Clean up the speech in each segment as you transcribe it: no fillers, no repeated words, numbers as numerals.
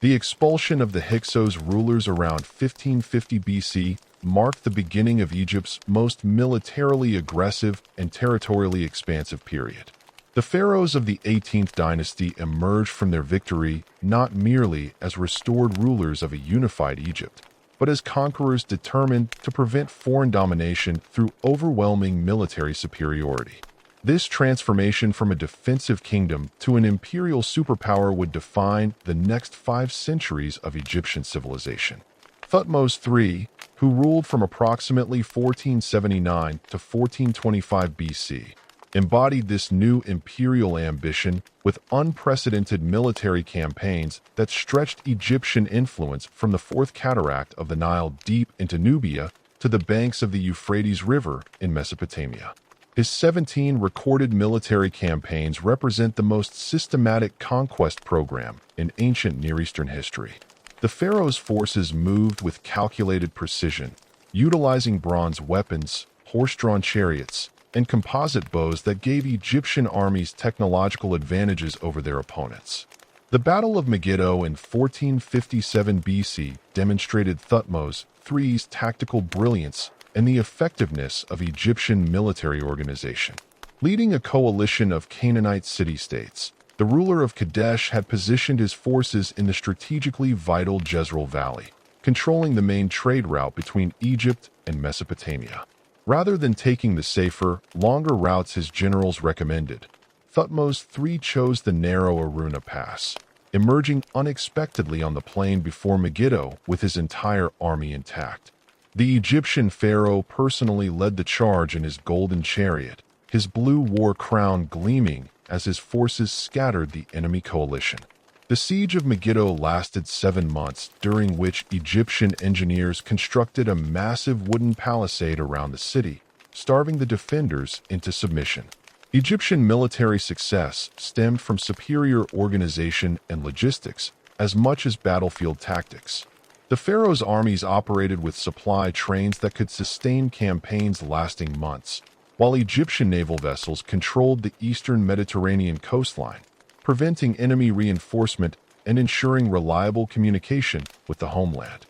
The expulsion of the Hyksos rulers around 1550 BC marked the beginning of Egypt's most militarily aggressive and territorially expansive period. The pharaohs of the 18th dynasty emerged from their victory not merely as restored rulers of a unified Egypt, but as conquerors determined to prevent foreign domination through overwhelming military superiority. This transformation from a defensive kingdom to an imperial superpower would define the next 5 centuries of Egyptian civilization. Thutmose III, who ruled from approximately 1479 to 1425 BC, embodied this new imperial ambition with unprecedented military campaigns that stretched Egyptian influence from the Fourth Cataract of the Nile deep into Nubia to the banks of the Euphrates River in Mesopotamia. His 17 recorded military campaigns represent the most systematic conquest program in ancient Near Eastern history. The pharaoh's forces moved with calculated precision, utilizing bronze weapons, horse-drawn chariots, and composite bows that gave Egyptian armies technological advantages over their opponents. The Battle of Megiddo in 1457 BC demonstrated Thutmose III's tactical brilliance and the effectiveness of Egyptian military organization. Leading a coalition of Canaanite city-states, the ruler of Kadesh had positioned his forces in the strategically vital Jezreel Valley, controlling the main trade route between Egypt and Mesopotamia. Rather than taking the safer, longer routes his generals recommended, Thutmose III chose the narrow Aruna Pass, emerging unexpectedly on the plain before Megiddo with his entire army intact. The Egyptian pharaoh personally led the charge in his golden chariot, his blue war crown gleaming as his forces scattered the enemy coalition. The siege of Megiddo lasted 7 months, during which Egyptian engineers constructed a massive wooden palisade around the city, starving the defenders into submission. Egyptian military success stemmed from superior organization and logistics as much as battlefield tactics. The pharaoh's armies operated with supply trains that could sustain campaigns lasting months, while Egyptian naval vessels controlled the eastern Mediterranean coastline, preventing enemy reinforcement and ensuring reliable communication with the homeland.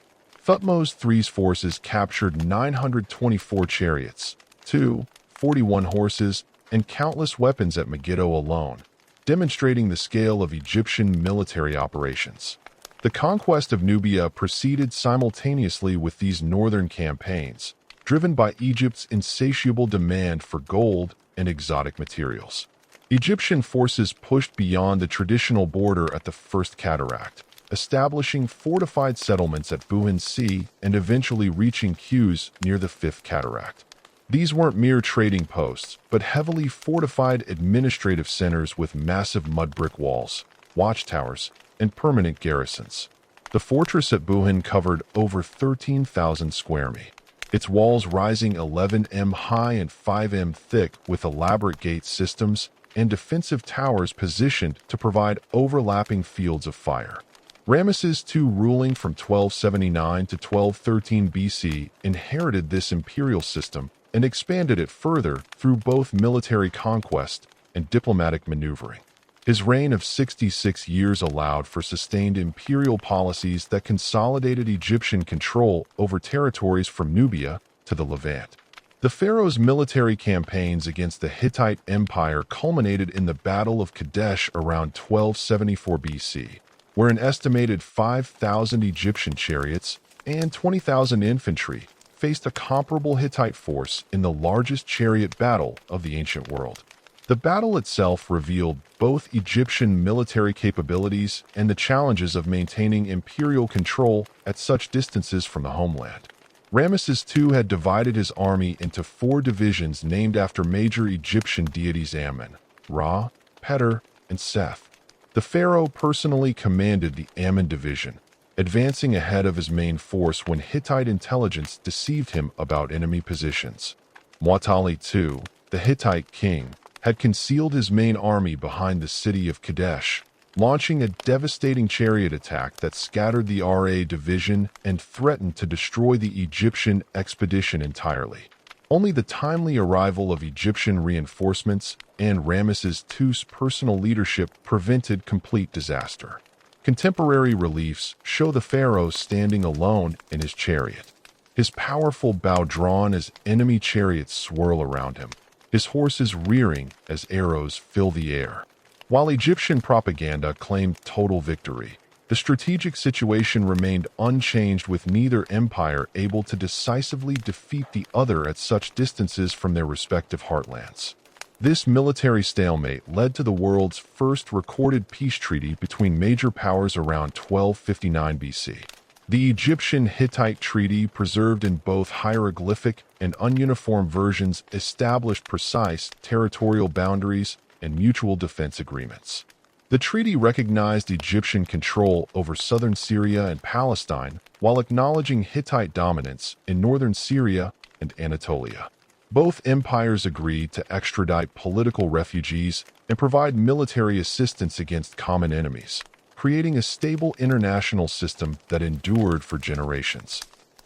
Thutmose III's forces captured 924 chariots, 41 horses, and countless weapons at Megiddo alone, demonstrating the scale of Egyptian military operations. The conquest of Nubia proceeded simultaneously with these northern campaigns, driven by Egypt's insatiable demand for gold and exotic materials. Egyptian forces pushed beyond the traditional border at the First Cataract, establishing fortified settlements at Buhan Sea and eventually reaching Qus near the Fifth Cataract. These weren't mere trading posts, but heavily fortified administrative centers with massive mud brick walls, watchtowers, and permanent garrisons. The fortress at Buhan covered over 13,000 square mi, its walls rising 11 m high and 5 m thick with elaborate gate systems and defensive towers positioned to provide overlapping fields of fire. Ramesses II, ruling from 1279 to 1213 BC, inherited this imperial system and expanded it further through both military conquest and diplomatic maneuvering. His reign of 66 years allowed for sustained imperial policies that consolidated Egyptian control over territories from Nubia to the Levant. The pharaoh's military campaigns against the Hittite Empire culminated in the Battle of Kadesh around 1274 BC, where an estimated 5,000 Egyptian chariots and 20,000 infantry faced a comparable Hittite force in the largest chariot battle of the ancient world. The battle itself revealed both Egyptian military capabilities and the challenges of maintaining imperial control at such distances from the homeland. Ramesses II had divided his army into 4 divisions named after major Egyptian deities Amun, Ra, Peter, and Seth. The pharaoh personally commanded the Amun division, advancing ahead of his main force when Hittite intelligence deceived him about enemy positions. Muwatalli II, the Hittite king, had concealed his main army behind the city of Kadesh, launching a devastating chariot attack that scattered the Ra division and threatened to destroy the Egyptian expedition entirely. Only the timely arrival of Egyptian reinforcements and Ramesses II's personal leadership prevented complete disaster. Contemporary reliefs show the pharaoh standing alone in his chariot, his powerful bow drawn as enemy chariots swirl around him, his horses rearing as arrows fill the air. While Egyptian propaganda claimed total victory, the strategic situation remained unchanged, with neither empire able to decisively defeat the other at such distances from their respective heartlands. This military stalemate led to the world's first recorded peace treaty between major powers around 1259 BC. The Egyptian-Hittite Treaty, preserved in both hieroglyphic and ununiform versions, established precise territorial boundaries and mutual defense agreements. The treaty recognized Egyptian control over southern Syria and Palestine, while acknowledging Hittite dominance in northern Syria and Anatolia. Both empires agreed to extradite political refugees and provide military assistance against common enemies, creating a stable international system that endured for generations.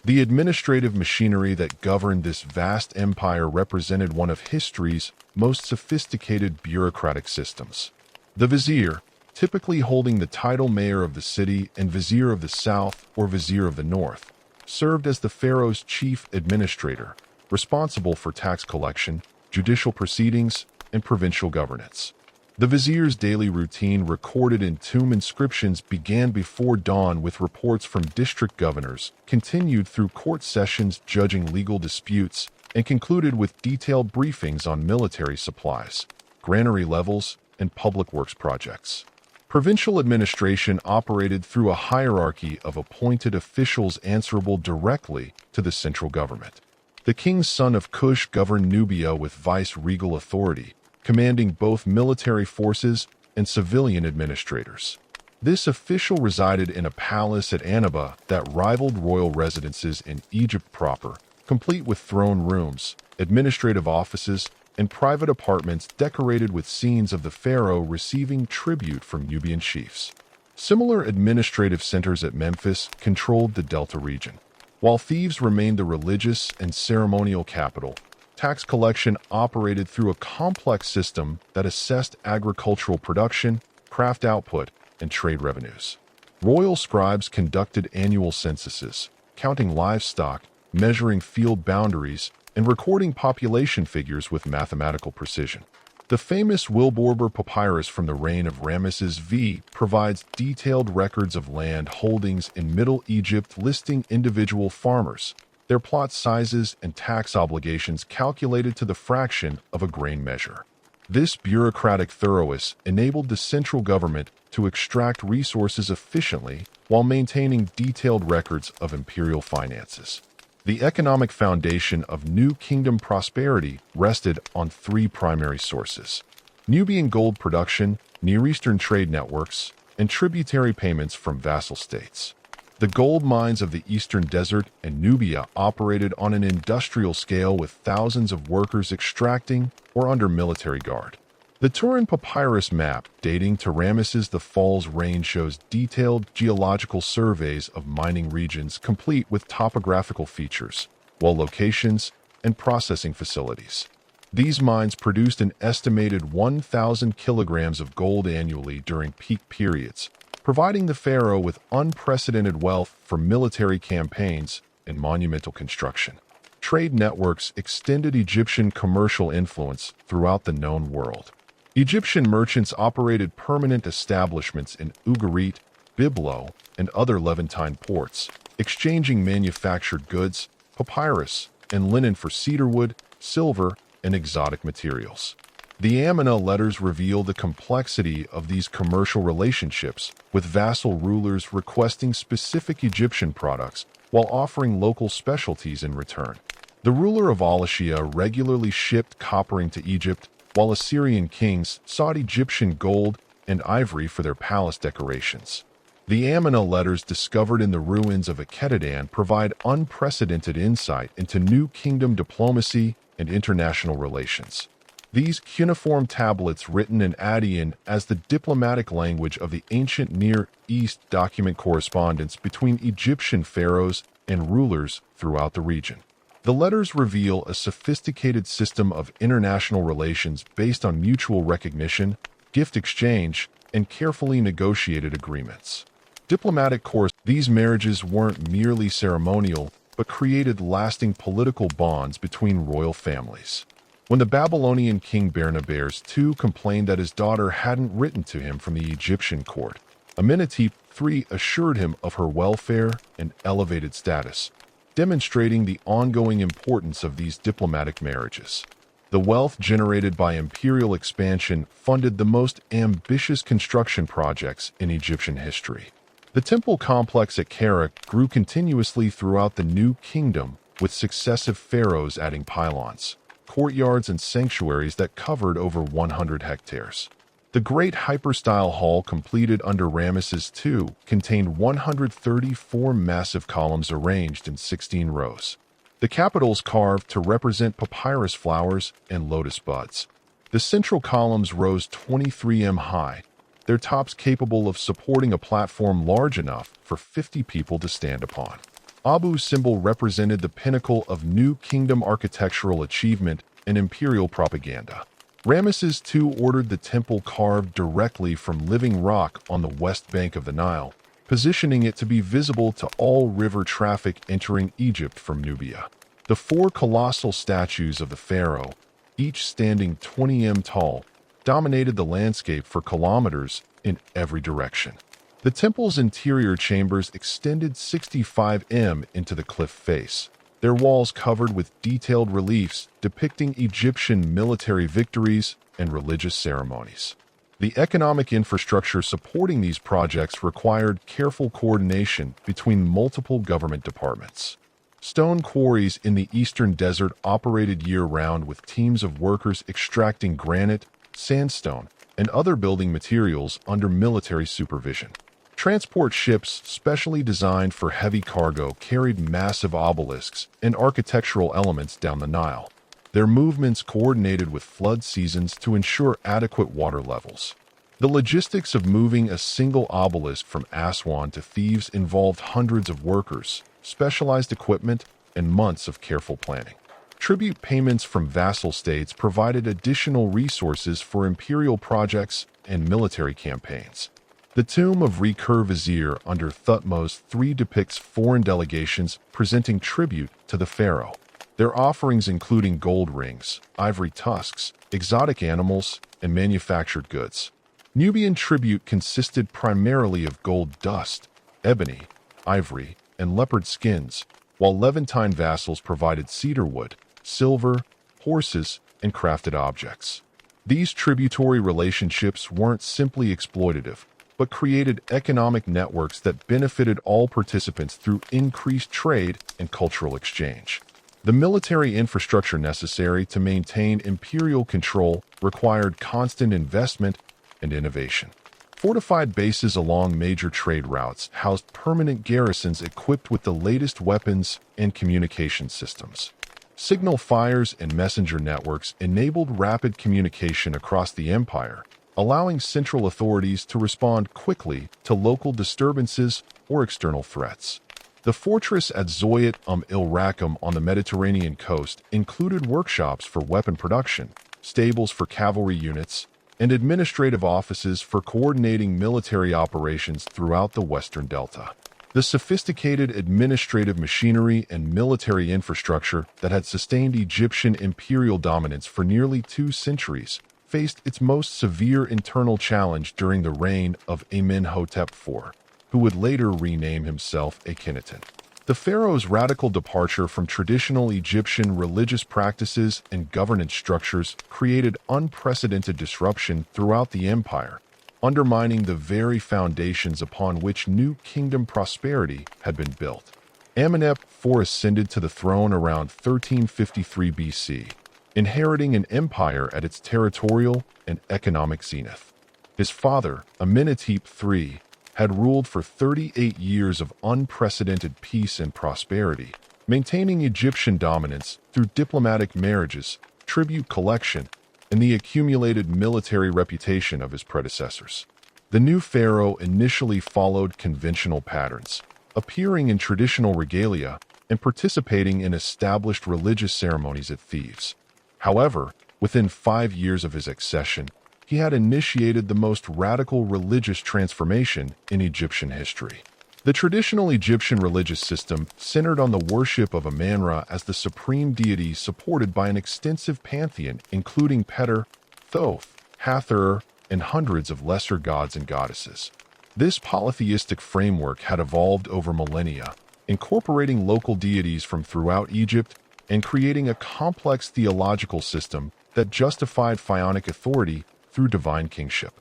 The administrative machinery that governed this vast empire represented one of history's most sophisticated bureaucratic systems. The vizier, typically holding the title mayor of the city and vizier of the south or vizier of the north, served as the pharaoh's chief administrator, responsible for tax collection, judicial proceedings, and provincial governance. The vizier's daily routine, recorded in tomb inscriptions, began before dawn with reports from district governors, continued through court sessions judging legal disputes, and concluded with detailed briefings on military supplies, granary levels, and public works projects. Provincial administration operated through a hierarchy of appointed officials answerable directly to the central government. The king's son of Cush governed Nubia with vice-regal authority, commanding both military forces and civilian administrators. This official resided in a palace at Annaba that rivaled royal residences in Egypt proper, complete with throne rooms, administrative offices, and private apartments decorated with scenes of the pharaoh receiving tribute from Nubian chiefs. Similar administrative centers at Memphis controlled the Delta region. While Thebes remained the religious and ceremonial capital, tax collection operated through a complex system that assessed agricultural production, craft output, and trade revenues. Royal scribes conducted annual censuses, counting livestock, measuring field boundaries, and recording population figures with mathematical precision. The famous Wilborber papyrus from the reign of Ramesses V provides detailed records of land holdings in Middle Egypt, listing individual farmers, their plot sizes, and tax obligations calculated to the fraction of a grain measure. This bureaucratic thoroughness enabled the central government to extract resources efficiently while maintaining detailed records of imperial finances. The economic foundation of New Kingdom prosperity rested on three primary sources: Nubian gold production, Near Eastern trade networks, and tributary payments from vassal states. The gold mines of the Eastern Desert and Nubia operated on an industrial scale, with thousands of workers extracting or under military guard. The Turin papyrus map, dating to Ramesses the Fall's reign, shows detailed geological surveys of mining regions, complete with topographical features, well locations, and processing facilities. These mines produced an estimated 1,000 kilograms of gold annually during peak periods, providing the pharaoh with unprecedented wealth for military campaigns and monumental construction. Trade networks extended Egyptian commercial influence throughout the known world. Egyptian merchants operated permanent establishments in Ugarit, Byblo, and other Levantine ports, exchanging manufactured goods, papyrus, and linen for cedarwood, silver, and exotic materials. The Amina letters reveal the complexity of these commercial relationships, with vassal rulers requesting specific Egyptian products while offering local specialties in return. The ruler of Wallachia regularly shipped copper to Egypt, while Assyrian kings sought Egyptian gold and ivory for their palace decorations. The Amina letters discovered in the ruins of Akhetadan provide unprecedented insight into New Kingdom diplomacy and international relations. These cuneiform tablets, written in Attian as the diplomatic language of the ancient Near East, document correspondence between Egyptian pharaohs and rulers throughout the region. The letters reveal a sophisticated system of international relations based on mutual recognition, gift exchange, and carefully negotiated agreements. Diplomatic course, these marriages weren't merely ceremonial, but created lasting political bonds between royal families. When the Babylonian king Bernabares II complained that his daughter hadn't written to him from the Egyptian court, Amenhotep III assured him of her welfare and elevated status, demonstrating the ongoing importance of these diplomatic marriages. The wealth generated by imperial expansion funded the most ambitious construction projects in Egyptian history. The temple complex at Kerak grew continuously throughout the new kingdom, with successive pharaohs adding pylons, courtyards, and sanctuaries that covered over 100 hectares. The Great Hypostyle Hall, completed under Ramesses II, contained 134 massive columns arranged in 16 rows. The capitals carved to represent papyrus flowers and lotus buds. The central columns rose 23 m high, their tops capable of supporting a platform large enough for 50 people to stand upon. Abu's symbol represented the pinnacle of New Kingdom architectural achievement and imperial propaganda. Ramesses II ordered the temple carved directly from living rock on the west bank of the Nile, positioning it to be visible to all river traffic entering Egypt from Nubia. The four colossal statues of the pharaoh, each standing 20 m tall, dominated the landscape for kilometers in every direction. The temple's interior chambers extended 65 m into the cliff face, their walls covered with detailed reliefs depicting Egyptian military victories and religious ceremonies. The economic infrastructure supporting these projects required careful coordination between multiple government departments. Stone quarries in the eastern desert operated year-round with teams of workers extracting granite, sandstone, and other building materials under military supervision. Transport ships, specially designed for heavy cargo, carried massive obelisks and architectural elements down the Nile, their movements coordinated with flood seasons to ensure adequate water levels. The logistics of moving a single obelisk from Aswan to Thebes involved hundreds of workers, specialized equipment, and months of careful planning. Tribute payments from vassal states provided additional resources for imperial projects and military campaigns. The tomb of Re-Kur Vizier under Thutmose III depicts foreign delegations presenting tribute to the pharaoh, their offerings including gold rings, ivory tusks, exotic animals, and manufactured goods. Nubian tribute consisted primarily of gold dust, ebony, ivory, and leopard skins, while Levantine vassals provided cedar wood, silver, horses, and crafted objects. These tributary relationships weren't simply exploitative, but created economic networks that benefited all participants through increased trade and cultural exchange. The military infrastructure necessary to maintain imperial control required constant investment and innovation. Fortified bases along major trade routes housed permanent garrisons equipped with the latest weapons and communication systems. Signal fires and messenger networks enabled rapid communication across the empire, allowing central authorities to respond quickly to local disturbances or external threats. The fortress at Zoyat el Raqam on the Mediterranean coast included workshops for weapon production, stables for cavalry units, and administrative offices for coordinating military operations throughout the Western Delta. The sophisticated administrative machinery and military infrastructure that had sustained Egyptian imperial dominance for nearly 2 centuries faced its most severe internal challenge during the reign of Amenhotep IV, who would later rename himself Akhenaten. The pharaoh's radical departure from traditional Egyptian religious practices and governance structures created unprecedented disruption throughout the empire, undermining the very foundations upon which New Kingdom prosperity had been built. Amenhotep IV ascended to the throne around 1353 BC, inheriting an empire at its territorial and economic zenith. His father, Amenhotep III, had ruled for 38 years of unprecedented peace and prosperity, maintaining Egyptian dominance through diplomatic marriages, tribute collection, and the accumulated military reputation of his predecessors. The new pharaoh initially followed conventional patterns, appearing in traditional regalia and participating in established religious ceremonies at Thebes. However, within 5 years of his accession, he had initiated the most radical religious transformation in Egyptian history. The traditional Egyptian religious system centered on the worship of Amun-Ra as the supreme deity, supported by an extensive pantheon including Peter, Thoth, Hathor, and hundreds of lesser gods and goddesses. This polytheistic framework had evolved over millennia, incorporating local deities from throughout Egypt and creating a complex theological system that justified pharaonic authority through divine kingship.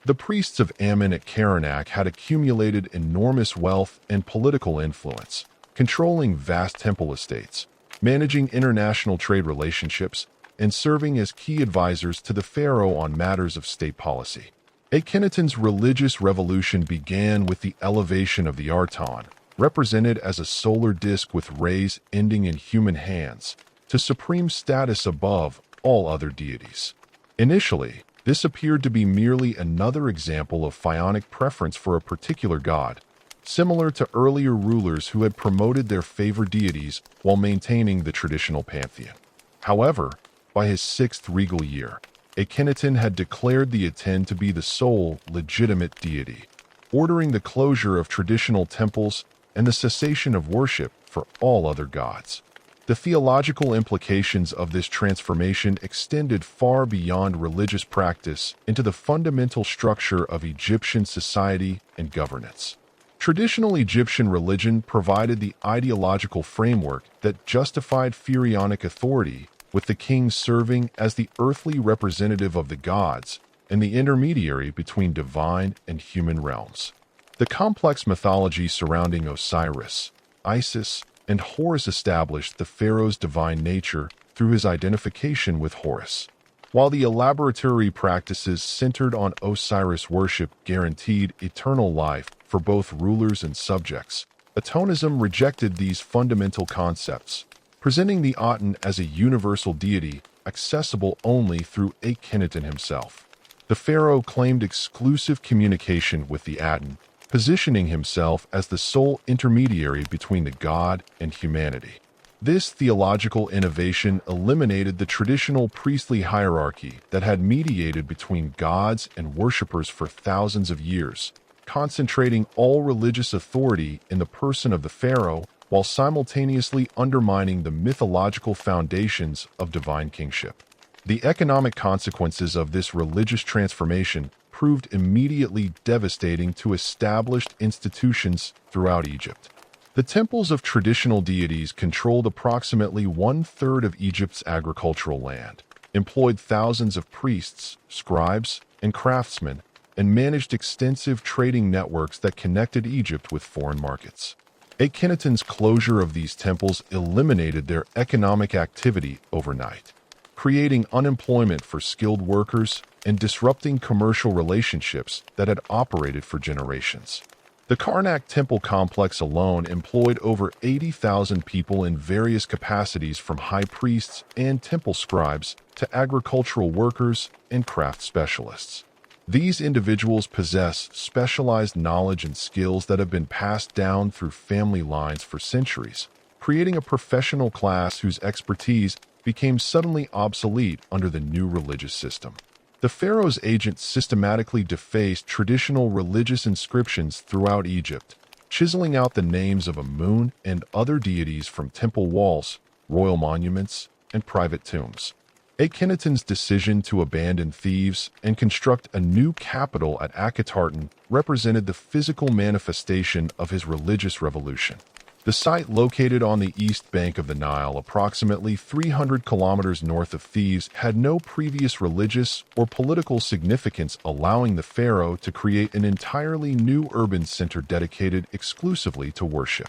The priests of Amun at Karnak had accumulated enormous wealth and political influence, controlling vast temple estates, managing international trade relationships, and serving as key advisors to the pharaoh on matters of state policy. Akhenaten's religious revolution began with the elevation of the Arton, represented as a solar disk with rays ending in human hands, to supreme status above all other deities. Initially, this appeared to be merely another example of pharaonic preference for a particular god, similar to earlier rulers who had promoted their favored deities while maintaining the traditional pantheon. However, by his sixth regal year, Akhenaten had declared the Aten to be the sole legitimate deity, ordering the closure of traditional temples and the cessation of worship for all other gods. The theological implications of this transformation extended far beyond religious practice into the fundamental structure of Egyptian society and governance. Traditional Egyptian religion provided the ideological framework that justified pharaonic authority, with the king serving as the earthly representative of the gods and the intermediary between divine and human realms. The complex mythology surrounding Osiris, Isis, and Horus established the pharaoh's divine nature through his identification with Horus, while the elaboratory practices centered on Osiris worship guaranteed eternal life for both rulers and subjects. Atonism rejected these fundamental concepts, presenting the Aten as a universal deity accessible only through Akhenaten himself. The pharaoh claimed exclusive communication with the Aten, positioning himself as the sole intermediary between the god and humanity. This theological innovation eliminated the traditional priestly hierarchy that had mediated between gods and worshippers for thousands of years, concentrating all religious authority in the person of the pharaoh while simultaneously undermining the mythological foundations of divine kingship. The economic consequences of this religious transformation proved immediately devastating to established institutions throughout Egypt. The temples of traditional deities controlled approximately one-third of Egypt's agricultural land, employed thousands of priests, scribes, and craftsmen, and managed extensive trading networks that connected Egypt with foreign markets. Akhenaten's closure of these temples eliminated their economic activity overnight, creating unemployment for skilled workers and disrupting commercial relationships that had operated for generations. The Karnak temple complex alone employed over 80,000 people in various capacities, from high priests and temple scribes to agricultural workers and craft specialists. These individuals possess specialized knowledge and skills that have been passed down through family lines for centuries, creating a professional class whose expertise became suddenly obsolete under the new religious system. The pharaoh's agents systematically defaced traditional religious inscriptions throughout Egypt, chiseling out the names of Amun and other deities from temple walls, royal monuments, and private tombs. Akhenaten's decision to abandon Thebes and construct a new capital at Akhetaten represented the physical manifestation of his religious revolution. The site, located on the east bank of the Nile, approximately 300 kilometers north of Thebes, had no previous religious or political significance, allowing the pharaoh to create an entirely new urban center dedicated exclusively to worship.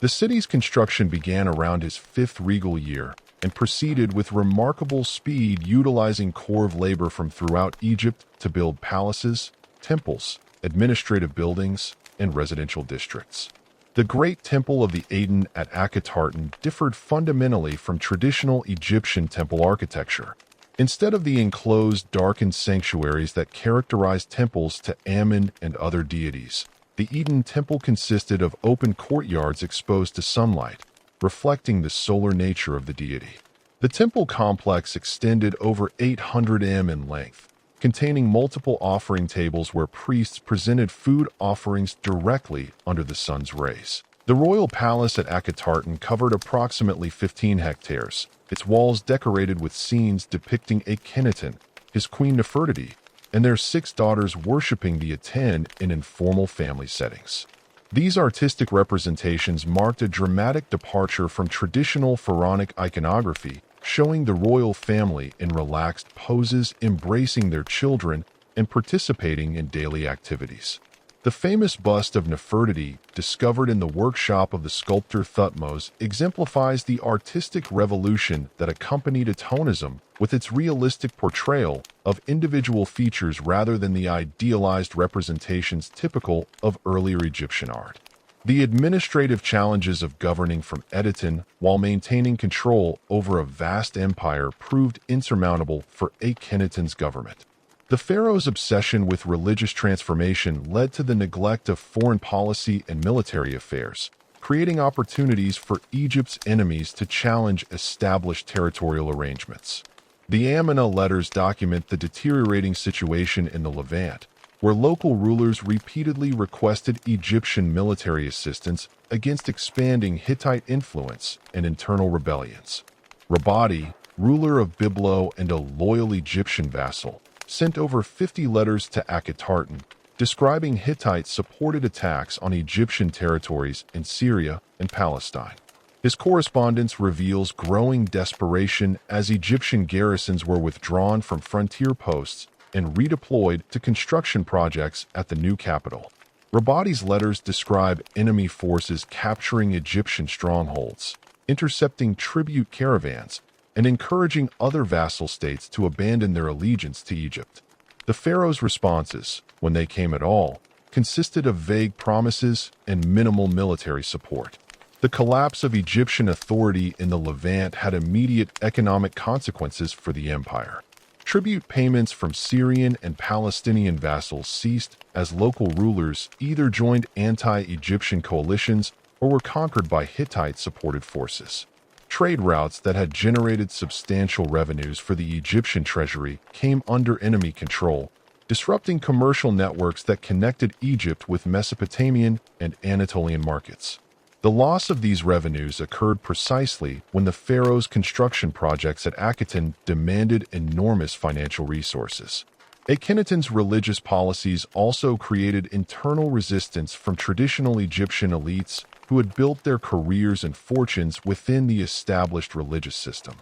The city's construction began around his fifth regal year and proceeded with remarkable speed, utilizing corps labor from throughout Egypt to build palaces, temples, administrative buildings, and residential districts. The Great Temple of the Aten at Akhetaten differed fundamentally from traditional Egyptian temple architecture. Instead of the enclosed, darkened sanctuaries that characterized temples to Amun and other deities, the Aten temple consisted of open courtyards exposed to sunlight, reflecting the solar nature of the deity. The temple complex extended over 800 m in length, containing multiple offering tables where priests presented food offerings directly under the sun's rays. The royal palace at Achatartan covered approximately 15 hectares, its walls decorated with scenes depicting Akhenaten, his queen Nefertiti, and their 6 daughters worshipping the Aten in informal family settings. These artistic representations marked a dramatic departure from traditional pharaonic iconography, showing the royal family in relaxed poses, embracing their children, and participating in daily activities. The famous bust of Nefertiti, discovered in the workshop of the sculptor Thutmose, exemplifies the artistic revolution that accompanied Atonism with its realistic portrayal of individual features rather than the idealized representations typical of earlier Egyptian art. The administrative challenges of governing from Edeton while maintaining control over a vast empire proved insurmountable for Akhenaten's government. The pharaoh's obsession with religious transformation led to the neglect of foreign policy and military affairs, creating opportunities for Egypt's enemies to challenge established territorial arrangements. The Amanna letters document the deteriorating situation in the Levant, where local rulers repeatedly requested Egyptian military assistance against expanding Hittite influence and internal rebellions. Rabadi, ruler of Byblo and a loyal Egyptian vassal, sent over 50 letters to Achatartan, describing Hittite-supported attacks on Egyptian territories in Syria and Palestine. His correspondence reveals growing desperation as Egyptian garrisons were withdrawn from frontier posts and redeployed to construction projects at the new capital. Rabadi's letters describe enemy forces capturing Egyptian strongholds, intercepting tribute caravans, and encouraging other vassal states to abandon their allegiance to Egypt. The pharaoh's responses, when they came at all, consisted of vague promises and minimal military support. The collapse of Egyptian authority in the Levant had immediate economic consequences for the empire. Tribute payments from Syrian and Palestinian vassals ceased as local rulers either joined anti-Egyptian coalitions or were conquered by Hittite-supported forces. Trade routes that had generated substantial revenues for the Egyptian treasury came under enemy control, disrupting commercial networks that connected Egypt with Mesopotamian and Anatolian markets. The loss of these revenues occurred precisely when the pharaoh's construction projects at Akhenaten demanded enormous financial resources. Akhenaten's religious policies also created internal resistance from traditional Egyptian elites who had built their careers and fortunes within the established religious system.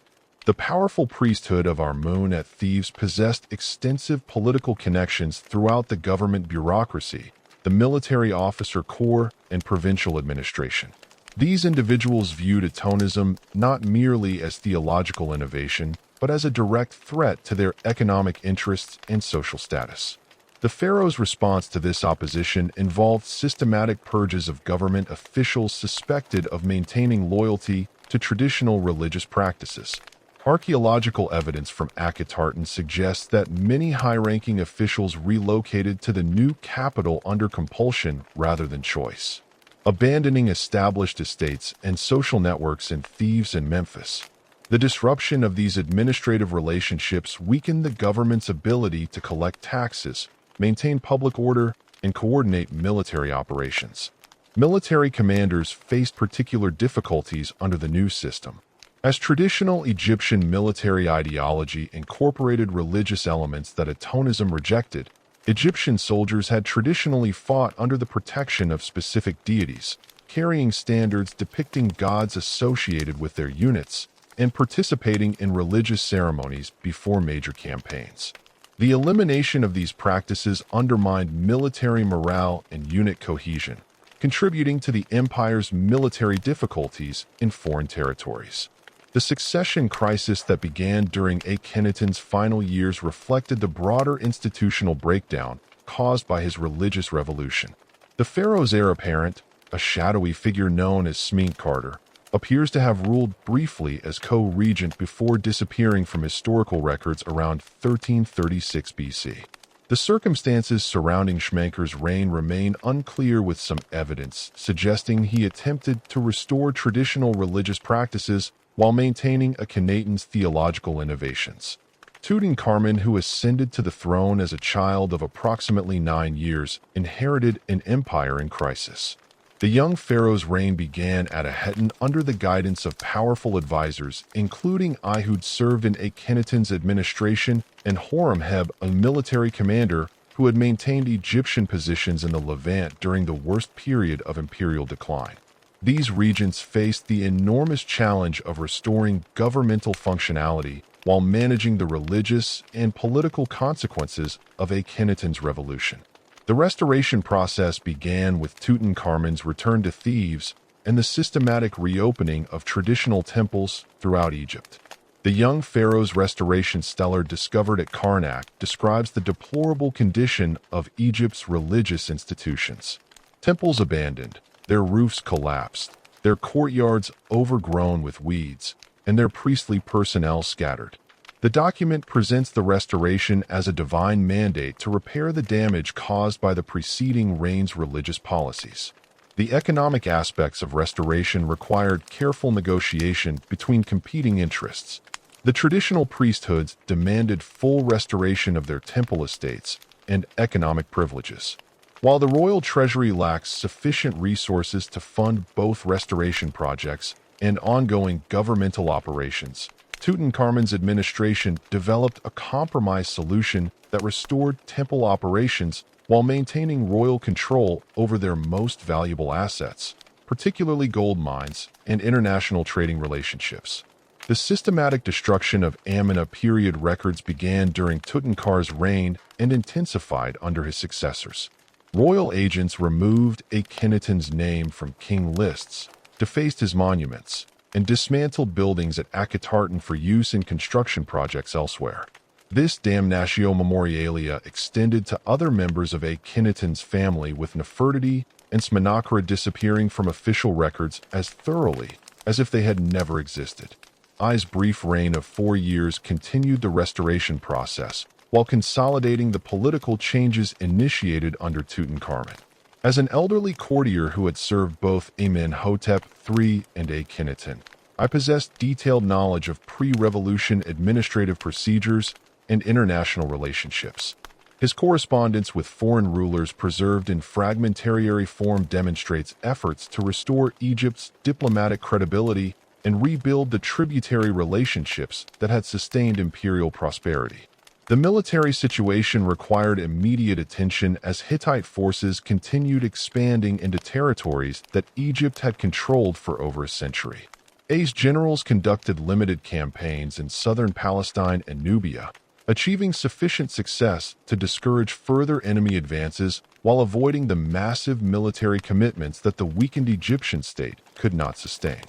The powerful priesthood of Amun at Thebes possessed extensive political connections throughout the government bureaucracy, the military officer corps, and provincial administration. These individuals viewed Atonism not merely as theological innovation, but as a direct threat to their economic interests and social status. The pharaoh's response to this opposition involved systematic purges of government officials suspected of maintaining loyalty to traditional religious practices. Archaeological evidence from Achatartan suggests that many high-ranking officials relocated to the new capital under compulsion rather than choice, abandoning established estates and social networks in Thebes and Memphis. The disruption of these administrative relationships weakened the government's ability to collect taxes, maintain public order, and coordinate military operations. Military commanders faced particular difficulties under the new system. As traditional Egyptian military ideology incorporated religious elements that Atonism rejected, Egyptian soldiers had traditionally fought under the protection of specific deities, carrying standards depicting gods associated with their units, and participating in religious ceremonies before major campaigns. The elimination of these practices undermined military morale and unit cohesion, contributing to the empire's military difficulties in foreign territories. The succession crisis that began during Akhenaten's final years reflected the broader institutional breakdown caused by his religious revolution. The pharaoh's heir apparent, a shadowy figure known as Smenkhkarta, appears to have ruled briefly as co-regent before disappearing from historical records around 1336 BC. The circumstances surrounding Smenkhkarta's reign remain unclear, with some evidence suggesting he attempted to restore traditional religious practices while maintaining Akhenaten's theological innovations. Tutankhamun, who ascended to the throne as a child of approximately 9 years, inherited an empire in crisis. The young pharaoh's reign began at Akhenaten under the guidance of powerful advisors, including Ehud served in Akhenaten's administration and Horemheb, a military commander who had maintained Egyptian positions in the Levant during the worst period of imperial decline. These regents faced the enormous challenge of restoring governmental functionality while managing the religious and political consequences of Akhenaten's revolution. The restoration process began with Tutankhamun's return to Thebes and the systematic reopening of traditional temples throughout Egypt. The young pharaoh's restoration stellar discovered at Karnak describes the deplorable condition of Egypt's religious institutions. Temples abandoned, their roofs collapsed, their courtyards overgrown with weeds, and their priestly personnel scattered. The document presents the restoration as a divine mandate to repair the damage caused by the preceding reign's religious policies. The economic aspects of restoration required careful negotiation between competing interests. The traditional priesthoods demanded full restoration of their temple estates and economic privileges, while the royal treasury lacked sufficient resources to fund both restoration projects and ongoing governmental operations. Tutankhamun's administration developed a compromise solution that restored temple operations while maintaining royal control over their most valuable assets, particularly gold mines and international trading relationships. The systematic destruction of Amena period records began during Tutankhamun's reign and intensified under his successors. Royal agents removed Akhenaten's name from king lists, defaced his monuments, and dismantled buildings at Akhenaten for use in construction projects elsewhere. This damnatio memorialia extended to other members of Akhenaten's family, with Nefertiti and Smenkhare disappearing from official records as thoroughly as if they had never existed. I's brief reign of 4 years continued the restoration process while consolidating the political changes initiated under Tutankhamun. As an elderly courtier who had served both Amenhotep III and Akhenaten, I possessed detailed knowledge of pre-revolution administrative procedures and international relationships. His correspondence with foreign rulers preserved in fragmentary form demonstrates efforts to restore Egypt's diplomatic credibility and rebuild the tributary relationships that had sustained imperial prosperity. The military situation required immediate attention as Hittite forces continued expanding into territories that Egypt had controlled for over a century. A's generals conducted limited campaigns in southern Palestine and Nubia, achieving sufficient success to discourage further enemy advances while avoiding the massive military commitments that the weakened Egyptian state could not sustain.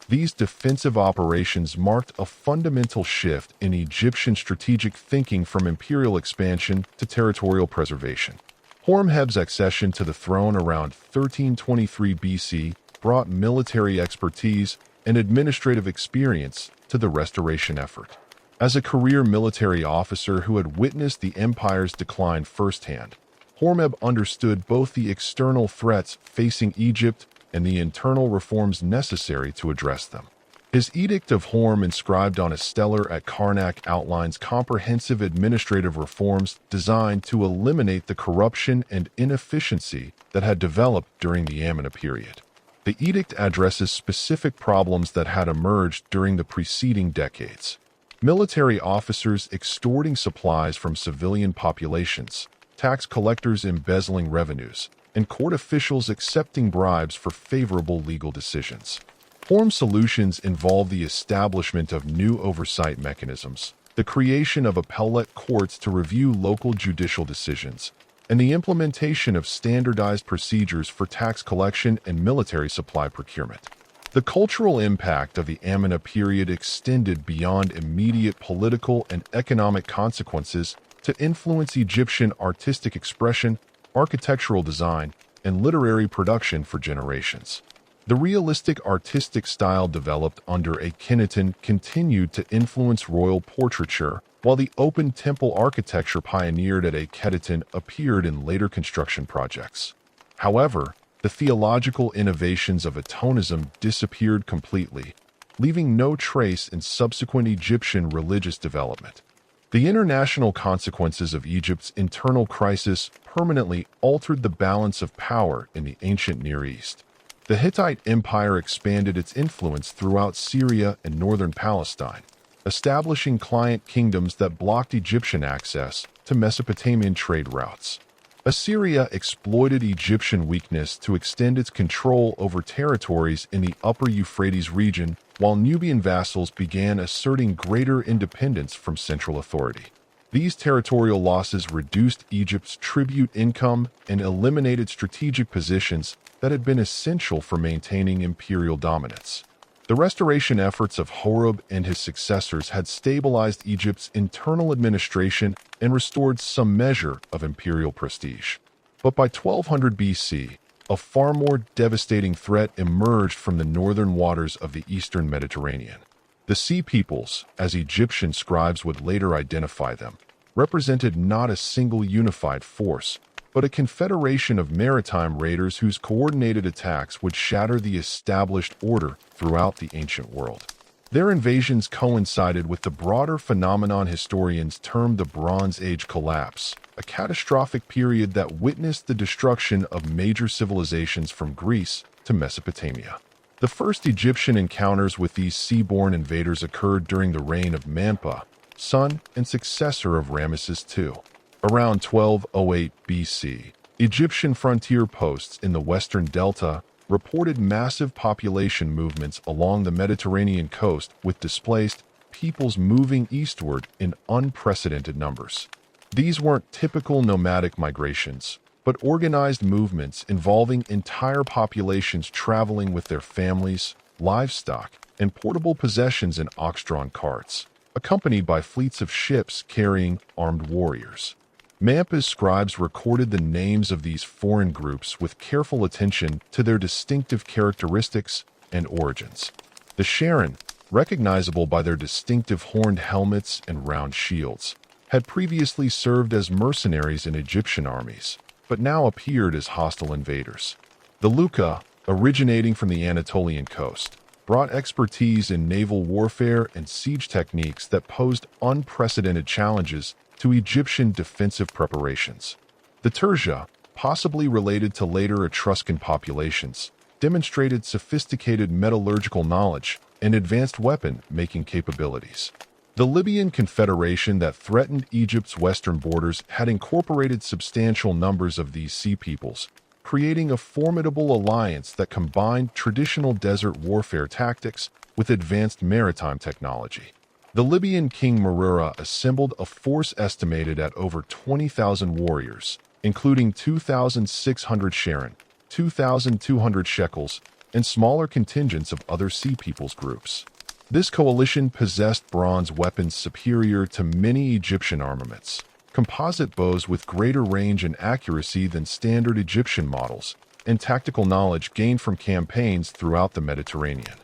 These defensive operations marked a fundamental shift in Egyptian strategic thinking from imperial expansion to territorial preservation. Horemheb's accession to the throne around 1323 BC brought military expertise and administrative experience to the restoration effort. As a career military officer who had witnessed the empire's decline firsthand, Horemheb understood both the external threats facing Egypt and the internal reforms necessary to address them. His Edict of Horem, inscribed on a stellar at Karnak, outlines comprehensive administrative reforms designed to eliminate the corruption and inefficiency that had developed during the Amena period. The edict addresses specific problems that had emerged during the preceding decades. Military officers extorting supplies from civilian populations, tax collectors embezzling revenues, and court officials accepting bribes for favorable legal decisions. Horem solutions involve the establishment of new oversight mechanisms, the creation of appellate courts to review local judicial decisions, and the implementation of standardized procedures for tax collection and military supply procurement. The cultural impact of the Amena period extended beyond immediate political and economic consequences to influence Egyptian artistic expression, architectural design, and literary production for generations. The realistic artistic style developed under Akhenaten continued to influence royal portraiture, while the open temple architecture pioneered at Akhenaten appeared in later construction projects. However, the theological innovations of atonism disappeared completely, leaving no trace in subsequent Egyptian religious development. The international consequences of Egypt's internal crisis permanently altered the balance of power in the ancient Near East. The Hittite Empire expanded its influence throughout Syria and northern Palestine, establishing client kingdoms that blocked Egyptian access to Mesopotamian trade routes. Assyria exploited Egyptian weakness to extend its control over territories in the upper Euphrates region, while Nubian vassals began asserting greater independence from central authority. These territorial losses reduced Egypt's tribute income and eliminated strategic positions that had been essential for maintaining imperial dominance. The restoration efforts of Horeb and his successors had stabilized Egypt's internal administration and restored some measure of imperial prestige. But by 1200 BC, a far more devastating threat emerged from the northern waters of the eastern Mediterranean. The Sea Peoples, as Egyptian scribes would later identify them, represented not a single unified force, but a confederation of maritime raiders whose coordinated attacks would shatter the established order throughout the ancient world. Their invasions coincided with the broader phenomenon historians term the Bronze Age collapse, a catastrophic period that witnessed the destruction of major civilizations from Greece to Mesopotamia. The first Egyptian encounters with these seaborne invaders occurred during the reign of Manpa, son and successor of Ramesses II. Around 1208 BC, Egyptian frontier posts in the western delta reported massive population movements along the Mediterranean coast, with displaced peoples moving eastward in unprecedented numbers. These weren't typical nomadic migrations, but organized movements involving entire populations traveling with their families, livestock, and portable possessions in ox-drawn carts, accompanied by fleets of ships carrying armed warriors. Manpa's scribes recorded the names of these foreign groups with careful attention to their distinctive characteristics and origins. The Sharon, recognizable by their distinctive horned helmets and round shields, had previously served as mercenaries in Egyptian armies, but now appeared as hostile invaders. The Luca, originating from the Anatolian coast, brought expertise in naval warfare and siege techniques that posed unprecedented challenges to Egyptian defensive preparations. The Tertia, possibly related to later Etruscan populations, demonstrated sophisticated metallurgical knowledge and advanced weapon-making capabilities. The Libyan Confederation that threatened Egypt's western borders had incorporated substantial numbers of these sea peoples, creating a formidable alliance that combined traditional desert warfare tactics with advanced maritime technology. The Libyan king Marura assembled a force estimated at over 20,000 warriors, including 2,600 Sharon, 2,200 shekels, and smaller contingents of other Sea Peoples groups. This coalition possessed bronze weapons superior to many Egyptian armaments, composite bows with greater range and accuracy than standard Egyptian models, and tactical knowledge gained from campaigns throughout the Mediterranean.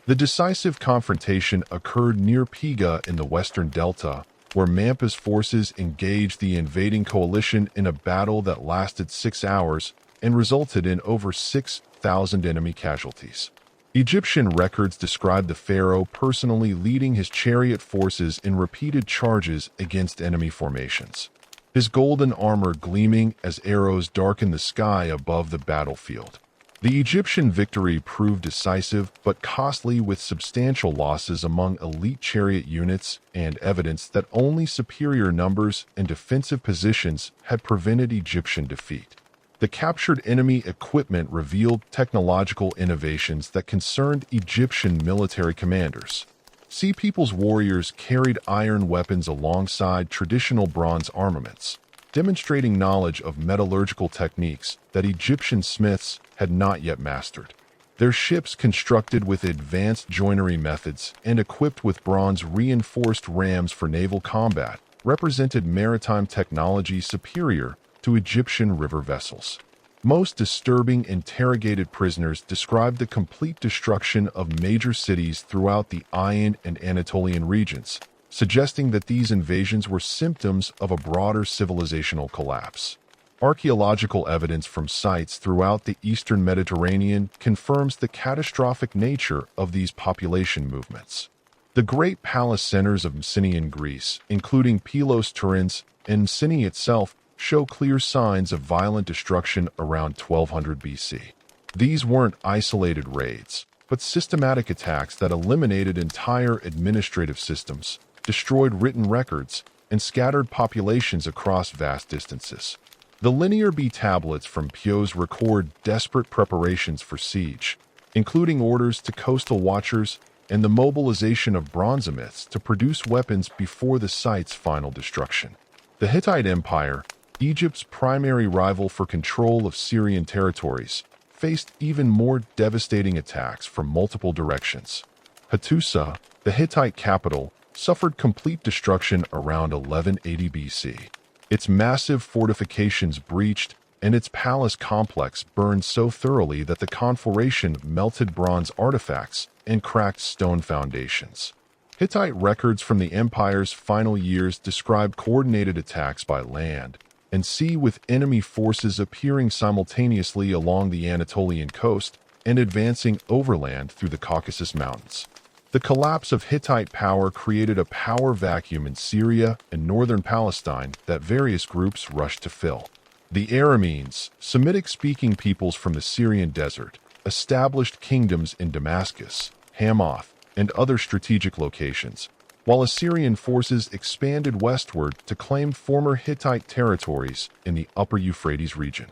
The decisive confrontation occurred near Pega in the western delta, where Manpa's forces engaged the invading coalition in a battle that lasted 6 hours and resulted in over 6,000 enemy casualties. Egyptian records describe the pharaoh personally leading his chariot forces in repeated charges against enemy formations, his golden armor gleaming as arrows darkened the sky above the battlefield. The Egyptian victory proved decisive but costly, with substantial losses among elite chariot units and evidence that only superior numbers and defensive positions had prevented Egyptian defeat. The captured enemy equipment revealed technological innovations that concerned Egyptian military commanders. Sea Peoples warriors carried iron weapons alongside traditional bronze armaments, demonstrating knowledge of metallurgical techniques that Egyptian smiths had not yet mastered. Their ships, constructed with advanced joinery methods and equipped with bronze-reinforced rams for naval combat, represented maritime technology superior to Egyptian river vessels. Most disturbing interrogated prisoners described the complete destruction of major cities throughout the Aegean and Anatolian regions, suggesting that these invasions were symptoms of a broader civilizational collapse. Archaeological evidence from sites throughout the eastern Mediterranean confirms the catastrophic nature of these population movements. The great palace centers of Mycenaean Greece, including Pylos, Turin, and Mycenae itself, show clear signs of violent destruction around 1200 BC. These weren't isolated raids, but systematic attacks that eliminated entire administrative systems, destroyed written records, and scattered populations across vast distances. The Linear B tablets from Pylos record desperate preparations for siege, including orders to coastal watchers and the mobilization of bronzomyths to produce weapons before the site's final destruction. The Hittite Empire, Egypt's primary rival for control of Syrian territories, faced even more devastating attacks from multiple directions. Hattusa, the Hittite capital, suffered complete destruction around 1180 BC. Its massive fortifications breached, and its palace complex burned so thoroughly that the conflagration melted bronze artifacts and cracked stone foundations. Hittite records from the empire's final years describe coordinated attacks by land and sea, with enemy forces appearing simultaneously along the Anatolian coast and advancing overland through the Caucasus Mountains. The collapse of Hittite power created a power vacuum in Syria and northern Palestine that various groups rushed to fill. The Arameans, Semitic-speaking peoples from the Syrian desert, established kingdoms in Damascus, Hamath, and other strategic locations, while Assyrian forces expanded westward to claim former Hittite territories in the upper Euphrates region.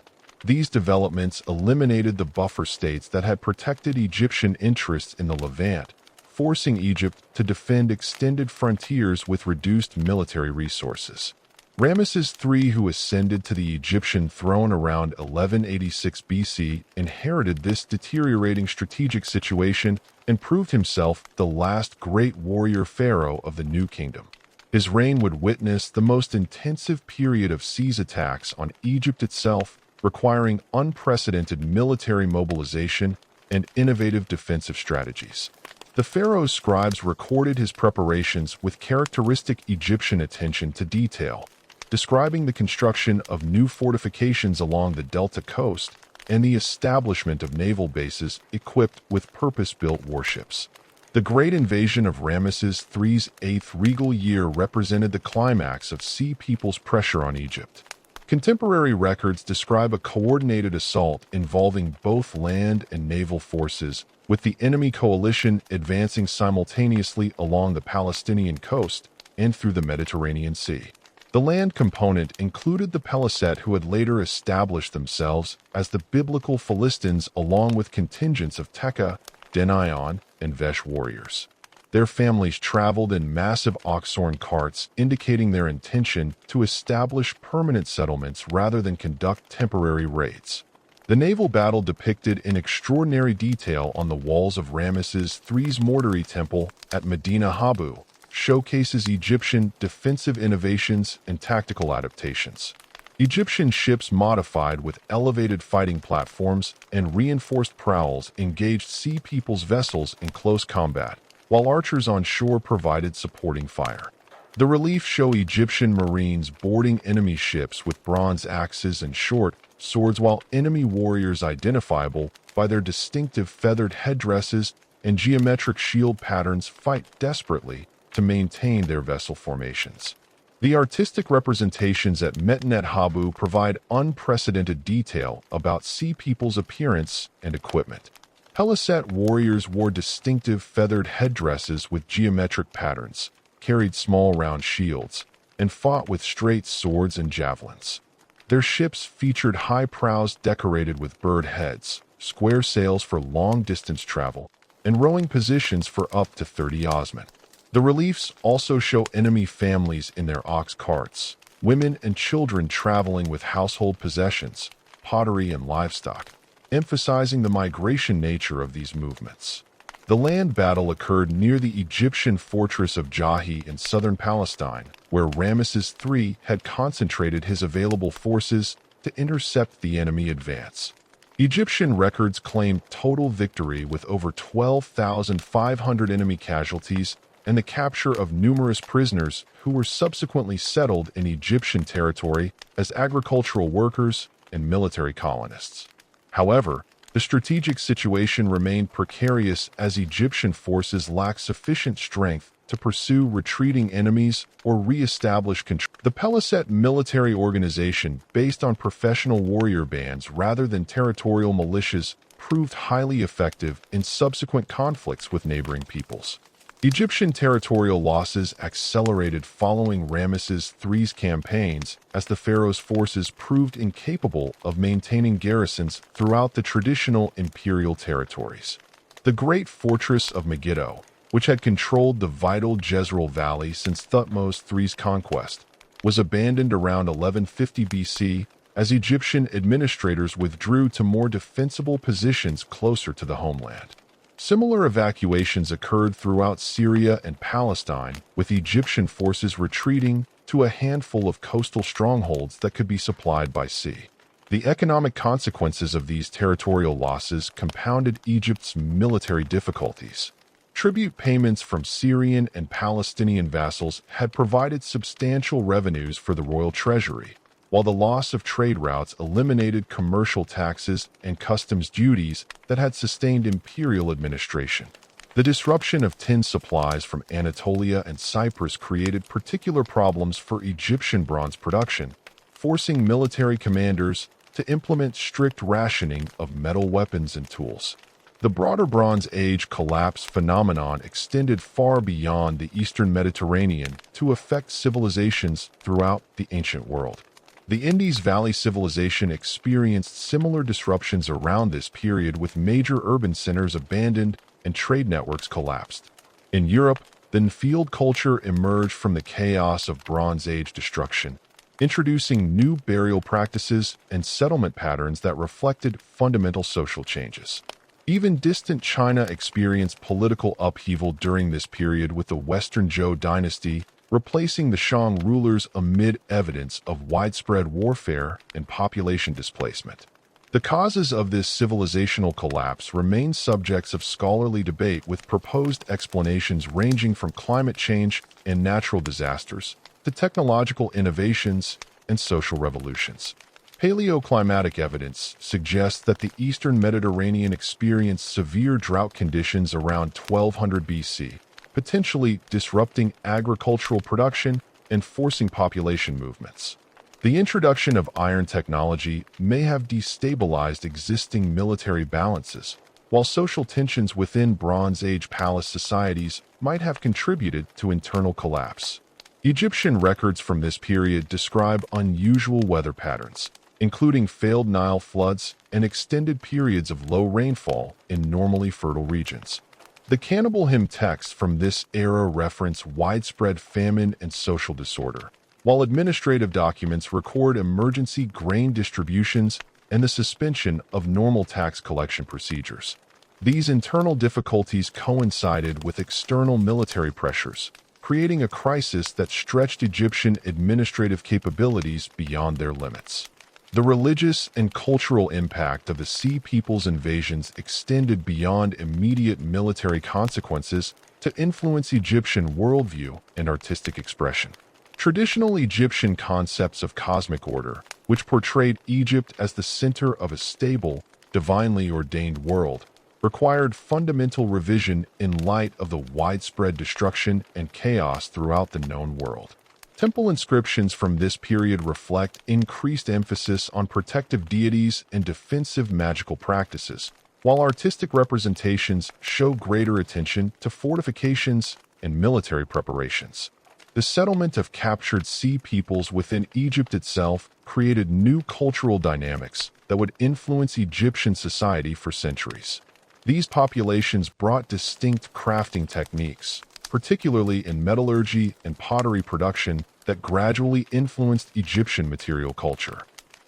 These developments eliminated the buffer states that had protected Egyptian interests in the Levant, forcing Egypt to defend extended frontiers with reduced military resources. Ramesses III, who ascended to the Egyptian throne around 1186 BC, inherited this deteriorating strategic situation and proved himself the last great warrior pharaoh of the New Kingdom. His reign would witness the most intensive period of siege attacks on Egypt itself, requiring unprecedented military mobilization and innovative defensive strategies. The pharaoh's scribes recorded his preparations with characteristic Egyptian attention to detail, describing the construction of new fortifications along the Delta coast and the establishment of naval bases equipped with purpose-built warships. The great invasion of Ramesses III's 8th regal year represented the climax of Sea People's pressure on Egypt. Contemporary records describe a coordinated assault involving both land and naval forces, with the enemy coalition advancing simultaneously along the Palestinian coast and through the Mediterranean Sea. The land component included the Peleset, who had later established themselves as the biblical Philistines, along with contingents of Tekka, Denion, and Vesh warriors. Their families traveled in massive oxhorn carts, indicating their intention to establish permanent settlements rather than conduct temporary raids. The naval battle, depicted in extraordinary detail on the walls of Ramesses III's mortuary temple at Medina Habu, showcases Egyptian defensive innovations and tactical adaptations. Egyptian ships modified with elevated fighting platforms and reinforced prowls engaged Sea People's vessels in close combat, while archers on shore provided supporting fire. The reliefs show Egyptian marines boarding enemy ships with bronze axes and short swords, while enemy warriors, identifiable by their distinctive feathered headdresses and geometric shield patterns, fight desperately to maintain their vessel formations. The artistic representations at Medinet Habu provide unprecedented detail about Sea People's appearance and equipment. Peleset warriors wore distinctive feathered headdresses with geometric patterns, carried small round shields, and fought with straight swords and javelins. Their ships featured high prows decorated with bird heads, square sails for long-distance travel, and rowing positions for up to 30 oarsmen. The reliefs also show enemy families in their ox carts, women and children traveling with household possessions, pottery, and livestock, emphasizing the migration nature of these movements. The land battle occurred near the Egyptian fortress of Jahi in southern Palestine, where Ramesses III had concentrated his available forces to intercept the enemy advance. Egyptian records claim total victory with over 12,500 enemy casualties and the capture of numerous prisoners who were subsequently settled in Egyptian territory as agricultural workers and military colonists. However, the strategic situation remained precarious as Egyptian forces lacked sufficient strength to pursue retreating enemies or re-establish control. The Ptolemaic military organization, based on professional warrior bands rather than territorial militias, proved highly effective in subsequent conflicts with neighboring peoples. Egyptian territorial losses accelerated following Ramesses III's campaigns as the pharaoh's forces proved incapable of maintaining garrisons throughout the traditional imperial territories. The great fortress of Megiddo, which had controlled the vital Jezreel Valley since Thutmose III's conquest, was abandoned around 1150 BC as Egyptian administrators withdrew to more defensible positions closer to the homeland. Similar evacuations occurred throughout Syria and Palestine, with Egyptian forces retreating to a handful of coastal strongholds that could be supplied by sea. The economic consequences of these territorial losses compounded Egypt's military difficulties. Tribute payments from Syrian and Palestinian vassals had provided substantial revenues for the royal treasury, while the loss of trade routes eliminated commercial taxes and customs duties that had sustained imperial administration. The disruption of tin supplies from Anatolia and Cyprus created particular problems for Egyptian bronze production, forcing military commanders to implement strict rationing of metal weapons and tools. The broader Bronze Age collapse phenomenon extended far beyond the Eastern Mediterranean to affect civilizations throughout the ancient world. The Indus Valley civilization experienced similar disruptions around this period, with major urban centers abandoned and trade networks collapsed. In Europe, then field culture emerged from the chaos of Bronze Age destruction, introducing new burial practices and settlement patterns that reflected fundamental social changes. Even distant China experienced political upheaval during this period, with the Western Zhou dynasty replacing the Shang rulers amid evidence of widespread warfare and population displacement. The causes of this civilizational collapse remain subjects of scholarly debate, with proposed explanations ranging from climate change and natural disasters to technological innovations and social revolutions. Paleoclimatic evidence suggests that the Eastern Mediterranean experienced severe drought conditions around 1200 BC, potentially disrupting agricultural production and forcing population movements. The introduction of iron technology may have destabilized existing military balances, while social tensions within Bronze Age palace societies might have contributed to internal collapse. Egyptian records from this period describe unusual weather patterns, including failed Nile floods and extended periods of low rainfall in normally fertile regions. The Cannibal Hymn texts from this era reference widespread famine and social disorder, while administrative documents record emergency grain distributions and the suspension of normal tax collection procedures. These internal difficulties coincided with external military pressures, creating a crisis that stretched Egyptian administrative capabilities beyond their limits. The religious and cultural impact of the Sea People's invasions extended beyond immediate military consequences to influence Egyptian worldview and artistic expression. Traditional Egyptian concepts of cosmic order, which portrayed Egypt as the center of a stable, divinely ordained world, required fundamental revision in light of the widespread destruction and chaos throughout the known world. Temple inscriptions from this period reflect increased emphasis on protective deities and defensive magical practices, while artistic representations show greater attention to fortifications and military preparations. The settlement of captured sea peoples within Egypt itself created new cultural dynamics that would influence Egyptian society for centuries. These populations brought distinct crafting techniques, particularly in metallurgy and pottery production, that gradually influenced Egyptian material culture.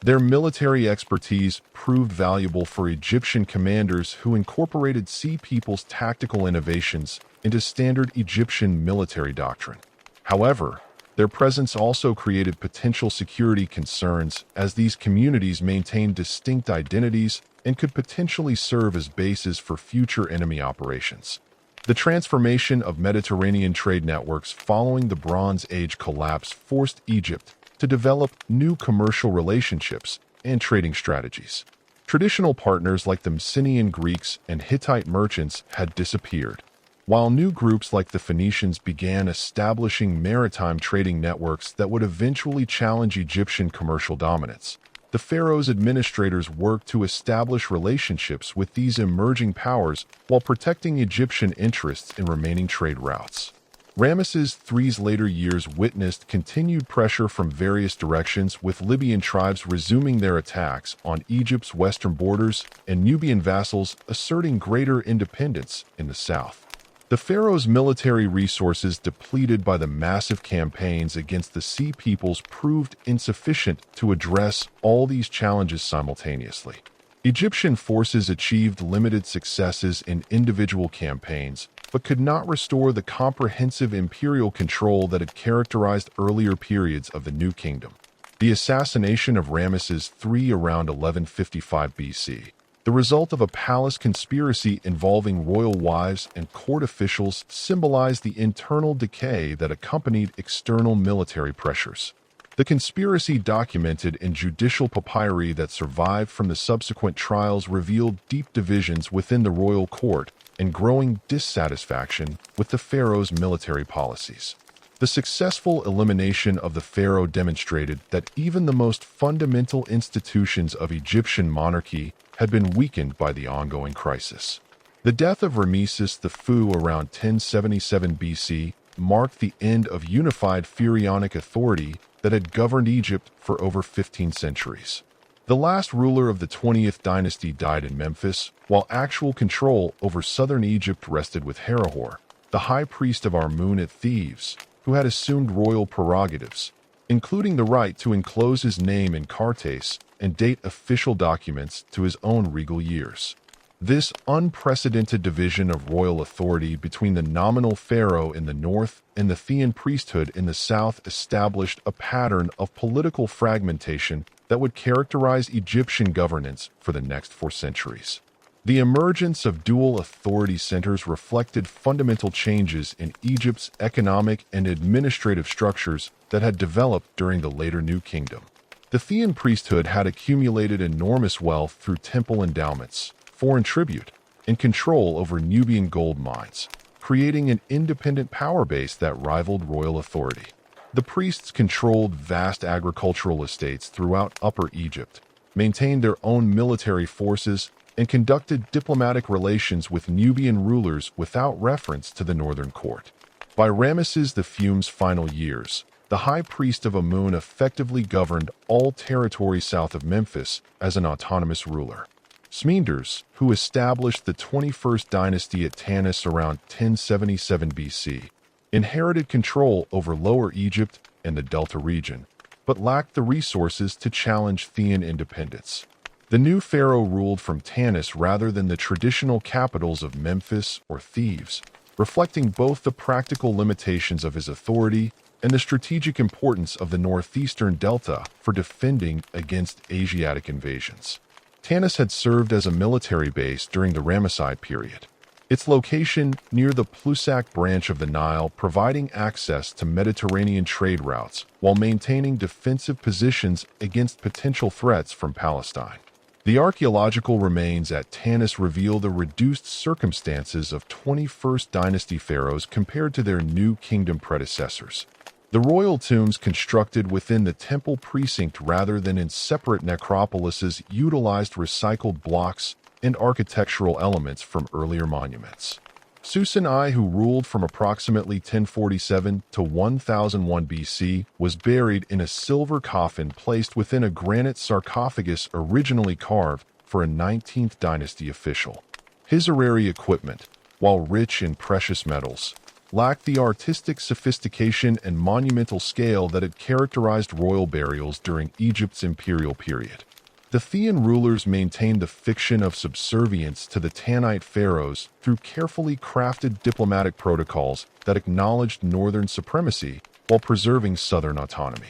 Their military expertise proved valuable for Egyptian commanders who incorporated Sea People's tactical innovations into standard Egyptian military doctrine. However, their presence also created potential security concerns, as these communities maintained distinct identities and could potentially serve as bases for future enemy operations. The transformation of Mediterranean trade networks following the Bronze Age collapse forced Egypt to develop new commercial relationships and trading strategies. Traditional partners like the Mycenaean Greeks and Hittite merchants had disappeared, while new groups like the Phoenicians began establishing maritime trading networks that would eventually challenge Egyptian commercial dominance. The pharaoh's administrators worked to establish relationships with these emerging powers while protecting Egyptian interests in remaining trade routes. Ramesses III's later years witnessed continued pressure from various directions, with Libyan tribes resuming their attacks on Egypt's western borders and Nubian vassals asserting greater independence in the south. The pharaoh's military resources, depleted by the massive campaigns against the Sea Peoples, proved insufficient to address all these challenges simultaneously. Egyptian forces achieved limited successes in individual campaigns, but could not restore the comprehensive imperial control that had characterized earlier periods of the New Kingdom. The assassination of Ramesses III around 1155 BC, the result of a palace conspiracy involving royal wives and court officials, symbolized the internal decay that accompanied external military pressures. The conspiracy, documented in judicial papyri that survived from the subsequent trials, revealed deep divisions within the royal court and growing dissatisfaction with the pharaoh's military policies. The successful elimination of the pharaoh demonstrated that even the most fundamental institutions of Egyptian monarchy had been weakened by the ongoing crisis. The death of Ramesses II around 1077 BC marked the end of unified pharaonic authority that had governed Egypt for over 15 centuries. The last ruler of the 20th dynasty died in Memphis, while actual control over southern Egypt rested with Herhor, the high priest of Amun at Thebes, who had assumed royal prerogatives, including the right to enclose his name in cartes and date official documents to his own regal years. This unprecedented division of royal authority between the nominal pharaoh in the north and the Thean priesthood in the south established a pattern of political fragmentation that would characterize Egyptian governance for the next 4 centuries. The emergence of dual authority centers reflected fundamental changes in Egypt's economic and administrative structures that had developed during the later New Kingdom. The Thean priesthood had accumulated enormous wealth through temple endowments, foreign tribute, and control over Nubian gold mines, creating an independent power base that rivaled royal authority. The priests controlled vast agricultural estates throughout Upper Egypt, maintained their own military forces, and conducted diplomatic relations with Nubian rulers without reference to the northern court. By Ramesses II's final years, the high priest of Amun effectively governed all territory south of Memphis as an autonomous ruler. Smenders, who established the 21st dynasty at Tanis around 1077 BC, inherited control over Lower Egypt and the Delta region, but lacked the resources to challenge Thean independence. The new pharaoh ruled from Tanis rather than the traditional capitals of Memphis or Thebes, reflecting both the practical limitations of his authority and the strategic importance of the northeastern delta for defending against Asiatic invasions. Tanis had served as a military base during the Ramesside period, its location near the Ptolemaic branch of the Nile providing access to Mediterranean trade routes while maintaining defensive positions against potential threats from Palestine. The archaeological remains at Tanis reveal the reduced circumstances of 21st dynasty pharaohs compared to their New Kingdom predecessors. The royal tombs constructed within the temple precinct rather than in separate necropolises utilized recycled blocks and architectural elements from earlier monuments. Susan I, who ruled from approximately 1047 to 1001 BC, was buried in a silver coffin placed within a granite sarcophagus originally carved for a 19th dynasty official. His horary equipment, while rich in precious metals, lacked the artistic sophistication and monumental scale that had characterized royal burials during Egypt's imperial period. The Thean rulers maintained the fiction of subservience to the Tanite pharaohs through carefully crafted diplomatic protocols that acknowledged northern supremacy while preserving southern autonomy.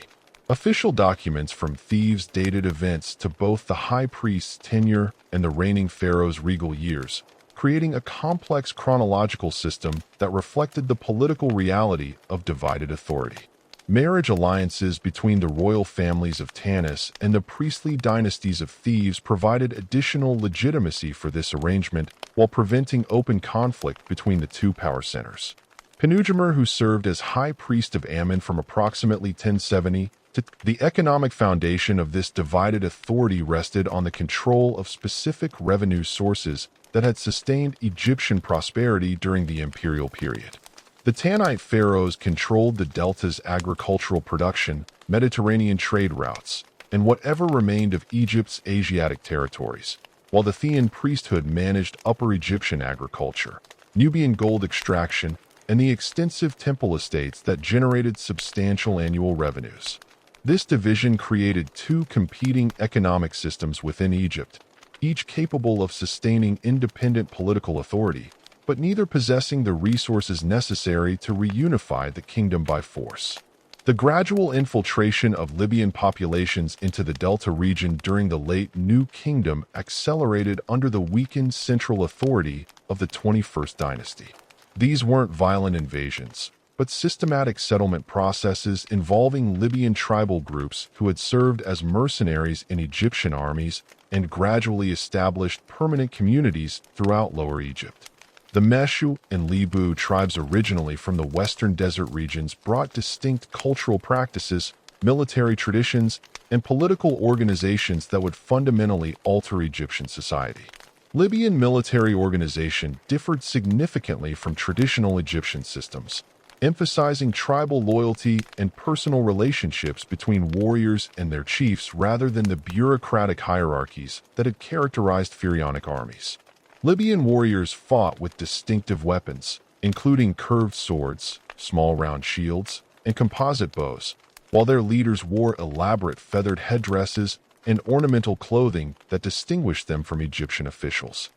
Official documents from Thebes dated events to both the high priest's tenure and the reigning pharaoh's regal years, creating a complex chronological system that reflected the political reality of divided authority. Marriage alliances between the royal families of Tanis and the priestly dynasties of Thebes provided additional legitimacy for this arrangement while preventing open conflict between the two power centers. Penugemer, who served as high priest of Ammon from approximately 1070 to the economic foundation of this divided authority rested on the control of specific revenue sources that had sustained Egyptian prosperity during the imperial period. The Tanite pharaohs controlled the delta's agricultural production, Mediterranean trade routes, and whatever remained of Egypt's Asiatic territories, while the Thean priesthood managed Upper Egyptian agriculture, Nubian gold extraction, and the extensive temple estates that generated substantial annual revenues. This division created two competing economic systems within Egypt, each capable of sustaining independent political authority, but neither possessing the resources necessary to reunify the kingdom by force. The gradual infiltration of Libyan populations into the Delta region during the late New Kingdom accelerated under the weakened central authority of the 21st dynasty. These weren't violent invasions, but systematic settlement processes involving Libyan tribal groups who had served as mercenaries in Egyptian armies and gradually established permanent communities throughout Lower Egypt. The Meshu and Lebu tribes originally from the western desert regions brought distinct cultural practices, military traditions, and political organizations that would fundamentally alter Egyptian society. Libyan military organization differed significantly from traditional Egyptian systems, emphasizing tribal loyalty and personal relationships between warriors and their chiefs rather than the bureaucratic hierarchies that had characterized pharaonic armies. Libyan warriors fought with distinctive weapons, including curved swords, small round shields, and composite bows, while their leaders wore elaborate feathered headdresses and ornamental clothing that distinguished them from Egyptian officials.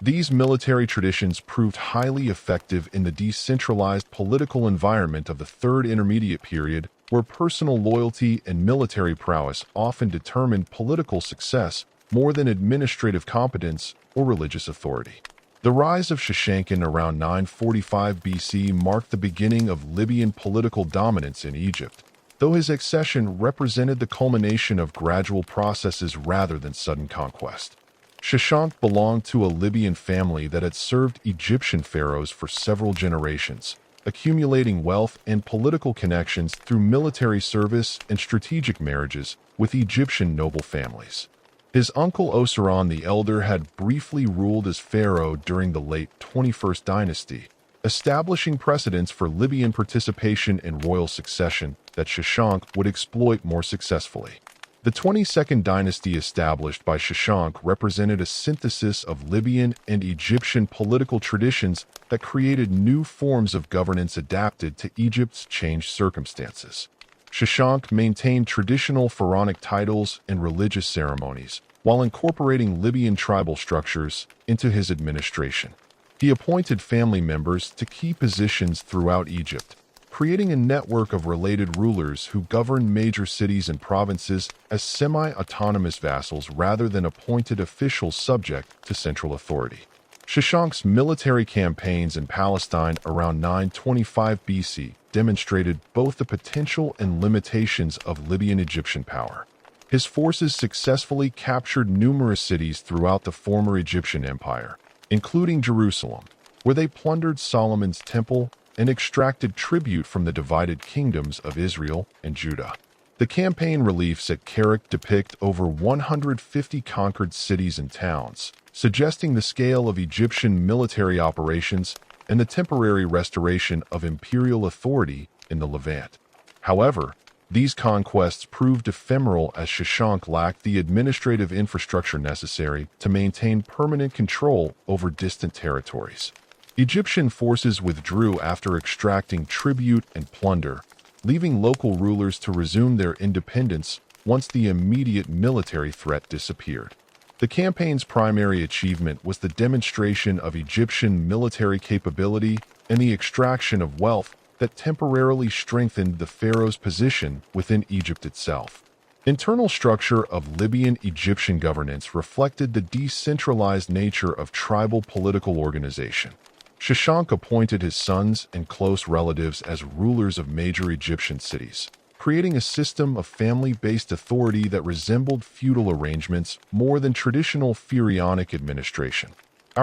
These military traditions proved highly effective in the decentralized political environment of the Third Intermediate Period, where personal loyalty and military prowess often determined political success more than administrative competence or religious authority. The rise of Shashankan around 945 BC marked the beginning of Libyan political dominance in Egypt, though his accession represented the culmination of gradual processes rather than sudden conquest. Shashank belonged to a Libyan family that had served Egyptian pharaohs for several generations, accumulating wealth and political connections through military service and strategic marriages with Egyptian noble families. His uncle Osiron the Elder had briefly ruled as pharaoh during the late 21st dynasty, establishing precedents for Libyan participation in royal succession that Shashank would exploit more successfully. The 22nd dynasty established by Shashank represented a synthesis of Libyan and Egyptian political traditions that created new forms of governance adapted to Egypt's changed circumstances. Shashank maintained traditional pharaonic titles and religious ceremonies, while incorporating Libyan tribal structures into his administration. He appointed family members to key positions throughout Egypt, creating a network of related rulers who governed major cities and provinces as semi-autonomous vassals rather than appointed officials subject to central authority. Shashank's military campaigns in Palestine around 925 BC demonstrated both the potential and limitations of Libyan Egyptian power. His forces successfully captured numerous cities throughout the former Egyptian Empire, including Jerusalem, where they plundered Solomon's temple and extracted tribute from the divided kingdoms of Israel and Judah. The campaign reliefs at Kerak depict over 150 conquered cities and towns, suggesting the scale of Egyptian military operations and the temporary restoration of imperial authority in the Levant. However, these conquests proved ephemeral as Shashank lacked the administrative infrastructure necessary to maintain permanent control over distant territories. Egyptian forces withdrew after extracting tribute and plunder, leaving local rulers to resume their independence once the immediate military threat disappeared. The campaign's primary achievement was the demonstration of Egyptian military capability and the extraction of wealth that temporarily strengthened the pharaoh's position within Egypt itself. Internal structure of Libyan Egyptian governance reflected the decentralized nature of tribal political organization. Shashank appointed his sons and close relatives as rulers of major Egyptian cities, creating a system of family-based authority that resembled feudal arrangements more than traditional pharaonic administration.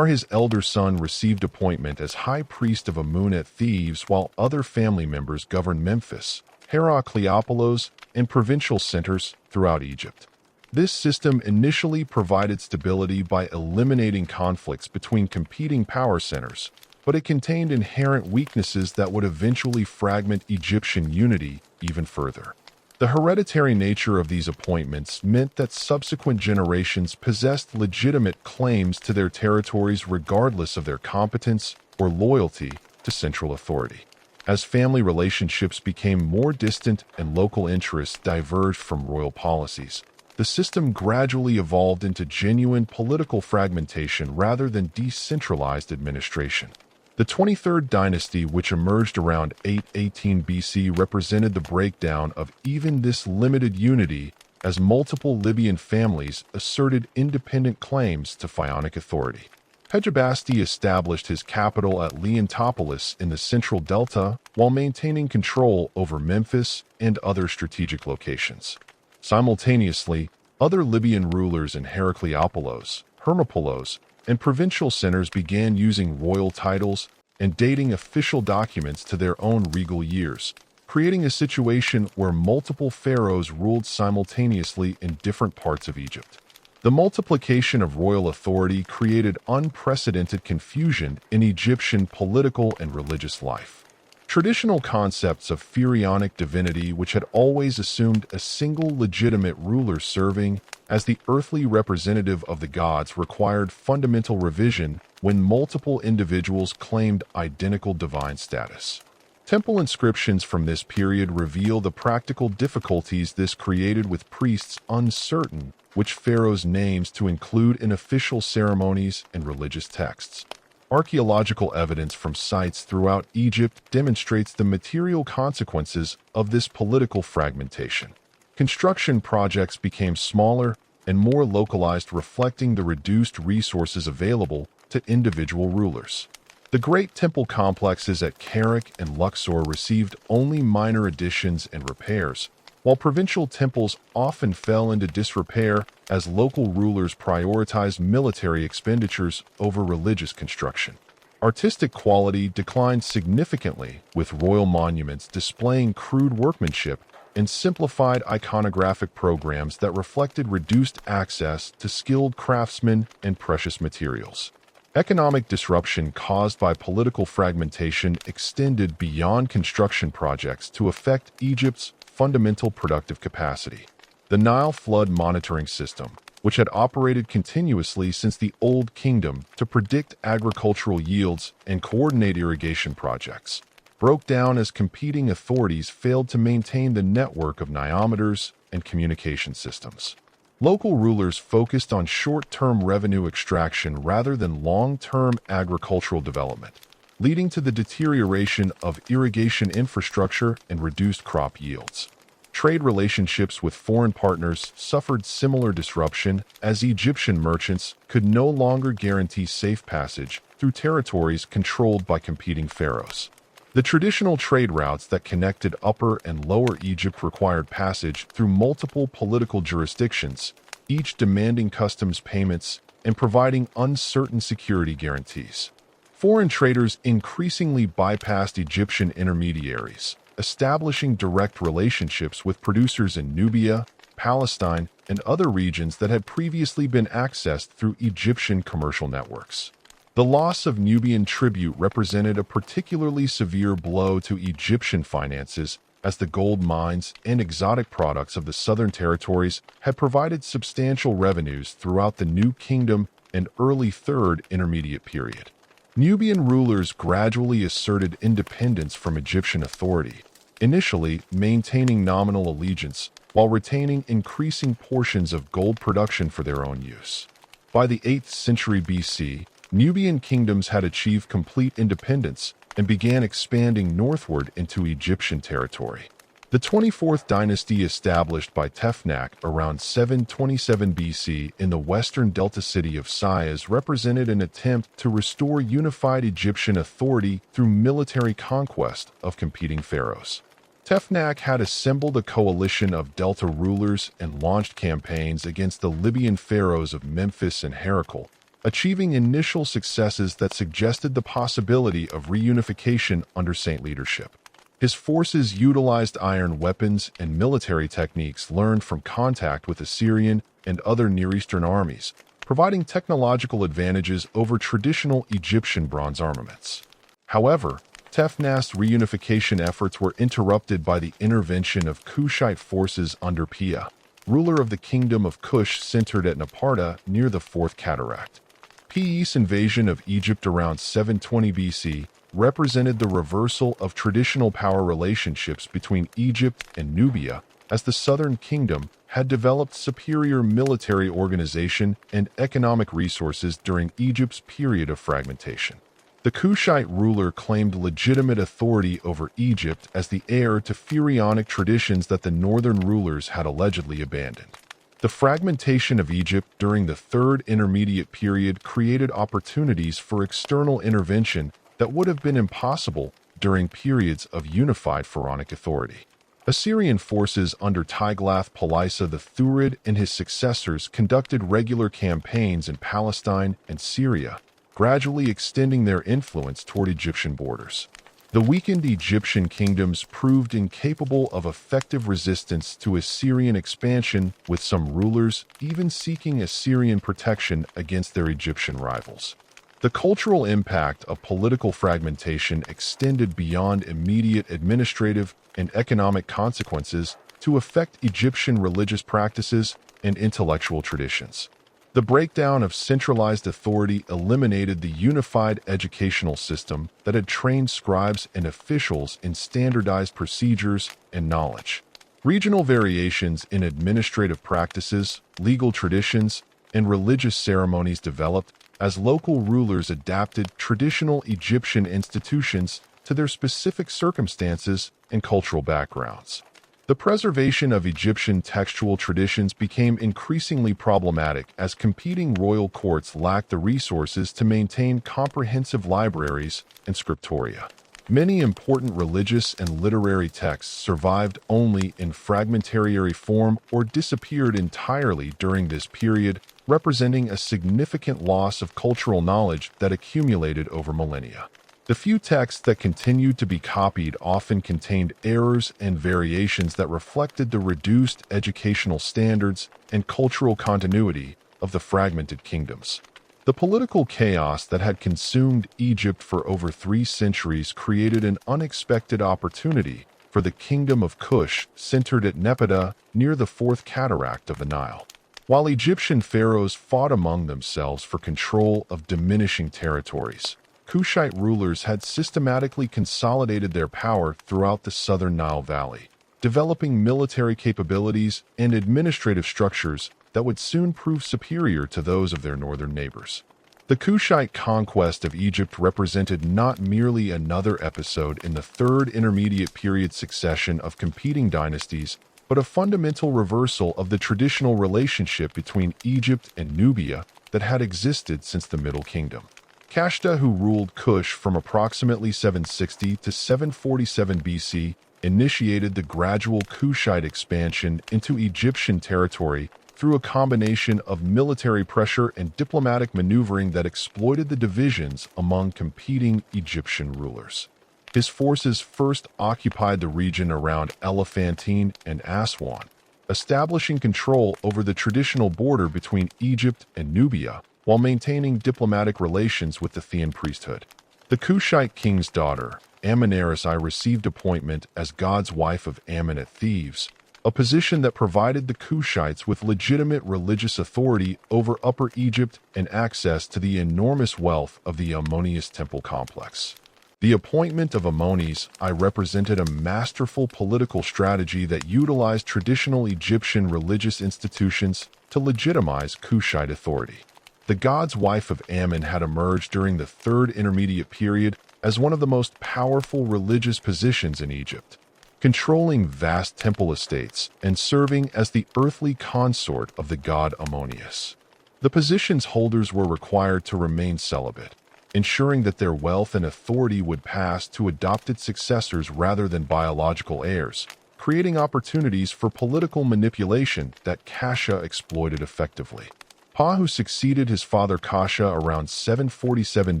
His elder son received appointment as high priest of Amun at Thebes, while other family members governed Memphis, Heracleopolis, and provincial centers throughout Egypt. This system initially provided stability by eliminating conflicts between competing power centers, but it contained inherent weaknesses that would eventually fragment Egyptian unity even further. The hereditary nature of these appointments meant that subsequent generations possessed legitimate claims to their territories regardless of their competence or loyalty to central authority. As family relationships became more distant and local interests diverged from royal policies, the system gradually evolved into genuine political fragmentation rather than decentralized administration. The 23rd dynasty, which emerged around 818 BC, represented the breakdown of even this limited unity as multiple Libyan families asserted independent claims to pharaonic authority. Hegebasti established his capital at Leontopolis in the central delta while maintaining control over Memphis and other strategic locations. Simultaneously, other Libyan rulers in Heracleopolis, Hermopolis, and provincial centers began using royal titles and dating official documents to their own regal years, creating a situation where multiple pharaohs ruled simultaneously in different parts of Egypt. The multiplication of royal authority created unprecedented confusion in Egyptian political and religious life. Traditional concepts of pharaonic divinity, which had always assumed a single legitimate ruler serving as the earthly representative of the gods, required fundamental revision when multiple individuals claimed identical divine status. Temple inscriptions from this period reveal the practical difficulties this created, with priests uncertain which pharaohs' names to include in official ceremonies and religious texts. Archaeological evidence from sites throughout Egypt demonstrates the material consequences of this political fragmentation. Construction projects became smaller and more localized, reflecting the reduced resources available to individual rulers. The great temple complexes at Kerak and Luxor received only minor additions and repairs, while provincial temples often fell into disrepair as local rulers prioritized military expenditures over religious construction. Artistic quality declined significantly, with royal monuments displaying crude workmanship and simplified iconographic programs that reflected reduced access to skilled craftsmen and precious materials. Economic disruption caused by political fragmentation extended beyond construction projects to affect Egypt's fundamental productive capacity. The Nile flood monitoring system, which had operated continuously since the Old Kingdom to predict agricultural yields and coordinate irrigation projects, broke down as competing authorities failed to maintain the network of niometers and communication systems. Local rulers focused on short-term revenue extraction rather than long-term agricultural development, leading to the deterioration of irrigation infrastructure and reduced crop yields. Trade relationships with foreign partners suffered similar disruption, as Egyptian merchants could no longer guarantee safe passage through territories controlled by competing pharaohs. The traditional trade routes that connected Upper and Lower Egypt required passage through multiple political jurisdictions, each demanding customs payments and providing uncertain security guarantees. Foreign traders increasingly bypassed Egyptian intermediaries, establishing direct relationships with producers in Nubia, Palestine, and other regions that had previously been accessed through Egyptian commercial networks. The loss of Nubian tribute represented a particularly severe blow to Egyptian finances, as the gold mines and exotic products of the southern territories had provided substantial revenues throughout the New Kingdom and early Third Intermediate period. Nubian rulers gradually asserted independence from Egyptian authority, initially maintaining nominal allegiance while retaining increasing portions of gold production for their own use. By the 8th century BC, Nubian kingdoms had achieved complete independence and began expanding northward into Egyptian territory. The 24th dynasty, established by Tefnach around 727 BC in the western delta city of Suez, represented an attempt to restore unified Egyptian authority through military conquest of competing pharaohs. Tefnach had assembled a coalition of delta rulers and launched campaigns against the Libyan pharaohs of Memphis and Heracles, achieving initial successes that suggested the possibility of reunification under Saint leadership. His forces utilized iron weapons and military techniques learned from contact with Assyrian and other Near Eastern armies, providing technological advantages over traditional Egyptian bronze armaments. However, Tefnach's reunification efforts were interrupted by the intervention of Kushite forces under Pia, ruler of the Kingdom of Kush centered at Napata near the Fourth Cataract. Pia's invasion of Egypt around 720 BC represented the reversal of traditional power relationships between Egypt and Nubia, as the southern kingdom had developed superior military organization and economic resources during Egypt's period of fragmentation. The Kushite ruler claimed legitimate authority over Egypt as the heir to pharaonic traditions that the northern rulers had allegedly abandoned. The fragmentation of Egypt during the Third Intermediate Period created opportunities for external intervention that would have been impossible during periods of unified pharaonic authority. Assyrian forces under Tiglath-Pileser III and his successors conducted regular campaigns in Palestine and Syria, gradually extending their influence toward Egyptian borders. The weakened Egyptian kingdoms proved incapable of effective resistance to Assyrian expansion, with some rulers even seeking Assyrian protection against their Egyptian rivals. The cultural impact of political fragmentation extended beyond immediate administrative and economic consequences to affect Egyptian religious practices and intellectual traditions. The breakdown of centralized authority eliminated the unified educational system that had trained scribes and officials in standardized procedures and knowledge. Regional variations in administrative practices, legal traditions, and religious ceremonies developed as local rulers adapted traditional Egyptian institutions to their specific circumstances and cultural backgrounds. The preservation of Egyptian textual traditions became increasingly problematic as competing royal courts lacked the resources to maintain comprehensive libraries and scriptoria. Many important religious and literary texts survived only in fragmentary form or disappeared entirely during this period, representing a significant loss of cultural knowledge that accumulated over millennia. The few texts that continued to be copied often contained errors and variations that reflected the reduced educational standards and cultural continuity of the fragmented kingdoms. The political chaos that had consumed Egypt for over 3 centuries created an unexpected opportunity for the Kingdom of Kush, centered at Napata near the Fourth Cataract of the Nile. While Egyptian pharaohs fought among themselves for control of diminishing territories, Kushite rulers had systematically consolidated their power throughout the southern Nile Valley, developing military capabilities and administrative structures that would soon prove superior to those of their northern neighbors. The Kushite conquest of Egypt represented not merely another episode in the Third Intermediate Period succession of competing dynasties, but a fundamental reversal of the traditional relationship between Egypt and Nubia that had existed since the Middle Kingdom. Kashta, who ruled Kush from approximately 760 to 747 BC, initiated the gradual Kushite expansion into Egyptian territory through a combination of military pressure and diplomatic maneuvering that exploited the divisions among competing Egyptian rulers. His forces first occupied the region around Elephantine and Aswan, establishing control over the traditional border between Egypt and Nubia, while maintaining diplomatic relations with the Thean priesthood. The Kushite king's daughter, Amenarus I, received appointment as God's wife of Ammon at Thebes, a position that provided the Kushites with legitimate religious authority over Upper Egypt and access to the enormous wealth of the Ammonius temple complex. The appointment of Ammonis I represented a masterful political strategy that utilized traditional Egyptian religious institutions to legitimize Kushite authority. The God's wife of Ammon had emerged during the Third Intermediate Period as one of the most powerful religious positions in Egypt. controlling vast temple estates and serving as the earthly consort of the god Ammonius. The position's holders were required to remain celibate, ensuring that their wealth and authority would pass to adopted successors rather than biological heirs, creating opportunities for political manipulation that Kasha exploited effectively. Pa, who succeeded his father Kasha around 747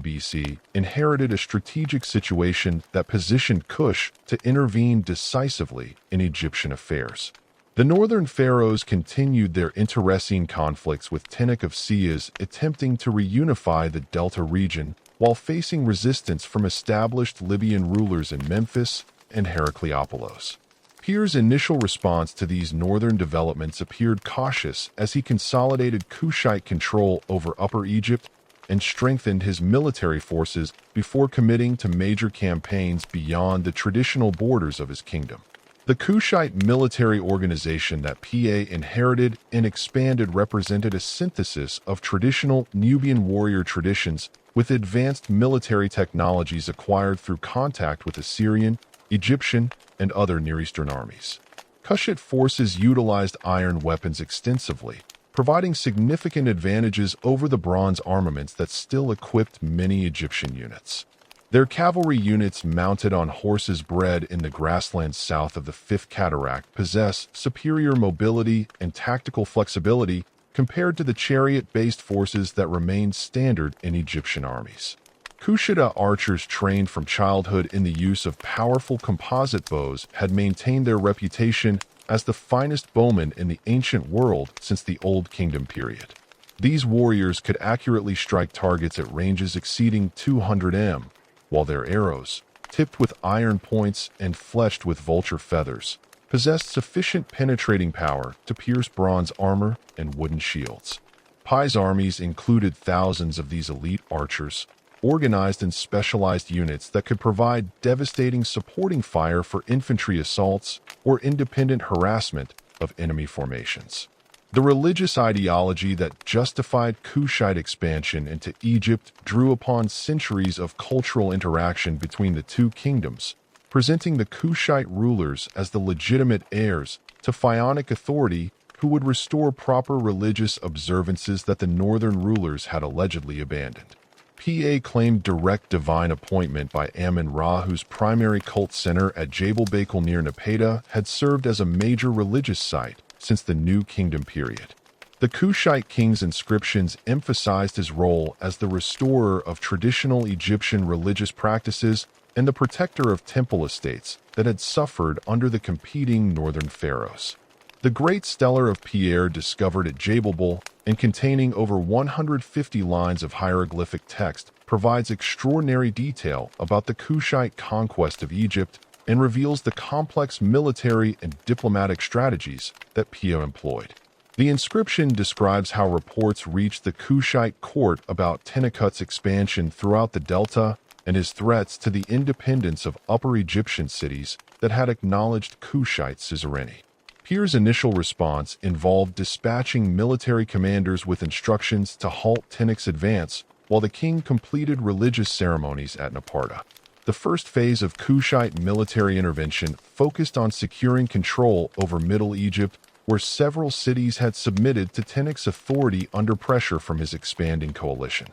BC, inherited a strategic situation that positioned Kush to intervene decisively in Egyptian affairs. The northern pharaohs continued their internecine conflicts with Tinik of Suez, attempting to reunify the Delta region while facing resistance from established Libyan rulers in Memphis and Heracleopolis. Pir's initial response to these northern developments appeared cautious as he consolidated Kushite control over Upper Egypt and strengthened his military forces before committing to major campaigns beyond the traditional borders of his kingdom. The Kushite military organization that Pa inherited and expanded represented a synthesis of traditional Nubian warrior traditions with advanced military technologies acquired through contact with Assyrian, Egyptian, and other Near Eastern armies. Kushite forces utilized iron weapons extensively, providing significant advantages over the bronze armaments that still equipped many Egyptian units. Their cavalry units mounted on horses bred in the grasslands south of the Fifth Cataract possess superior mobility and tactical flexibility compared to the chariot-based forces that remained standard in Egyptian armies. Kushite archers trained from childhood in the use of powerful composite bows had maintained their reputation as the finest bowmen in the ancient world since the Old Kingdom period. These warriors could accurately strike targets at ranges exceeding 200 m, while their arrows, tipped with iron points and fletched with vulture feathers, possessed sufficient penetrating power to pierce bronze armor and wooden shields. Pi's armies included thousands of these elite archers, organized in specialized units that could provide devastating supporting fire for infantry assaults or independent harassment of enemy formations. The religious ideology that justified Kushite expansion into Egypt drew upon centuries of cultural interaction between the two kingdoms, presenting the Kushite rulers as the legitimate heirs to pharaonic authority who would restore proper religious observances that the northern rulers had allegedly abandoned. Pa claimed direct divine appointment by Amun-Ra, whose primary cult center at Jebel Bakel near Napata had served as a major religious site since the New Kingdom period. The Kushite king's inscriptions emphasized his role as the restorer of traditional Egyptian religious practices and the protector of temple estates that had suffered under the competing northern pharaohs. The Great Stellar of Pierre, discovered at Jebel and containing over 150 lines of hieroglyphic text, provides extraordinary detail about the Kushite conquest of Egypt and reveals the complex military and diplomatic strategies that Pio employed. The inscription describes how reports reached the Kushite court about Tenekut's expansion throughout the Delta and his threats to the independence of Upper Egyptian cities that had acknowledged Kushite suzerainty. Pir's initial response involved dispatching military commanders with instructions to halt Tenek's advance while the king completed religious ceremonies at Napata. The first phase of Kushite military intervention focused on securing control over Middle Egypt, where several cities had submitted to Tenek's authority under pressure from his expanding coalition.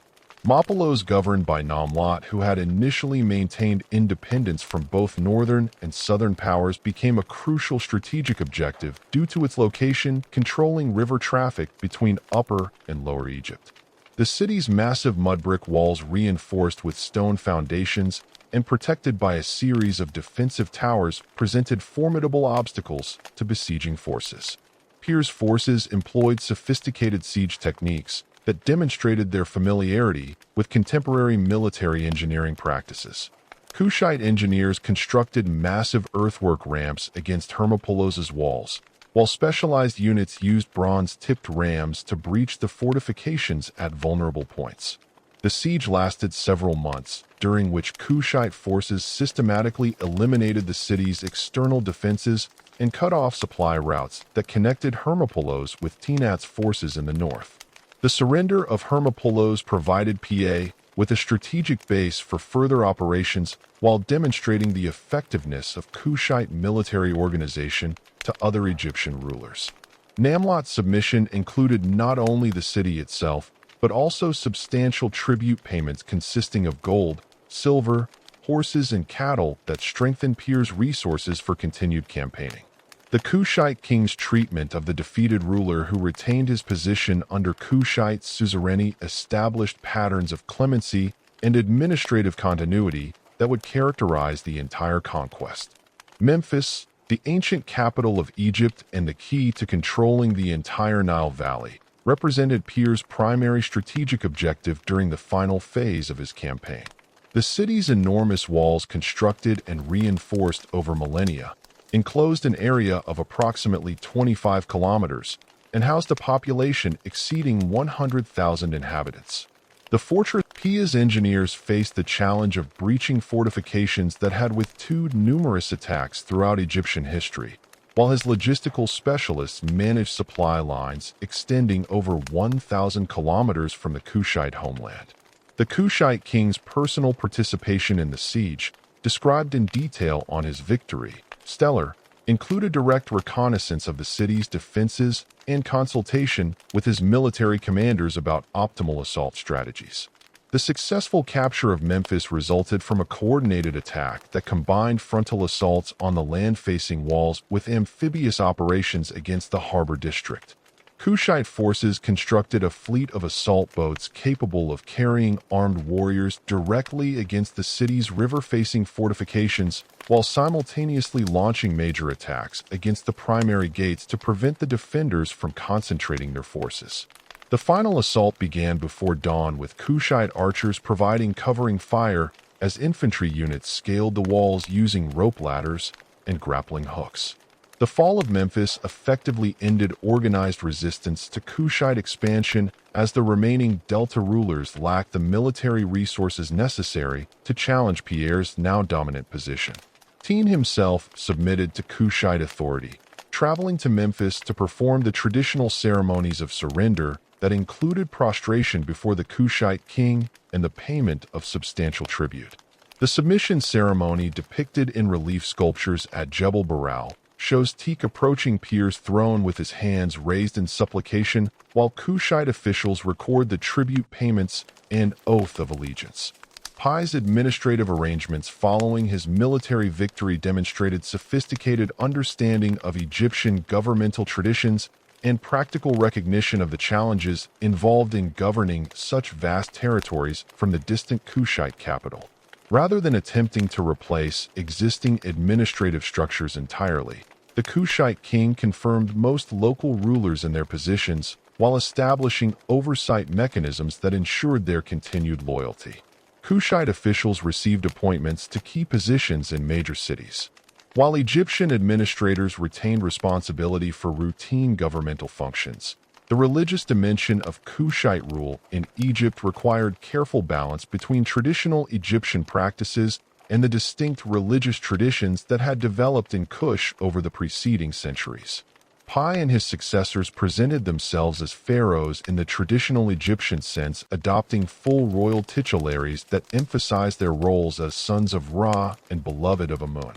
Mapalos, governed by Namlat, who had initially maintained independence from both northern and southern powers, became a crucial strategic objective due to its location controlling river traffic between Upper and Lower Egypt. The city's massive mud brick walls, reinforced with stone foundations and protected by a series of defensive towers, presented formidable obstacles to besieging forces. Pir's forces employed sophisticated siege techniques that demonstrated their familiarity with contemporary military engineering practices. Kushite engineers constructed massive earthwork ramps against Hermopolos's walls, while specialized units used bronze-tipped rams to breach the fortifications at vulnerable points. The siege lasted several months, during which Kushite forces systematically eliminated the city's external defenses and cut off supply routes that connected Hermopolos with Tinat's forces in the north. The surrender of Hermopolos provided Pa with a strategic base for further operations while demonstrating the effectiveness of Kushite military organization to other Egyptian rulers. Namlot's submission included not only the city itself, but also substantial tribute payments consisting of gold, silver, horses, and cattle that strengthened Peer's resources for continued campaigning. The Kushite king's treatment of the defeated ruler who retained his position under Kushite suzerainty established patterns of clemency and administrative continuity that would characterize the entire conquest. Memphis, the ancient capital of Egypt and the key to controlling the entire Nile Valley, represented Peer's primary strategic objective during the final phase of his campaign. The city's enormous walls, constructed and reinforced over millennia, enclosed an area of approximately 25 kilometers and housed a population exceeding 100,000 inhabitants. The fortress Pia's engineers faced the challenge of breaching fortifications that had withstood numerous attacks throughout Egyptian history, while his logistical specialists managed supply lines extending over 1,000 kilometers from the Kushite homeland. The Kushite king's personal participation in the siege, described in detail on his victory stellar, included direct reconnaissance of the city's defenses and consultation with his military commanders about optimal assault strategies. The successful capture of Memphis resulted from a coordinated attack that combined frontal assaults on the land-facing walls with amphibious operations against the harbor district. Kushite forces constructed a fleet of assault boats capable of carrying armed warriors directly against the city's river-facing fortifications, while simultaneously launching major attacks against the primary gates to prevent the defenders from concentrating their forces. The final assault began before dawn, with Kushite archers providing covering fire as infantry units scaled the walls using rope ladders and grappling hooks. The fall of Memphis effectively ended organized resistance to Kushite expansion, as the remaining Delta rulers lacked the military resources necessary to challenge Pierre's now dominant position. Tin himself submitted to Kushite authority, traveling to Memphis to perform the traditional ceremonies of surrender that included prostration before the Kushite king and the payment of substantial tribute. The submission ceremony, depicted in relief sculptures at Jebel Barral, shows Teek approaching Pierre's throne with his hands raised in supplication, while Kushite officials record the tribute payments and oath of allegiance. Pi's administrative arrangements following his military victory demonstrated sophisticated understanding of Egyptian governmental traditions and practical recognition of the challenges involved in governing such vast territories from the distant Kushite capital. Rather than attempting to replace existing administrative structures entirely, the Kushite king confirmed most local rulers in their positions while establishing oversight mechanisms that ensured their continued loyalty. Kushite officials received appointments to key positions in major cities, while Egyptian administrators retained responsibility for routine governmental functions. The religious dimension of Kushite rule in Egypt required careful balance between traditional Egyptian practices and the distinct religious traditions that had developed in Kush over the preceding centuries. Pi and his successors presented themselves as pharaohs in the traditional Egyptian sense, adopting full royal titularies that emphasized their roles as sons of Ra and beloved of Amun.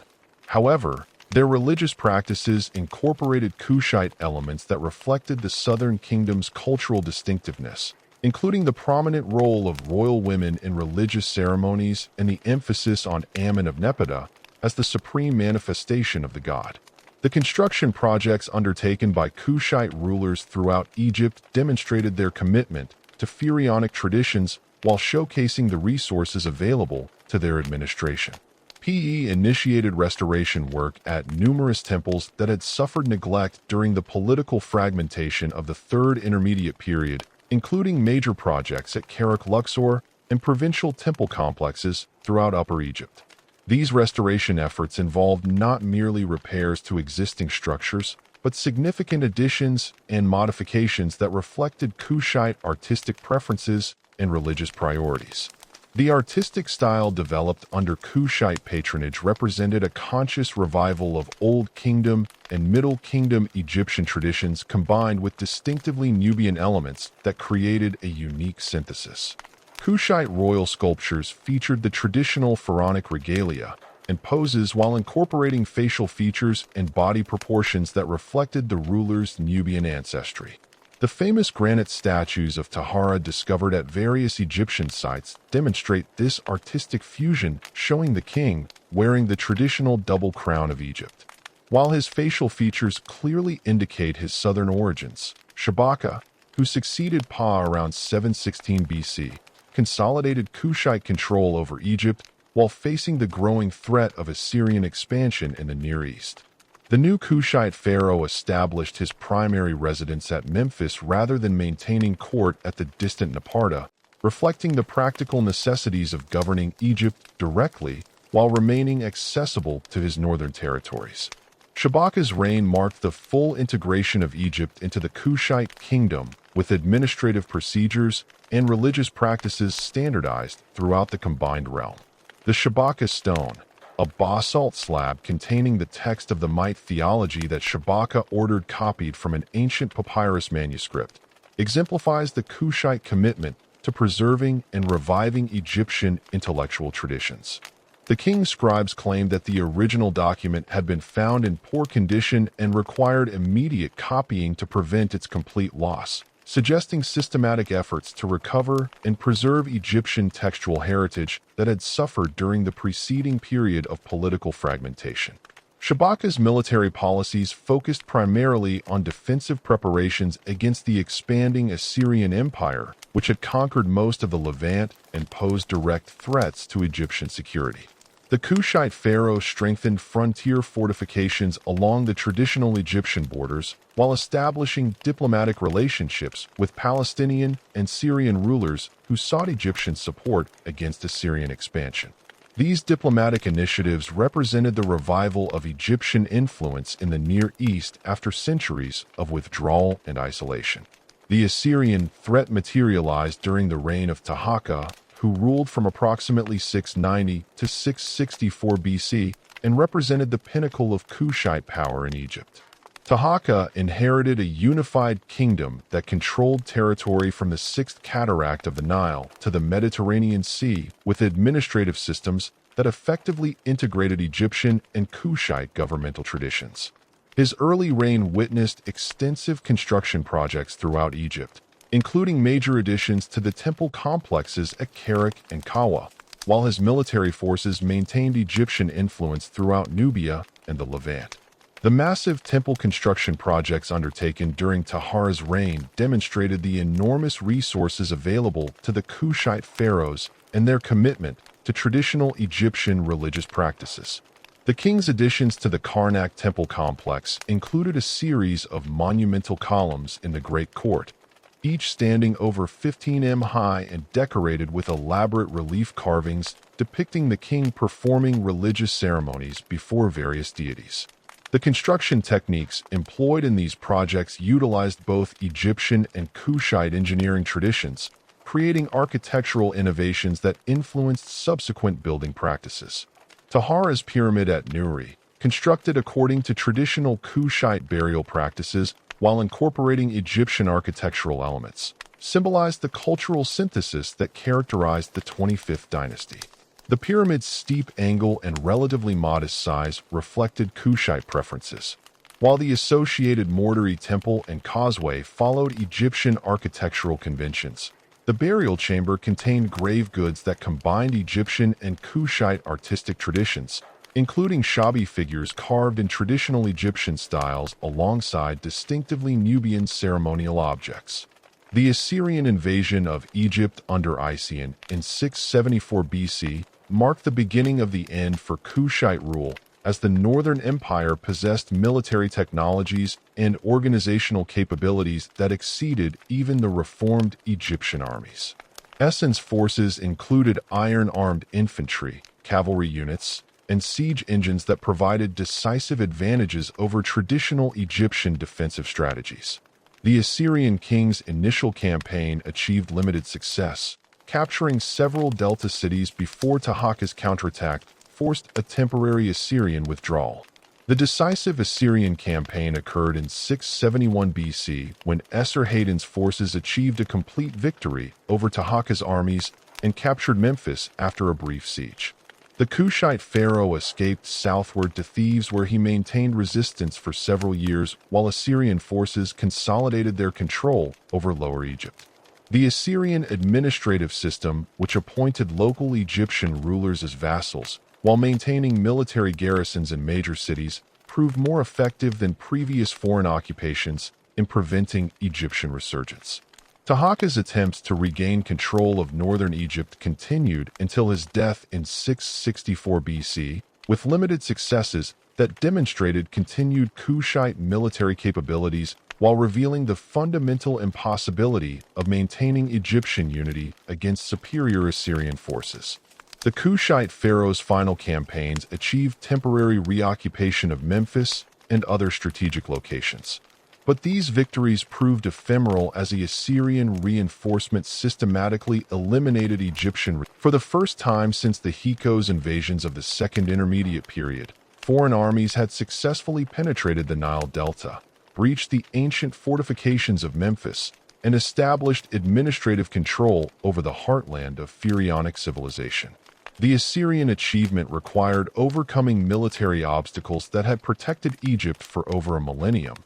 However, their religious practices incorporated Kushite elements that reflected the southern kingdom's cultural distinctiveness, including the prominent role of royal women in religious ceremonies and the emphasis on Amun of Nepeta as the supreme manifestation of the god. The construction projects undertaken by Kushite rulers throughout Egypt demonstrated their commitment to pharaonic traditions while showcasing the resources available to their administration. PE initiated restoration work at numerous temples that had suffered neglect during the political fragmentation of the Third Intermediate Period, including major projects at Kerak Luxor and provincial temple complexes throughout Upper Egypt. These restoration efforts involved not merely repairs to existing structures, but significant additions and modifications that reflected Kushite artistic preferences and religious priorities. The artistic style developed under Kushite patronage represented a conscious revival of Old Kingdom and Middle Kingdom Egyptian traditions combined with distinctively Nubian elements that created a unique synthesis. Kushite royal sculptures featured the traditional pharaonic regalia and poses while incorporating facial features and body proportions that reflected the ruler's Nubian ancestry. The famous granite statues of Tahara discovered at various Egyptian sites demonstrate this artistic fusion, showing the king wearing the traditional double crown of Egypt. While his facial features clearly indicate his southern origins, Shabaka, who succeeded Pa around 716 BC, consolidated Kushite control over Egypt while facing the growing threat of Assyrian expansion in the Near East. The new Kushite pharaoh established his primary residence at Memphis rather than maintaining court at the distant Napata, reflecting the practical necessities of governing Egypt directly while remaining accessible to his northern territories. Shabaka's reign marked the full integration of Egypt into the Kushite Kingdom, with administrative procedures and religious practices standardized throughout the combined realm. The Shabaka stone, a basalt slab containing the text of the Mite theology that Shabaka ordered copied from an ancient papyrus manuscript, exemplifies the Kushite commitment to preserving and reviving Egyptian intellectual traditions. The king's scribes claimed that the original document had been found in poor condition and required immediate copying to prevent its complete loss, suggesting systematic efforts to recover and preserve Egyptian textual heritage that had suffered during the preceding period of political fragmentation. Shabaka's military policies focused primarily on defensive preparations against the expanding Assyrian Empire, which had conquered most of the Levant and posed direct threats to Egyptian security. The Kushite pharaoh strengthened frontier fortifications along the traditional Egyptian borders while establishing diplomatic relationships with Palestinian and Syrian rulers who sought Egyptian support against Assyrian expansion. These diplomatic initiatives represented the revival of Egyptian influence in the Near East after centuries of withdrawal and isolation. The Assyrian threat materialized during the reign of Tahaka, who ruled from approximately 690 to 664 BC and represented the pinnacle of Kushite power in Egypt. Tahaka inherited a unified kingdom that controlled territory from the Sixth Cataract of the Nile to the Mediterranean Sea, with administrative systems that effectively integrated Egyptian and Kushite governmental traditions. His early reign witnessed extensive construction projects throughout Egypt, including major additions to the temple complexes at Kerak and Kawa, while his military forces maintained Egyptian influence throughout Nubia and the Levant. The massive temple construction projects undertaken during Tahara's reign demonstrated the enormous resources available to the Kushite pharaohs and their commitment to traditional Egyptian religious practices. The king's additions to the Karnak temple complex included a series of monumental columns in the Great Court, each standing over 15 m high and decorated with elaborate relief carvings depicting the king performing religious ceremonies before various deities. The construction techniques employed in these projects utilized both Egyptian and Kushite engineering traditions, creating architectural innovations that influenced subsequent building practices. Tahara's pyramid at Nuri, constructed according to traditional Kushite burial practices while incorporating Egyptian architectural elements, symbolized the cultural synthesis that characterized the 25th dynasty. The pyramid's steep angle and relatively modest size reflected Kushite preferences, while the associated mortuary temple and causeway followed Egyptian architectural conventions. The burial chamber contained grave goods that combined Egyptian and Kushite artistic traditions, including Shabi figures carved in traditional Egyptian styles alongside distinctively Nubian ceremonial objects. The Assyrian invasion of Egypt under Isian in 674 BC marked the beginning of the end for Kushite rule, as the Northern Empire possessed military technologies and organizational capabilities that exceeded even the reformed Egyptian armies. Esen's forces included iron-armed infantry, cavalry units, and siege engines that provided decisive advantages over traditional Egyptian defensive strategies. The Assyrian king's initial campaign achieved limited success, capturing several delta cities before Tahaka's counterattack forced a temporary Assyrian withdrawal. The decisive Assyrian campaign occurred in 671 BC when Esarhaddon's forces achieved a complete victory over Tahaka's armies and captured Memphis after a brief siege. The Kushite pharaoh escaped southward to Thebes, where he maintained resistance for several years while Assyrian forces consolidated their control over Lower Egypt. The Assyrian administrative system, which appointed local Egyptian rulers as vassals while maintaining military garrisons in major cities, proved more effective than previous foreign occupations in preventing Egyptian resurgence. Taharqa's attempts to regain control of northern Egypt continued until his death in 664 BC, with limited successes that demonstrated continued Kushite military capabilities while revealing the fundamental impossibility of maintaining Egyptian unity against superior Assyrian forces. The Kushite pharaoh's final campaigns achieved temporary reoccupation of Memphis and other strategic locations. But these victories proved ephemeral as the Assyrian reinforcements systematically eliminated Egyptian. For the first time since the Hyksos invasions of the Second Intermediate Period, foreign armies had successfully penetrated the Nile Delta, breached the ancient fortifications of Memphis, and established administrative control over the heartland of pharaonic civilization. The Assyrian achievement required overcoming military obstacles that had protected Egypt for over a millennium,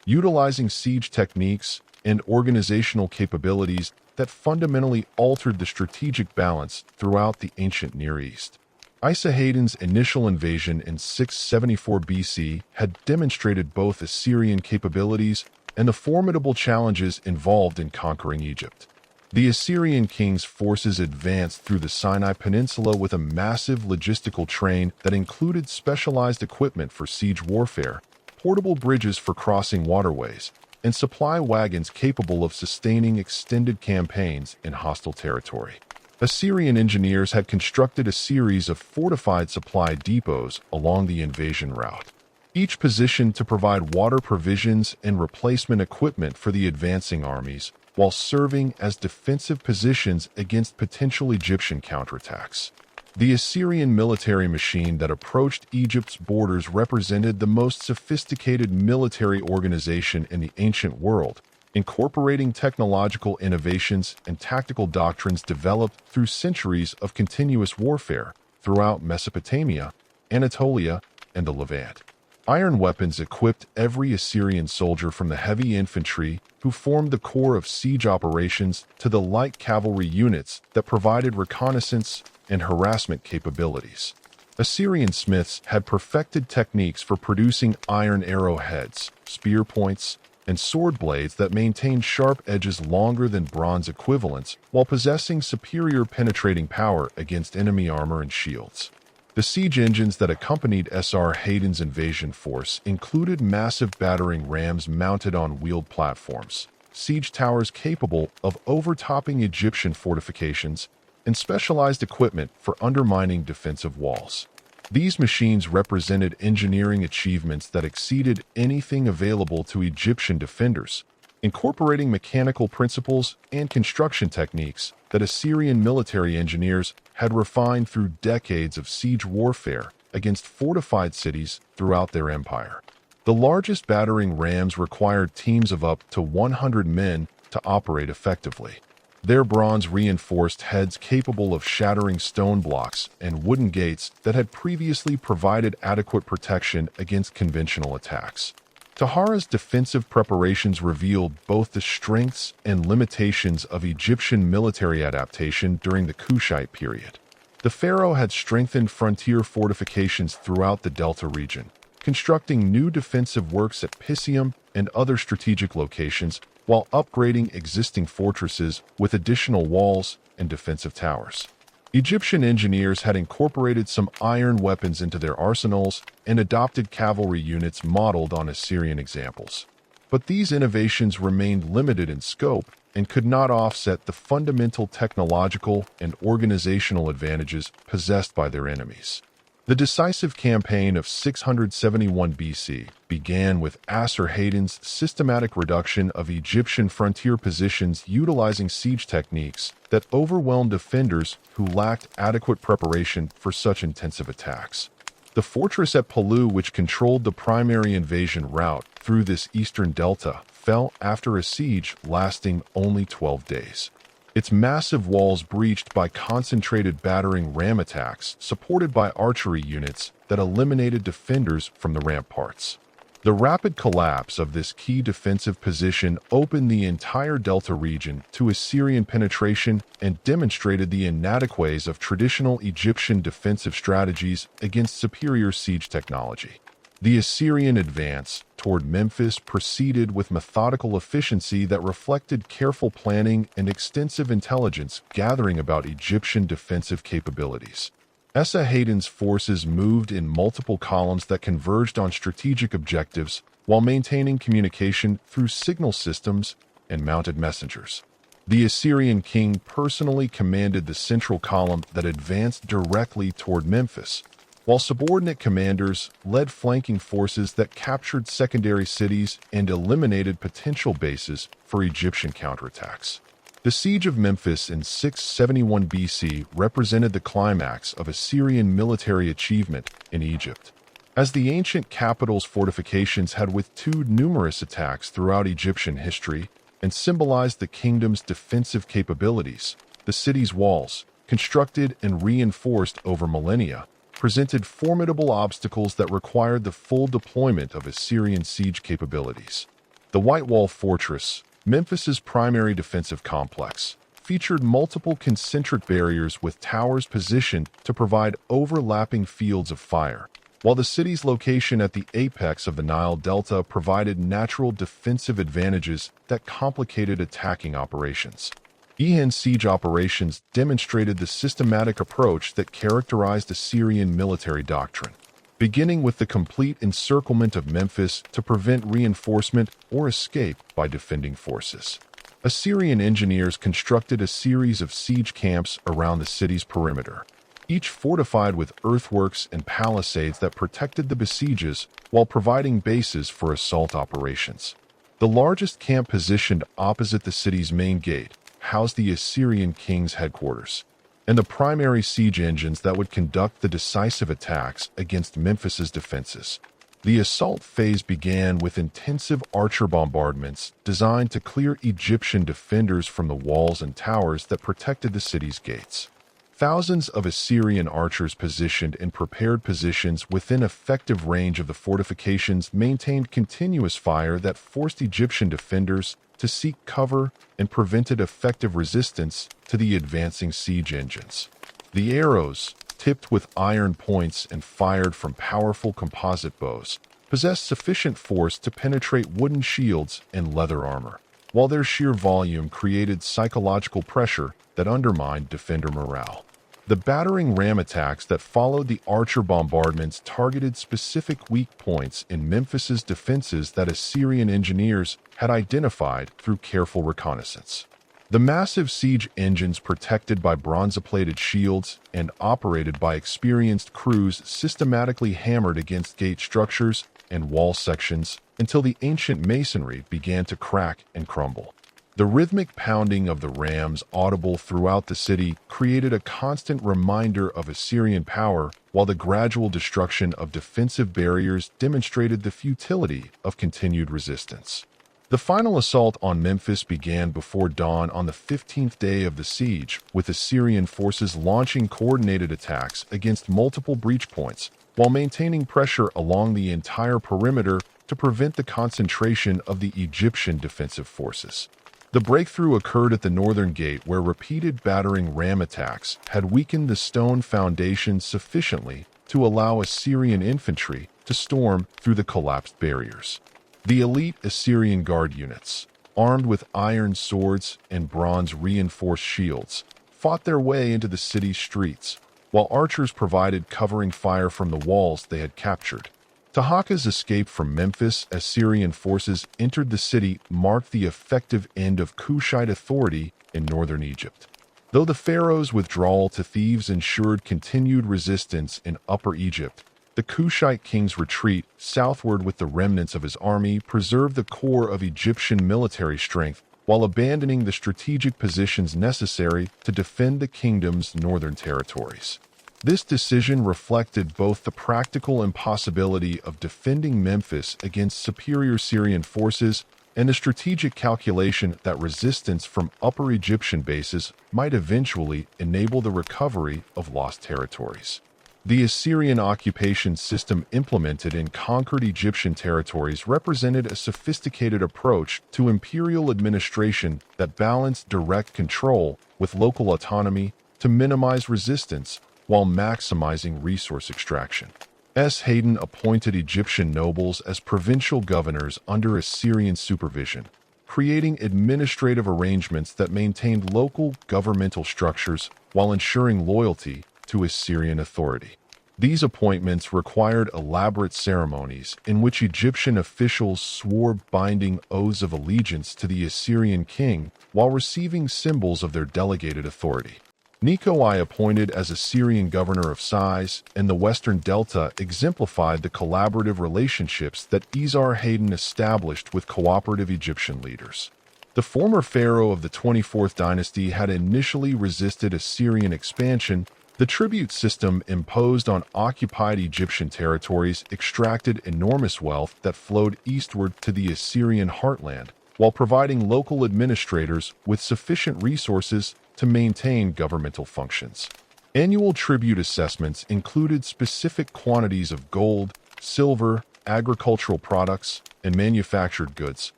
utilizing siege techniques and organizational capabilities that fundamentally altered the strategic balance throughout the ancient Near East. Esarhaddon's initial invasion in 674 BC had demonstrated both Assyrian capabilities and the formidable challenges involved in conquering Egypt. The Assyrian king's forces advanced through the Sinai Peninsula with a massive logistical train that included specialized equipment for siege warfare, portable bridges for crossing waterways, and supply wagons capable of sustaining extended campaigns in hostile territory. Assyrian engineers had constructed a series of fortified supply depots along the invasion route, each positioned to provide water provisions and replacement equipment for the advancing armies, while serving as defensive positions against potential Egyptian counterattacks. The Assyrian military machine that approached Egypt's borders represented the most sophisticated military organization in the ancient world, incorporating technological innovations and tactical doctrines developed through centuries of continuous warfare throughout Mesopotamia, Anatolia, and the Levant. Iron weapons equipped every Assyrian soldier, from the heavy infantry, who formed the core of siege operations, to the light cavalry units that provided reconnaissance and harassment capabilities. Assyrian smiths had perfected techniques for producing iron arrowheads, spear points, and sword blades that maintained sharp edges longer than bronze equivalents, while possessing superior penetrating power against enemy armor and shields. The siege engines that accompanied Esarhaddon's invasion force included massive battering rams mounted on wheeled platforms, siege towers capable of overtopping Egyptian fortifications, and specialized equipment for undermining defensive walls. These machines represented engineering achievements that exceeded anything available to Egyptian defenders, incorporating mechanical principles and construction techniques that Assyrian military engineers had refined through decades of siege warfare against fortified cities throughout their empire. The largest battering rams required teams of up to 100 men to operate effectively. Their bronze-reinforced heads capable of shattering stone blocks and wooden gates that had previously provided adequate protection against conventional attacks. Taharqa's defensive preparations revealed both the strengths and limitations of Egyptian military adaptation during the Kushite period. The pharaoh had strengthened frontier fortifications throughout the Delta region, constructing new defensive works at Pisium and other strategic locations, while upgrading existing fortresses with additional walls and defensive towers. Egyptian engineers had incorporated some iron weapons into their arsenals and adopted cavalry units modeled on Assyrian examples. But these innovations remained limited in scope and could not offset the fundamental technological and organizational advantages possessed by their enemies. The decisive campaign of 671 BC began with Esarhaddon's systematic reduction of Egyptian frontier positions, utilizing siege techniques that overwhelmed defenders who lacked adequate preparation for such intensive attacks. The fortress at Palu, which controlled the primary invasion route through this eastern delta, fell after a siege lasting only 12 days. its massive walls breached by concentrated battering ram attacks supported by archery units that eliminated defenders from the ramparts. The rapid collapse of this key defensive position opened the entire Delta region to Assyrian penetration and demonstrated the inadequacies of traditional Egyptian defensive strategies against superior siege technology. The Assyrian advance toward Memphis proceeded with methodical efficiency that reflected careful planning and extensive intelligence gathering about Egyptian defensive capabilities. Esarhaddon's forces moved in multiple columns that converged on strategic objectives while maintaining communication through signal systems and mounted messengers. The Assyrian king personally commanded the central column that advanced directly toward Memphis, while subordinate commanders led flanking forces that captured secondary cities and eliminated potential bases for Egyptian counterattacks. The siege of Memphis in 671 BC represented the climax of Assyrian military achievement in Egypt. As the ancient capital's fortifications had withstood numerous attacks throughout Egyptian history and symbolized the kingdom's defensive capabilities, the city's walls, constructed and reinforced over millennia, presented formidable obstacles that required the full deployment of Assyrian siege capabilities. The White Wall Fortress, Memphis's primary defensive complex, featured multiple concentric barriers with towers positioned to provide overlapping fields of fire, while the city's location at the apex of the Nile Delta provided natural defensive advantages that complicated attacking operations. Ehan siege operations demonstrated the systematic approach that characterized Assyrian military doctrine, beginning with the complete encirclement of Memphis to prevent reinforcement or escape by defending forces. Assyrian engineers constructed a series of siege camps around the city's perimeter, each fortified with earthworks and palisades that protected the besiegers while providing bases for assault operations. The largest camp, positioned opposite the city's main gate, housed the Assyrian king's headquarters and the primary siege engines that would conduct the decisive attacks against Memphis's defenses. The assault phase began with intensive archer bombardments designed to clear Egyptian defenders from the walls and towers that protected the city's gates. Thousands of Assyrian archers positioned in prepared positions within effective range of the fortifications maintained continuous fire that forced Egyptian defenders to seek cover and prevented effective resistance to the advancing siege engines. The arrows, tipped with iron points and fired from powerful composite bows, possessed sufficient force to penetrate wooden shields and leather armor, while their sheer volume created psychological pressure that undermined defender morale. The battering ram attacks that followed the archer bombardments targeted specific weak points in Memphis's defenses that Assyrian engineers had identified through careful reconnaissance. The massive siege engines, protected by bronze-plated shields and operated by experienced crews, systematically hammered against gate structures and wall sections until the ancient masonry began to crack and crumble. The rhythmic pounding of the rams, audible throughout the city, created a constant reminder of Assyrian power, while the gradual destruction of defensive barriers demonstrated the futility of continued resistance. The final assault on Memphis began before dawn on the 15th day of the siege, with Assyrian forces launching coordinated attacks against multiple breach points, while maintaining pressure along the entire perimeter to prevent the concentration of the Egyptian defensive forces. The breakthrough occurred at the northern gate, where repeated battering ram attacks had weakened the stone foundation sufficiently to allow Assyrian infantry to storm through the collapsed barriers. The elite Assyrian guard units, armed with iron swords and bronze-reinforced shields, fought their way into the city's streets, while archers provided covering fire from the walls they had captured. Tahaka's escape from Memphis as Syrian forces entered the city marked the effective end of Kushite authority in northern Egypt. Though the pharaoh's withdrawal to Thebes ensured continued resistance in Upper Egypt, the Kushite king's retreat southward with the remnants of his army preserved the core of Egyptian military strength while abandoning the strategic positions necessary to defend the kingdom's northern territories. This decision reflected both the practical impossibility of defending Memphis against superior Syrian forces and the strategic calculation that resistance from Upper Egyptian bases might eventually enable the recovery of lost territories. The Assyrian occupation system implemented in conquered Egyptian territories represented a sophisticated approach to imperial administration that balanced direct control with local autonomy to minimize resistance while maximizing resource extraction. Hayden appointed Egyptian nobles as provincial governors under Assyrian supervision, creating administrative arrangements that maintained local governmental structures while ensuring loyalty to Assyrian authority. These appointments required elaborate ceremonies in which Egyptian officials swore binding oaths of allegiance to the Assyrian king while receiving symbols of their delegated authority. Necho I, appointed as Assyrian governor of Sais and the Western Delta, exemplified the collaborative relationships that Esarhaddon established with cooperative Egyptian leaders. The former pharaoh of the 24th dynasty had initially resisted Assyrian expansion. The tribute system imposed on occupied Egyptian territories extracted enormous wealth that flowed eastward to the Assyrian heartland, while providing local administrators with sufficient resources to maintain governmental functions. Annual tribute assessments included specific quantities of gold, silver, agricultural products, and manufactured goods,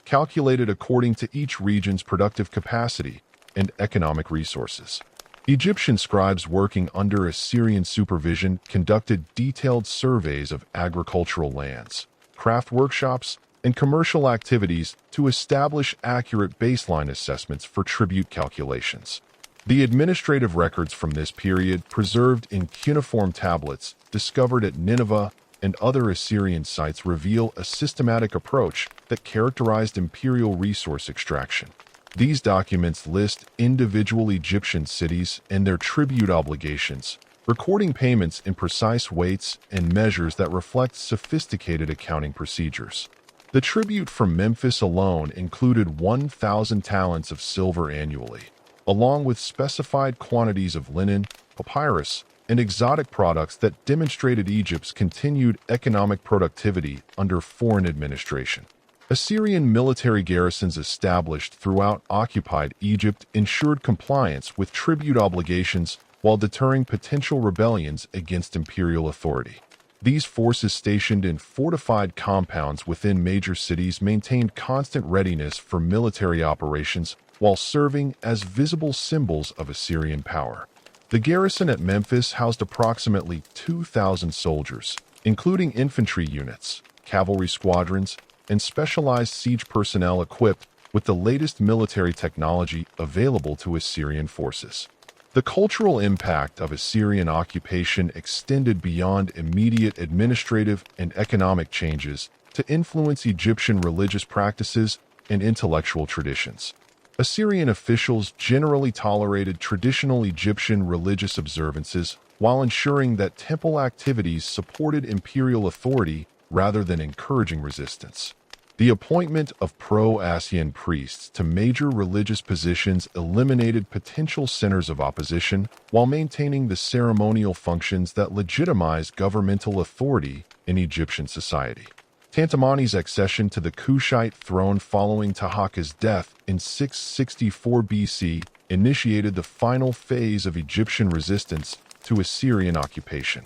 calculated according to each region's productive capacity and economic resources. Egyptian scribes working under Assyrian supervision conducted detailed surveys of agricultural lands, craft workshops, and commercial activities to establish accurate baseline assessments for tribute calculations. The administrative records from this period, preserved in cuneiform tablets discovered at Nineveh and other Assyrian sites, reveal a systematic approach that characterized imperial resource extraction. These documents list individual Egyptian cities and their tribute obligations, recording payments in precise weights and measures that reflect sophisticated accounting procedures. The tribute from Memphis alone included 1,000 talents of silver annually, along with specified quantities of linen, papyrus, and exotic products that demonstrated Egypt's continued economic productivity under foreign administration. Assyrian military garrisons established throughout occupied Egypt ensured compliance with tribute obligations while deterring potential rebellions against imperial authority. These forces stationed in fortified compounds within major cities maintained constant readiness for military operations while serving as visible symbols of Assyrian power. The garrison at Memphis housed approximately 2,000 soldiers, including infantry units, cavalry squadrons, and specialized siege personnel equipped with the latest military technology available to Assyrian forces. The cultural impact of Assyrian occupation extended beyond immediate administrative and economic changes to influence Egyptian religious practices and intellectual traditions. Assyrian officials generally tolerated traditional Egyptian religious observances while ensuring that temple activities supported imperial authority rather than encouraging resistance. The appointment of pro-Assyrian priests to major religious positions eliminated potential centers of opposition while maintaining the ceremonial functions that legitimized governmental authority in Egyptian society. Tantamani's accession to the Kushite throne following Tahaka's death in 664 BC initiated the final phase of Egyptian resistance to Assyrian occupation.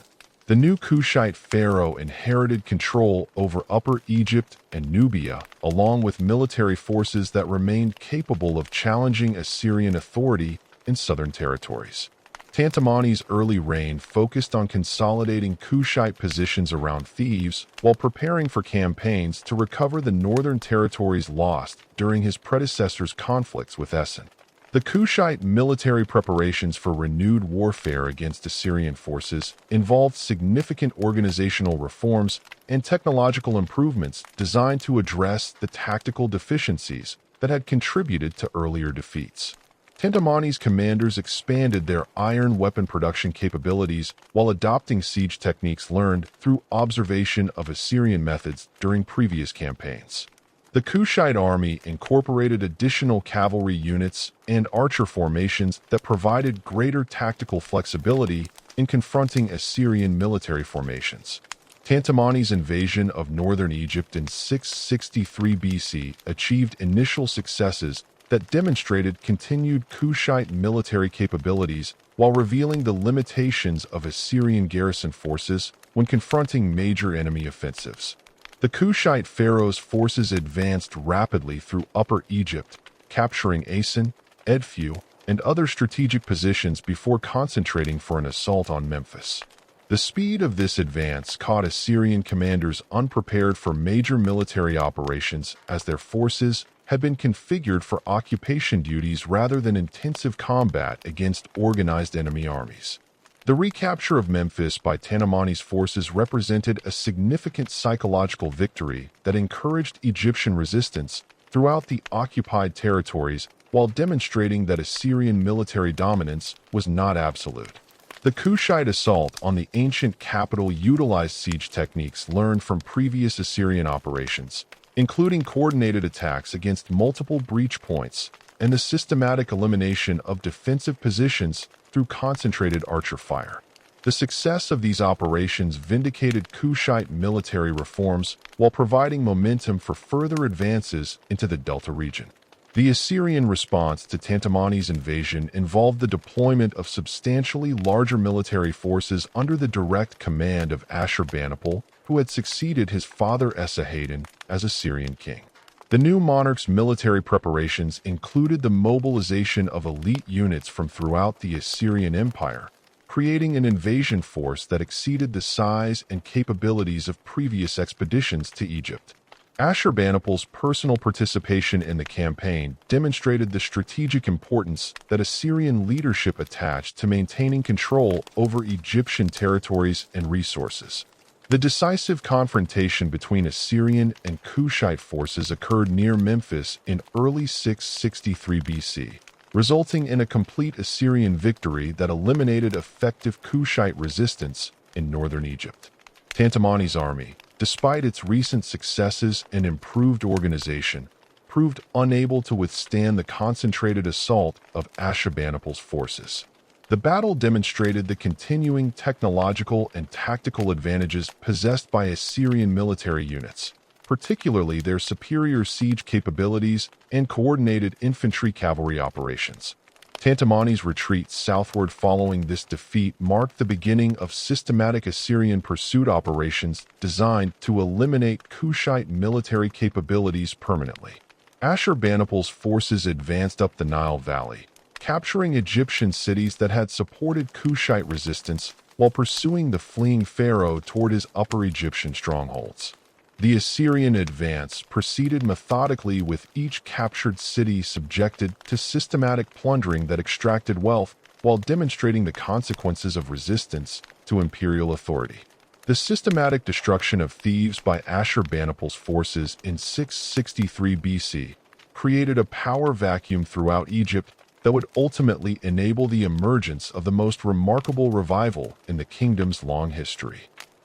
The new Kushite pharaoh inherited control over Upper Egypt and Nubia, along with military forces that remained capable of challenging Assyrian authority in southern territories. Tantamani's early reign focused on consolidating Kushite positions around Thebes while preparing for campaigns to recover the northern territories lost during his predecessor's conflicts with Essen. The Kushite military preparations for renewed warfare against Assyrian forces involved significant organizational reforms and technological improvements designed to address the tactical deficiencies that had contributed to earlier defeats. Tantamani's commanders expanded their iron weapon production capabilities while adopting siege techniques learned through observation of Assyrian methods during previous campaigns. The Kushite army incorporated additional cavalry units and archer formations that provided greater tactical flexibility in confronting Assyrian military formations. Ptolemai's invasion of northern Egypt in 663 BC achieved initial successes that demonstrated continued Kushite military capabilities while revealing the limitations of Assyrian garrison forces when confronting major enemy offensives. The Kushite pharaohs' forces advanced rapidly through Upper Egypt, capturing Asen, Edfu, and other strategic positions before concentrating for an assault on Memphis. The speed of this advance caught Assyrian commanders unprepared for major military operations, as their forces had been configured for occupation duties rather than intensive combat against organized enemy armies. The recapture of Memphis by Ptolemai's forces represented a significant psychological victory that encouraged Egyptian resistance throughout the occupied territories while demonstrating that Assyrian military dominance was not absolute. The Kushite assault on the ancient capital utilized siege techniques learned from previous Assyrian operations, including coordinated attacks against multiple breach points and the systematic elimination of defensive positions through concentrated archer fire. The success of these operations vindicated Kushite military reforms while providing momentum for further advances into the Delta region. The Assyrian response to Ptolemai's invasion involved the deployment of substantially larger military forces under the direct command of Ashurbanipal, who had succeeded his father Esarhaddon as Assyrian king. The new monarch's military preparations included the mobilization of elite units from throughout the Assyrian Empire, creating an invasion force that exceeded the size and capabilities of previous expeditions to Egypt. Ashurbanipal's personal participation in the campaign demonstrated the strategic importance that Assyrian leadership attached to maintaining control over Egyptian territories and resources. The decisive confrontation between Assyrian and Kushite forces occurred near Memphis in early 663 BC, resulting in a complete Assyrian victory that eliminated effective Kushite resistance in northern Egypt. Ptolemai's army, despite its recent successes and improved organization, proved unable to withstand the concentrated assault of Ashurbanipal's forces. The battle demonstrated the continuing technological and tactical advantages possessed by Assyrian military units, particularly their superior siege capabilities and coordinated infantry cavalry operations. Ptolemai's retreat southward following this defeat marked the beginning of systematic Assyrian pursuit operations designed to eliminate Kushite military capabilities permanently. Ashurbanipal's forces advanced up the Nile Valley, capturing Egyptian cities that had supported Kushite resistance while pursuing the fleeing pharaoh toward his upper Egyptian strongholds. The Assyrian advance proceeded methodically, with each captured city subjected to systematic plundering that extracted wealth while demonstrating the consequences of resistance to imperial authority. The systematic destruction of Thebes by Ashurbanipal's forces in 663 BC created a power vacuum throughout Egypt that would ultimately enable the emergence of the most remarkable revival in the kingdom's long history.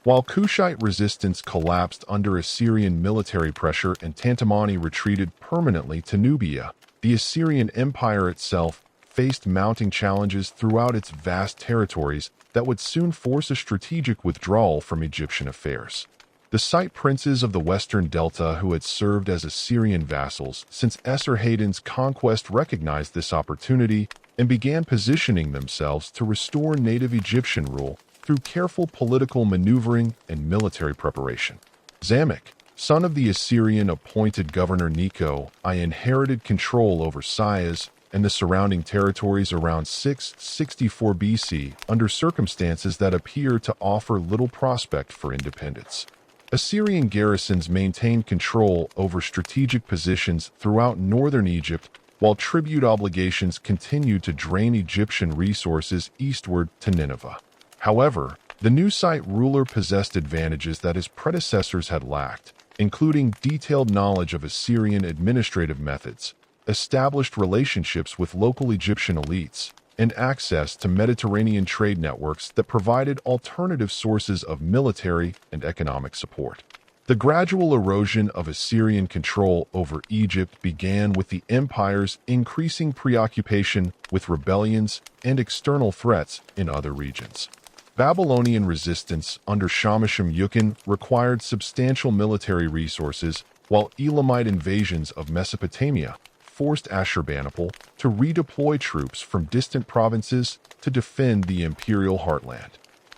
While Kushite resistance collapsed under Assyrian military pressure and Ptolemai retreated permanently to Nubia, the Assyrian Empire itself faced mounting challenges throughout its vast territories that would soon force a strategic withdrawal from Egyptian affairs. The Scythe princes of the western delta, who had served as Assyrian vassals since Esarhaddon's conquest, recognized this opportunity and began positioning themselves to restore native Egyptian rule through careful political maneuvering and military preparation. Zamek, son of the Assyrian-appointed governor Necho, I inherited control over Sais and the surrounding territories around 664 BC under circumstances that appear to offer little prospect for independence. Assyrian garrisons maintained control over strategic positions throughout northern Egypt, while tribute obligations continued to drain Egyptian resources eastward to Nineveh. However, the new Scythe ruler possessed advantages that his predecessors had lacked, including detailed knowledge of Assyrian administrative methods, established relationships with local Egyptian elites, and access to Mediterranean trade networks that provided alternative sources of military and economic support. The gradual erosion of Assyrian control over Egypt began with the empire's increasing preoccupation with rebellions and external threats in other regions. Babylonian resistance under Shamash-shum-ukin required substantial military resources, while Elamite invasions of Mesopotamia forced Ashurbanipal to redeploy troops from distant provinces to defend the imperial heartland.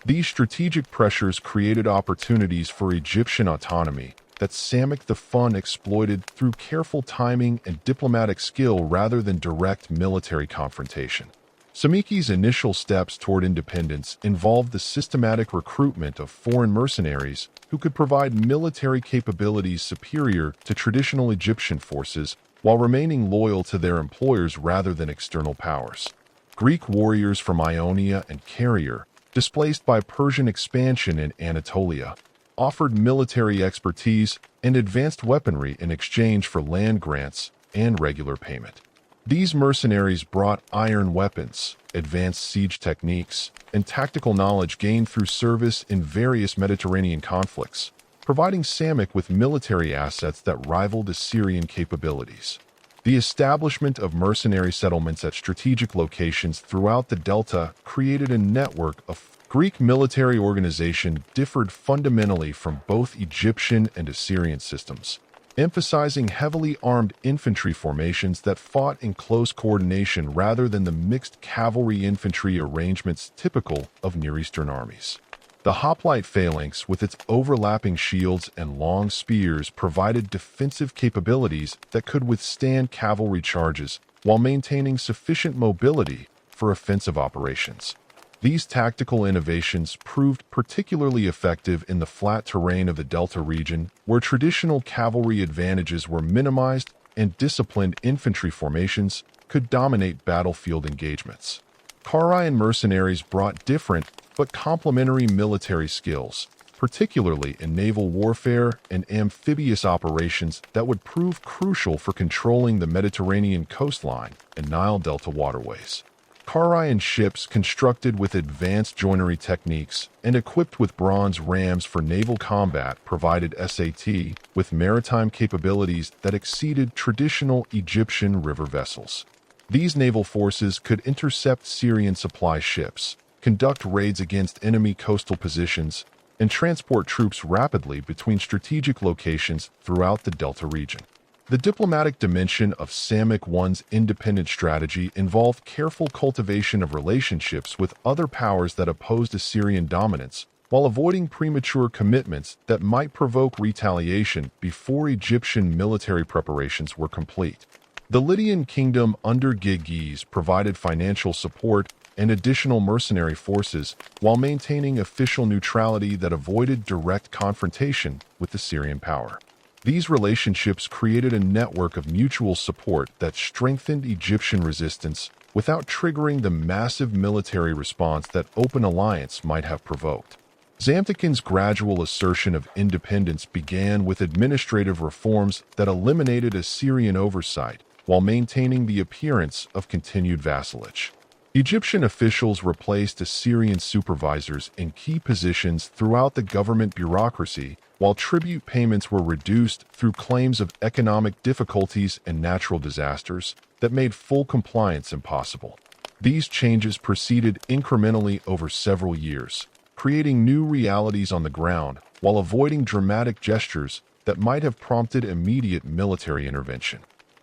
These strategic pressures created opportunities for Egyptian autonomy that Ptolemaic I exploited through careful timing and diplomatic skill rather than direct military confrontation. Ptolemai's initial steps toward independence involved the systematic recruitment of foreign mercenaries who could provide military capabilities superior to traditional Egyptian forces while remaining loyal to their employers rather than external powers. Greek warriors from Ionia and Caria, displaced by Persian expansion in Anatolia, offered military expertise and advanced weaponry in exchange for land grants and regular payment. These mercenaries brought iron weapons, advanced siege techniques, and tactical knowledge gained through service in various Mediterranean conflicts, providing Ptolemaic with military assets that rivaled Assyrian capabilities. The establishment of mercenary settlements at strategic locations throughout the Delta created a network of Greek military organization differed fundamentally from both Egyptian and Assyrian systems, emphasizing heavily armed infantry formations that fought in close coordination rather than the mixed cavalry-infantry arrangements typical of Near Eastern armies. The hoplite phalanx, with its overlapping shields and long spears, provided defensive capabilities that could withstand cavalry charges while maintaining sufficient mobility for offensive operations. These tactical innovations proved particularly effective in the flat terrain of the Delta region, where traditional cavalry advantages were minimized and disciplined infantry formations could dominate battlefield engagements. Carian mercenaries brought different but complementary military skills, particularly in naval warfare and amphibious operations that would prove crucial for controlling the Mediterranean coastline and Nile Delta waterways. Carian ships constructed with advanced joinery techniques and equipped with bronze rams for naval combat provided SAT with maritime capabilities that exceeded traditional Egyptian river vessels. These naval forces could intercept Syrian supply ships, conduct raids against enemy coastal positions, and transport troops rapidly between strategic locations throughout the Delta region. The diplomatic dimension of Ptolemaic I's independent strategy involved careful cultivation of relationships with other powers that opposed Assyrian dominance, while avoiding premature commitments that might provoke retaliation before Egyptian military preparations were complete. The Lydian kingdom under Gigis provided financial support and additional mercenary forces while maintaining official neutrality that avoided direct confrontation with the Syrian power. These relationships created a network of mutual support that strengthened Egyptian resistance without triggering the massive military response that open alliance might have provoked. Xanthikin's gradual assertion of independence began with administrative reforms that eliminated Assyrian oversight while maintaining the appearance of continued vassalage. Egyptian officials replaced Assyrian supervisors in key positions throughout the government bureaucracy, while tribute payments were reduced through claims of economic difficulties and natural disasters that made full compliance impossible. These changes proceeded incrementally over several years, creating new realities on the ground while avoiding dramatic gestures that might have prompted immediate military intervention.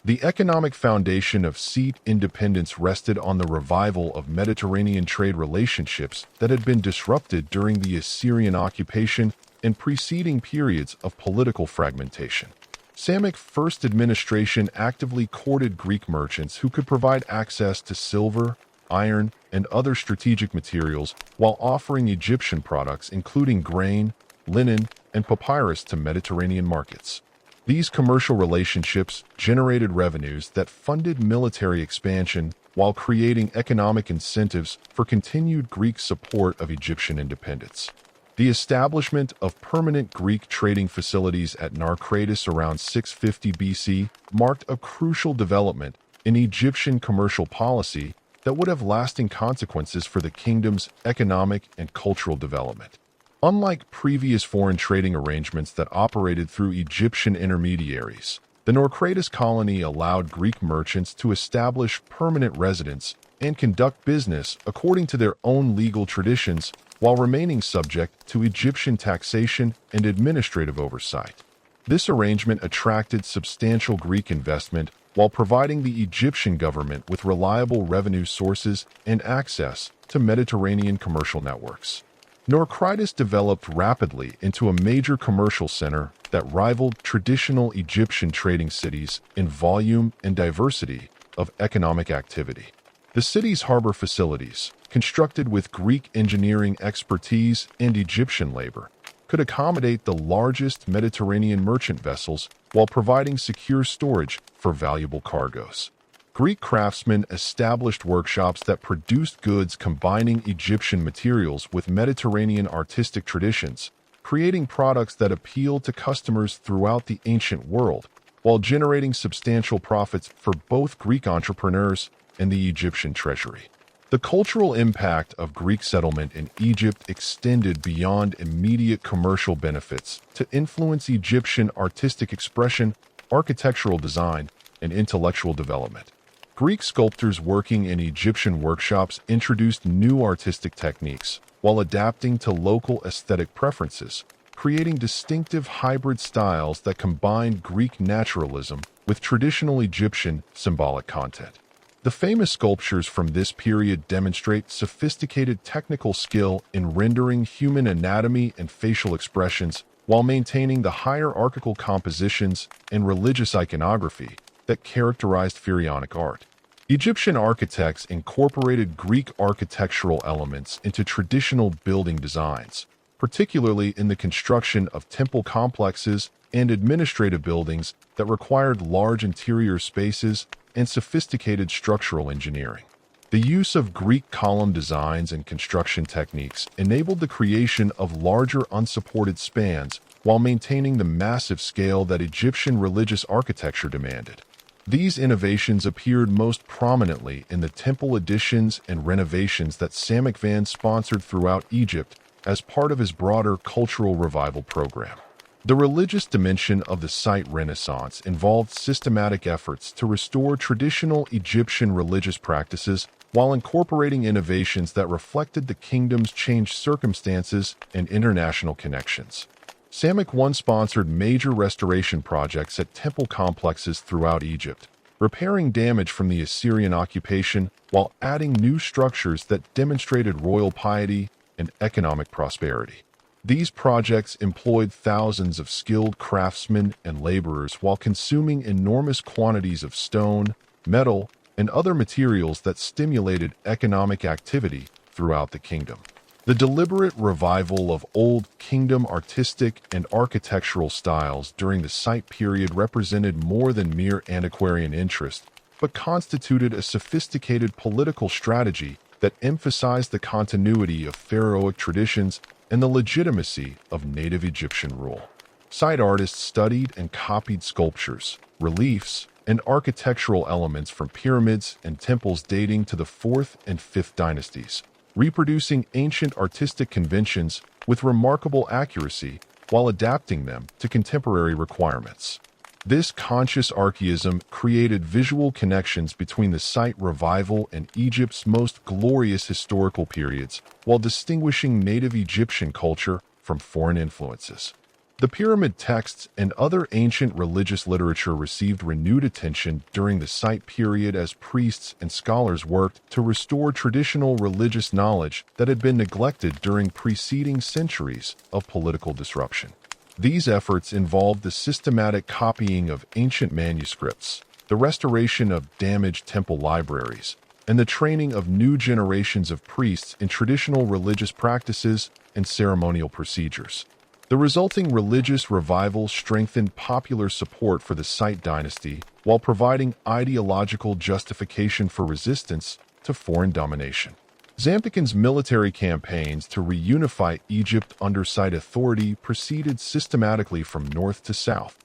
The economic foundation of Sete independence rested on the revival of Mediterranean trade relationships that had been disrupted during the Assyrian occupation and preceding periods of political fragmentation. Ptolemaic First administration actively courted Greek merchants who could provide access to silver, iron, and other strategic materials while offering Egyptian products including grain, linen, and papyrus to Mediterranean markets. These commercial relationships generated revenues that funded military expansion while creating economic incentives for continued Greek support of Egyptian independence. The establishment of permanent Greek trading facilities at Narcratis around 650 BC marked a crucial development in Egyptian commercial policy that would have lasting consequences for the kingdom's economic and cultural development. Unlike previous foreign trading arrangements that operated through Egyptian intermediaries, the Narcratis colony allowed Greek merchants to establish permanent residence and conduct business according to their own legal traditions while remaining subject to Egyptian taxation and administrative oversight. This arrangement attracted substantial Greek investment while providing the Egyptian government with reliable revenue sources and access to Mediterranean commercial networks. Naucritis developed rapidly into a major commercial center that rivaled traditional Egyptian trading cities in volume and diversity of economic activity. The city's harbor facilities, constructed with Greek engineering expertise and Egyptian labor, could accommodate the largest Mediterranean merchant vessels while providing secure storage for valuable cargoes. Greek craftsmen established workshops that produced goods combining Egyptian materials with Mediterranean artistic traditions, creating products that appealed to customers throughout the ancient world, while generating substantial profits for both Greek entrepreneurs and the Egyptian treasury. The cultural impact of Greek settlement in Egypt extended beyond immediate commercial benefits to influence Egyptian artistic expression, architectural design, and intellectual development. Greek sculptors working in Egyptian workshops introduced new artistic techniques while adapting to local aesthetic preferences, creating distinctive hybrid styles that combined Greek naturalism with traditional Egyptian symbolic content. The famous sculptures from this period demonstrate sophisticated technical skill in rendering human anatomy and facial expressions while maintaining the hierarchical compositions and religious iconography that characterized pharaonic art. Egyptian architects incorporated Greek architectural elements into traditional building designs, particularly in the construction of temple complexes and administrative buildings that required large interior spaces and sophisticated structural engineering. The use of Greek column designs and construction techniques enabled the creation of larger unsupported spans while maintaining the massive scale that Egyptian religious architecture demanded. These innovations appeared most prominently in the temple additions and renovations that Ptolemaic Van sponsored throughout Egypt as part of his broader cultural revival program. The religious dimension of the site Renaissance involved systematic efforts to restore traditional Egyptian religious practices while incorporating innovations that reflected the kingdom's changed circumstances and international connections. Ptolemaic I sponsored major restoration projects at temple complexes throughout Egypt, repairing damage from the Assyrian occupation while adding new structures that demonstrated royal piety and economic prosperity. These projects employed thousands of skilled craftsmen and laborers while consuming enormous quantities of stone, metal, and other materials that stimulated economic activity throughout the kingdom. The deliberate revival of Old Kingdom artistic and architectural styles during the site period represented more than mere antiquarian interest, but constituted a sophisticated political strategy that emphasized the continuity of pharaonic traditions and the legitimacy of native Egyptian rule. Site artists studied and copied sculptures, reliefs, and architectural elements from pyramids and temples dating to the 4th and 5th dynasties, reproducing ancient artistic conventions with remarkable accuracy while adapting them to contemporary requirements. This conscious archaism created visual connections between the site revival and Egypt's most glorious historical periods, while distinguishing native Egyptian culture from foreign influences. The pyramid texts and other ancient religious literature received renewed attention during the site period as priests and scholars worked to restore traditional religious knowledge that had been neglected during preceding centuries of political disruption. These efforts involved the systematic copying of ancient manuscripts, the restoration of damaged temple libraries, and the training of new generations of priests in traditional religious practices and ceremonial procedures. The resulting religious revival strengthened popular support for the Site dynasty while providing ideological justification for resistance to foreign domination. Xanthican's military campaigns to reunify Egypt under Site authority proceeded systematically from north to south,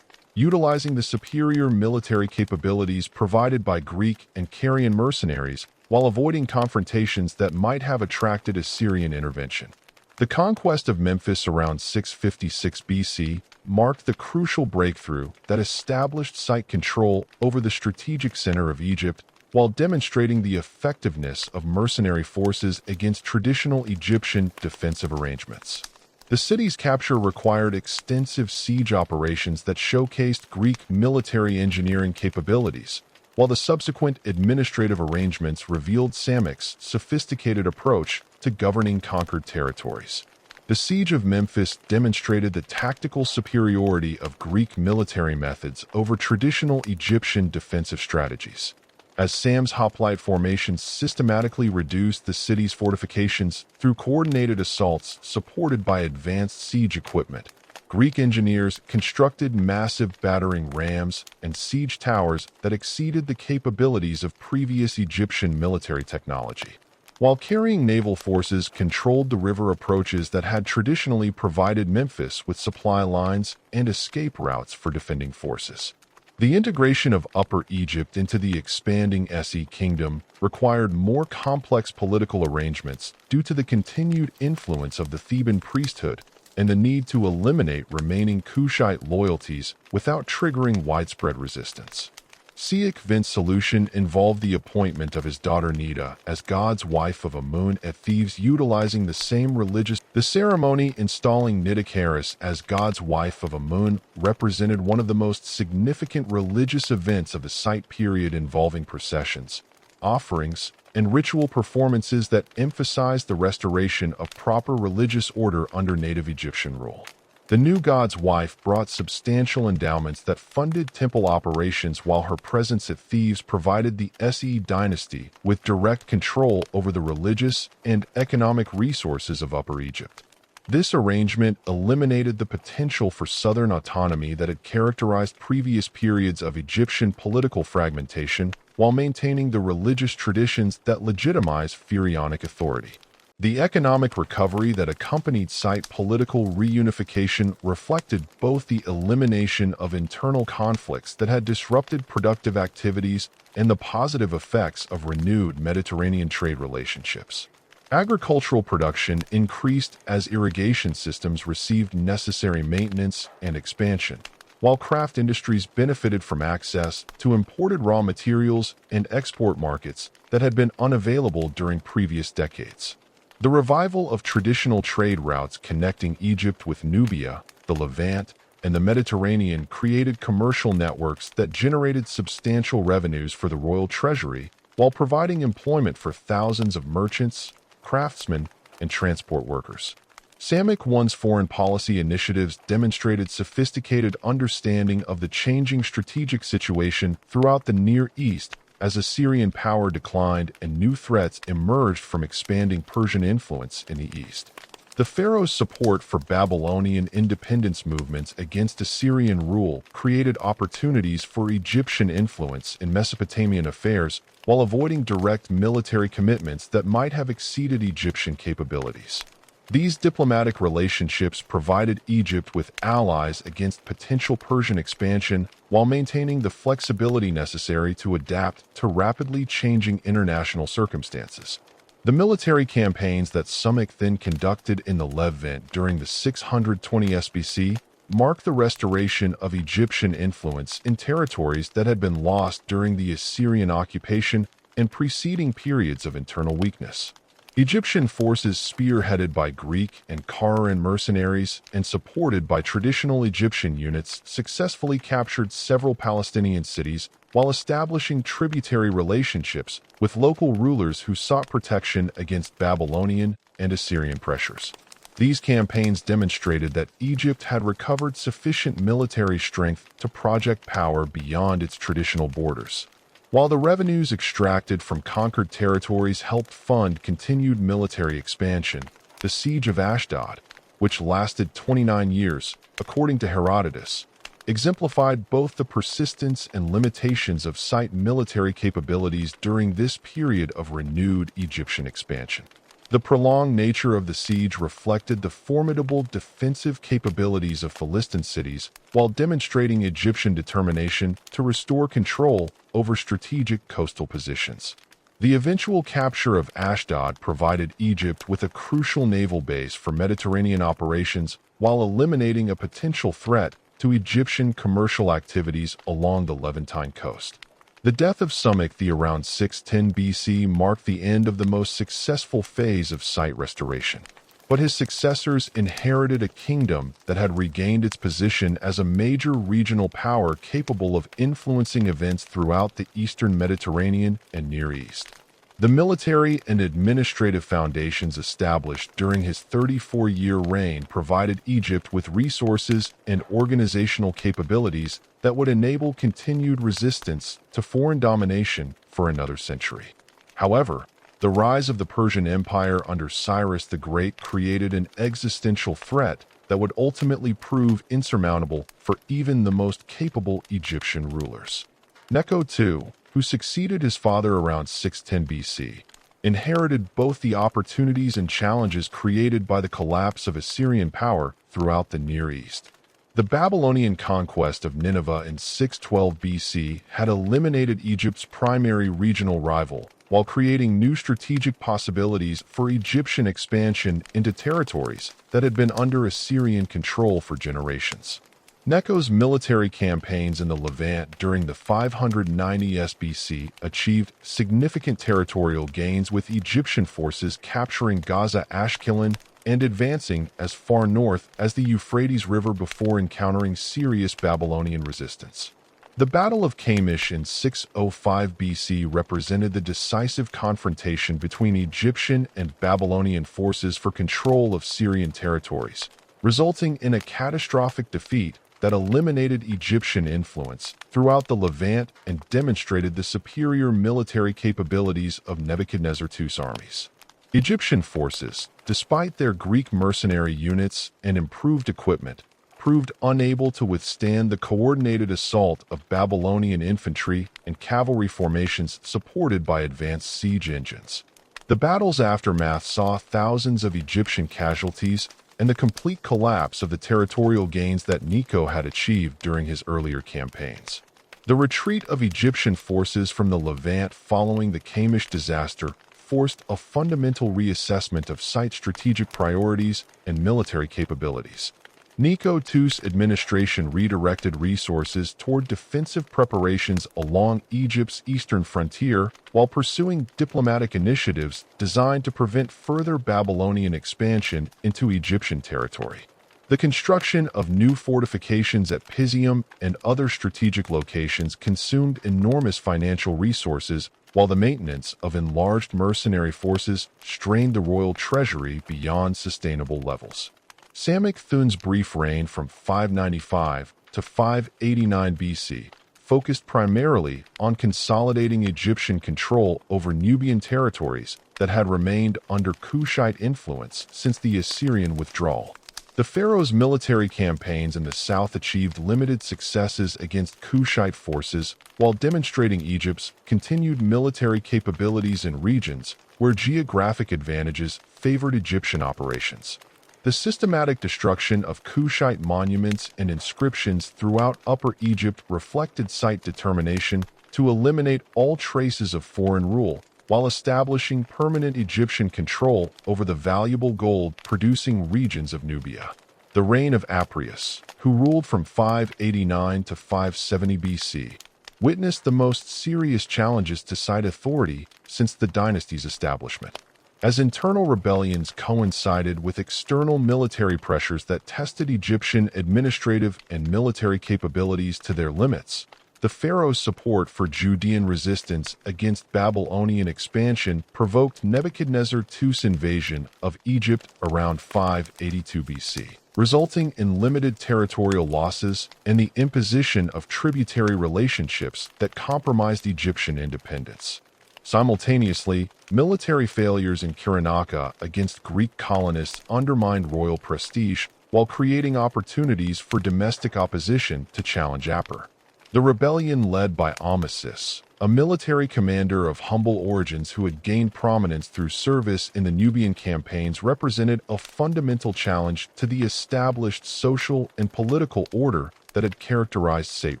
utilizing the superior military capabilities provided by Greek and Carian mercenaries while avoiding confrontations that might have attracted Assyrian intervention. The conquest of Memphis around 656 BC marked the crucial breakthrough that established Site control over the strategic center of Egypt while demonstrating the effectiveness of mercenary forces against traditional Egyptian defensive arrangements. The city's capture required extensive siege operations that showcased Greek military engineering capabilities, while the subsequent administrative arrangements revealed Ptolemaic sophisticated approach to governing conquered territories. The siege of Memphis demonstrated the tactical superiority of Greek military methods over traditional Egyptian defensive strategies, as Sam's hoplite formations systematically reduced the city's fortifications through coordinated assaults supported by advanced siege equipment. Greek engineers constructed massive battering rams and siege towers that exceeded the capabilities of previous Egyptian military technology, while carrying naval forces controlled the river approaches that had traditionally provided Memphis with supply lines and escape routes for defending forces. The integration of Upper Egypt into the expanding SE kingdom required more complex political arrangements due to the continued influence of the Theban priesthood and the need to eliminate remaining Kushite loyalties without triggering widespread resistance. Seik-Vent's solution involved the appointment of his daughter Nida as God's wife of Amun at Thebes, utilizing the ceremony installing Nitocris as God's wife of Amun represented one of the most significant religious events of the site period, involving processions, offerings, and ritual performances that emphasized the restoration of proper religious order under native Egyptian rule. The new god's wife brought substantial endowments that funded temple operations, while her presence at Thebes provided the Se dynasty with direct control over the religious and economic resources of Upper Egypt. This arrangement eliminated the potential for southern autonomy that had characterized previous periods of Egyptian political fragmentation, while maintaining the religious traditions that legitimize pharaonic authority. The economic recovery that accompanied site political reunification reflected both the elimination of internal conflicts that had disrupted productive activities and the positive effects of renewed Mediterranean trade relationships. Agricultural production increased as irrigation systems received necessary maintenance and expansion, while craft industries benefited from access to imported raw materials and export markets that had been unavailable during previous decades. The revival of traditional trade routes connecting Egypt with Nubia, the Levant, and the Mediterranean created commercial networks that generated substantial revenues for the royal treasury, while providing employment for thousands of merchants, craftsmen, and transport workers. Ptolemaic I's foreign policy initiatives demonstrated sophisticated understanding of the changing strategic situation throughout the Near East, as Assyrian power declined and new threats emerged from expanding Persian influence in the east. The pharaoh's support for Babylonian independence movements against Assyrian rule created opportunities for Egyptian influence in Mesopotamian affairs, while avoiding direct military commitments that might have exceeded Egyptian capabilities. These diplomatic relationships provided Egypt with allies against potential Persian expansion, while maintaining the flexibility necessary to adapt to rapidly changing international circumstances. The military campaigns that Ptolemaic then conducted in the Levant during the 620 SBC marked the restoration of Egyptian influence in territories that had been lost during the Assyrian occupation and preceding periods of internal weakness. Egyptian forces, spearheaded by Greek and Kararan mercenaries and supported by traditional Egyptian units, successfully captured several Palestinian cities while establishing tributary relationships with local rulers who sought protection against Babylonian and Assyrian pressures. These campaigns demonstrated that Egypt had recovered sufficient military strength to project power beyond its traditional borders. While the revenues extracted from conquered territories helped fund continued military expansion, the siege of Ashdod, which lasted 29 years, according to Herodotus, exemplified both the persistence and limitations of site military capabilities during this period of renewed Egyptian expansion. The prolonged nature of the siege reflected the formidable defensive capabilities of Philistine cities, while demonstrating Egyptian determination to restore control over strategic coastal positions. The eventual capture of Ashdod provided Egypt with a crucial naval base for Mediterranean operations, while eliminating a potential threat to Egyptian commercial activities along the Levantine coast. The death of Ptolemaic around 610 BC marked the end of the most successful phase of site restoration. But his successors inherited a kingdom that had regained its position as a major regional power capable of influencing events throughout the eastern Mediterranean and Near East. The military and administrative foundations established during his 34-year reign provided Egypt with resources and organizational capabilities that would enable continued resistance to foreign domination for another century. However, the rise of the Persian Empire under Cyrus the Great created an existential threat that would ultimately prove insurmountable for even the most capable Egyptian rulers. Necho II, who succeeded his father around 610 BC, inherited both the opportunities and challenges created by the collapse of Assyrian power throughout the Near East. The Babylonian conquest of Nineveh in 612 BC had eliminated Egypt's primary regional rival, while creating new strategic possibilities for Egyptian expansion into territories that had been under Assyrian control for generations. Necho's military campaigns in the Levant during the 590s BC achieved significant territorial gains, with Egyptian forces capturing Gaza Ashkelon and advancing as far north as the Euphrates River before encountering serious Babylonian resistance. The Battle of Kadesh in 605 BC represented the decisive confrontation between Egyptian and Babylonian forces for control of Syrian territories, resulting in a catastrophic defeat that eliminated Egyptian influence throughout the Levant and demonstrated the superior military capabilities of Nebuchadnezzar II's armies. Egyptian forces, despite their Greek mercenary units and improved equipment, proved unable to withstand the coordinated assault of Babylonian infantry and cavalry formations supported by advanced siege engines. The battle's aftermath saw thousands of Egyptian casualties and the complete collapse of the territorial gains that Necho had achieved during his earlier campaigns. The retreat of Egyptian forces from the Levant following the Kadesh disaster forced a fundamental reassessment of site strategic priorities and military capabilities. Necho II's administration redirected resources toward defensive preparations along Egypt's eastern frontier while pursuing diplomatic initiatives designed to prevent further Babylonian expansion into Egyptian territory. The construction of new fortifications at Pisium and other strategic locations consumed enormous financial resources, while the maintenance of enlarged mercenary forces strained the royal treasury beyond sustainable levels. Ptolemaic III's brief reign from 595 to 589 BC focused primarily on consolidating Egyptian control over Nubian territories that had remained under Kushite influence since the Assyrian withdrawal. The pharaoh's military campaigns in the south achieved limited successes against Kushite forces while demonstrating Egypt's continued military capabilities in regions where geographic advantages favored Egyptian operations. The systematic destruction of Kushite monuments and inscriptions throughout Upper Egypt reflected site determination to eliminate all traces of foreign rule, while establishing permanent Egyptian control over the valuable gold-producing regions of Nubia. The reign of Apries, who ruled from 589 to 570 BC, witnessed the most serious challenges to site authority since the dynasty's establishment. As internal rebellions coincided with external military pressures that tested Egyptian administrative and military capabilities to their limits, the pharaoh's support for Judean resistance against Babylonian expansion provoked Nebuchadnezzar II's invasion of Egypt around 582 BC, resulting in limited territorial losses and the imposition of tributary relationships that compromised Egyptian independence. Simultaneously, military failures in Cyrenaica against Greek colonists undermined royal prestige while creating opportunities for domestic opposition to challenge Aper. The rebellion led by Amasis, a military commander of humble origins who had gained prominence through service in the Nubian campaigns, represented a fundamental challenge to the established social and political order that had characterized state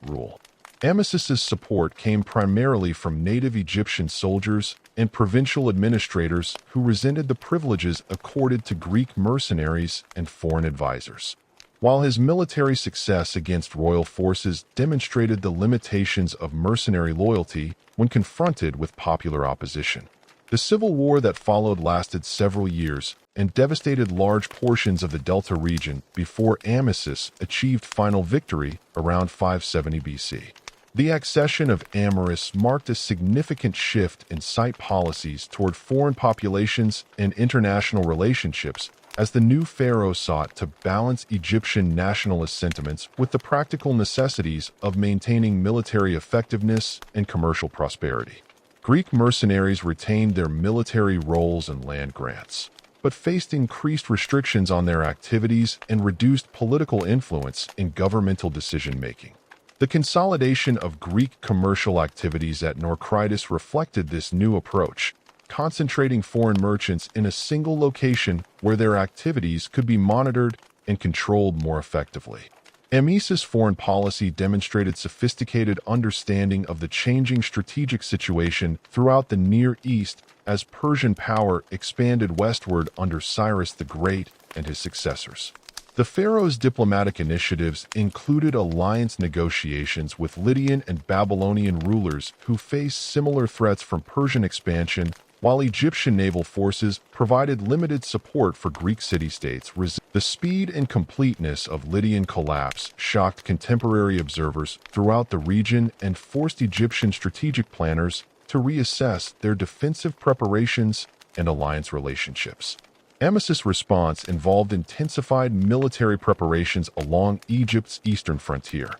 rule. Amasis's support came primarily from native Egyptian soldiers and provincial administrators who resented the privileges accorded to Greek mercenaries and foreign advisors. While his military success against royal forces demonstrated the limitations of mercenary loyalty when confronted with popular opposition. The civil war that followed lasted several years and devastated large portions of the Delta region before Amasis achieved final victory around 570 BC. The accession of Amasis marked a significant shift in site policies toward foreign populations and international relationships as the new pharaoh sought to balance Egyptian nationalist sentiments with the practical necessities of maintaining military effectiveness and commercial prosperity. Greek mercenaries retained their military roles and land grants, but faced increased restrictions on their activities and reduced political influence in governmental decision-making. The consolidation of Greek commercial activities at Norcritus reflected this new approach, concentrating foreign merchants in a single location where their activities could be monitored and controlled more effectively. Amasis' foreign policy demonstrated sophisticated understanding of the changing strategic situation throughout the Near East as Persian power expanded westward under Cyrus the Great and his successors. The pharaoh's diplomatic initiatives included alliance negotiations with Lydian and Babylonian rulers who faced similar threats from Persian expansion, while Egyptian naval forces provided limited support for Greek city-states. The speed and completeness of Lydian collapse shocked contemporary observers throughout the region and forced Egyptian strategic planners to reassess their defensive preparations and alliance relationships. Amasis' response involved intensified military preparations along Egypt's eastern frontier.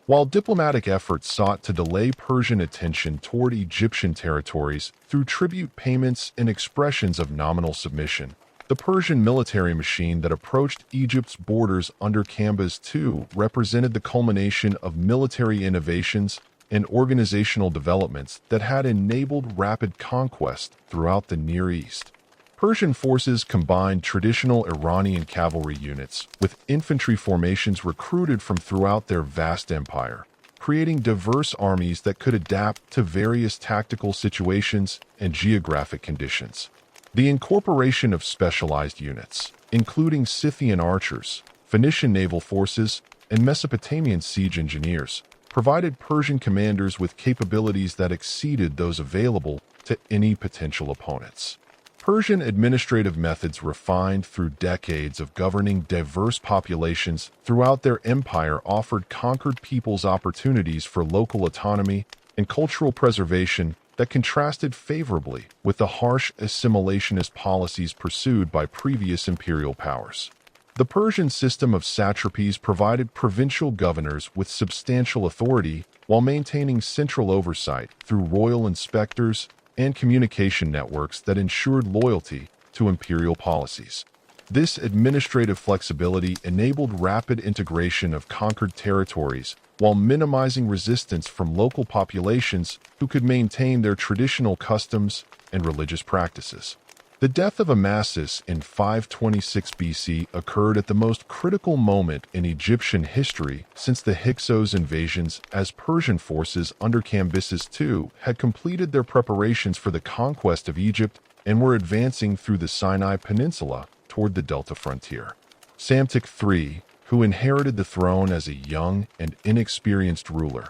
While diplomatic efforts sought to delay Persian attention toward Egyptian territories through tribute payments and expressions of nominal submission, the Persian military machine that approached Egypt's borders under Cambyses II represented the culmination of military innovations and organizational developments that had enabled rapid conquest throughout the Near East. Persian forces combined traditional Iranian cavalry units with infantry formations recruited from throughout their vast empire, creating diverse armies that could adapt to various tactical situations and geographic conditions. The incorporation of specialized units, including Scythian archers, Phoenician naval forces, and Mesopotamian siege engineers, provided Persian commanders with capabilities that exceeded those available to any potential opponents. Persian administrative methods refined through decades of governing diverse populations throughout their empire offered conquered peoples opportunities for local autonomy and cultural preservation that contrasted favorably with the harsh assimilationist policies pursued by previous imperial powers. The Persian system of satrapies provided provincial governors with substantial authority while maintaining central oversight through royal inspectors and communication networks that ensured loyalty to imperial policies. This administrative flexibility enabled rapid integration of conquered territories while minimizing resistance from local populations who could maintain their traditional customs and religious practices. The death of Amasis in 526 BC occurred at the most critical moment in Egyptian history since the Hyksos invasions, as Persian forces under Cambyses II had completed their preparations for the conquest of Egypt and were advancing through the Sinai Peninsula toward the Delta frontier. Psamtik III, who inherited the throne as a young and inexperienced ruler,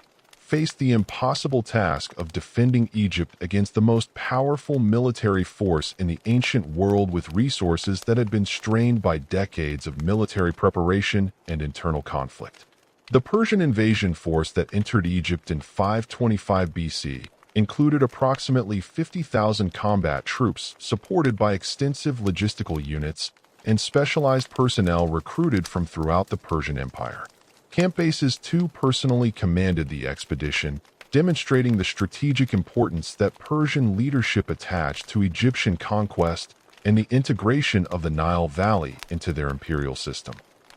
faced the impossible task of defending Egypt against the most powerful military force in the ancient world with resources that had been strained by decades of military preparation and internal conflict. The Persian invasion force that entered Egypt in 525 BC included approximately 50,000 combat troops supported by extensive logistical units and specialized personnel recruited from throughout the Persian Empire. Cambyses II personally commanded the expedition, demonstrating the strategic importance that Persian leadership attached to Egyptian conquest and the integration of the Nile Valley into their imperial system.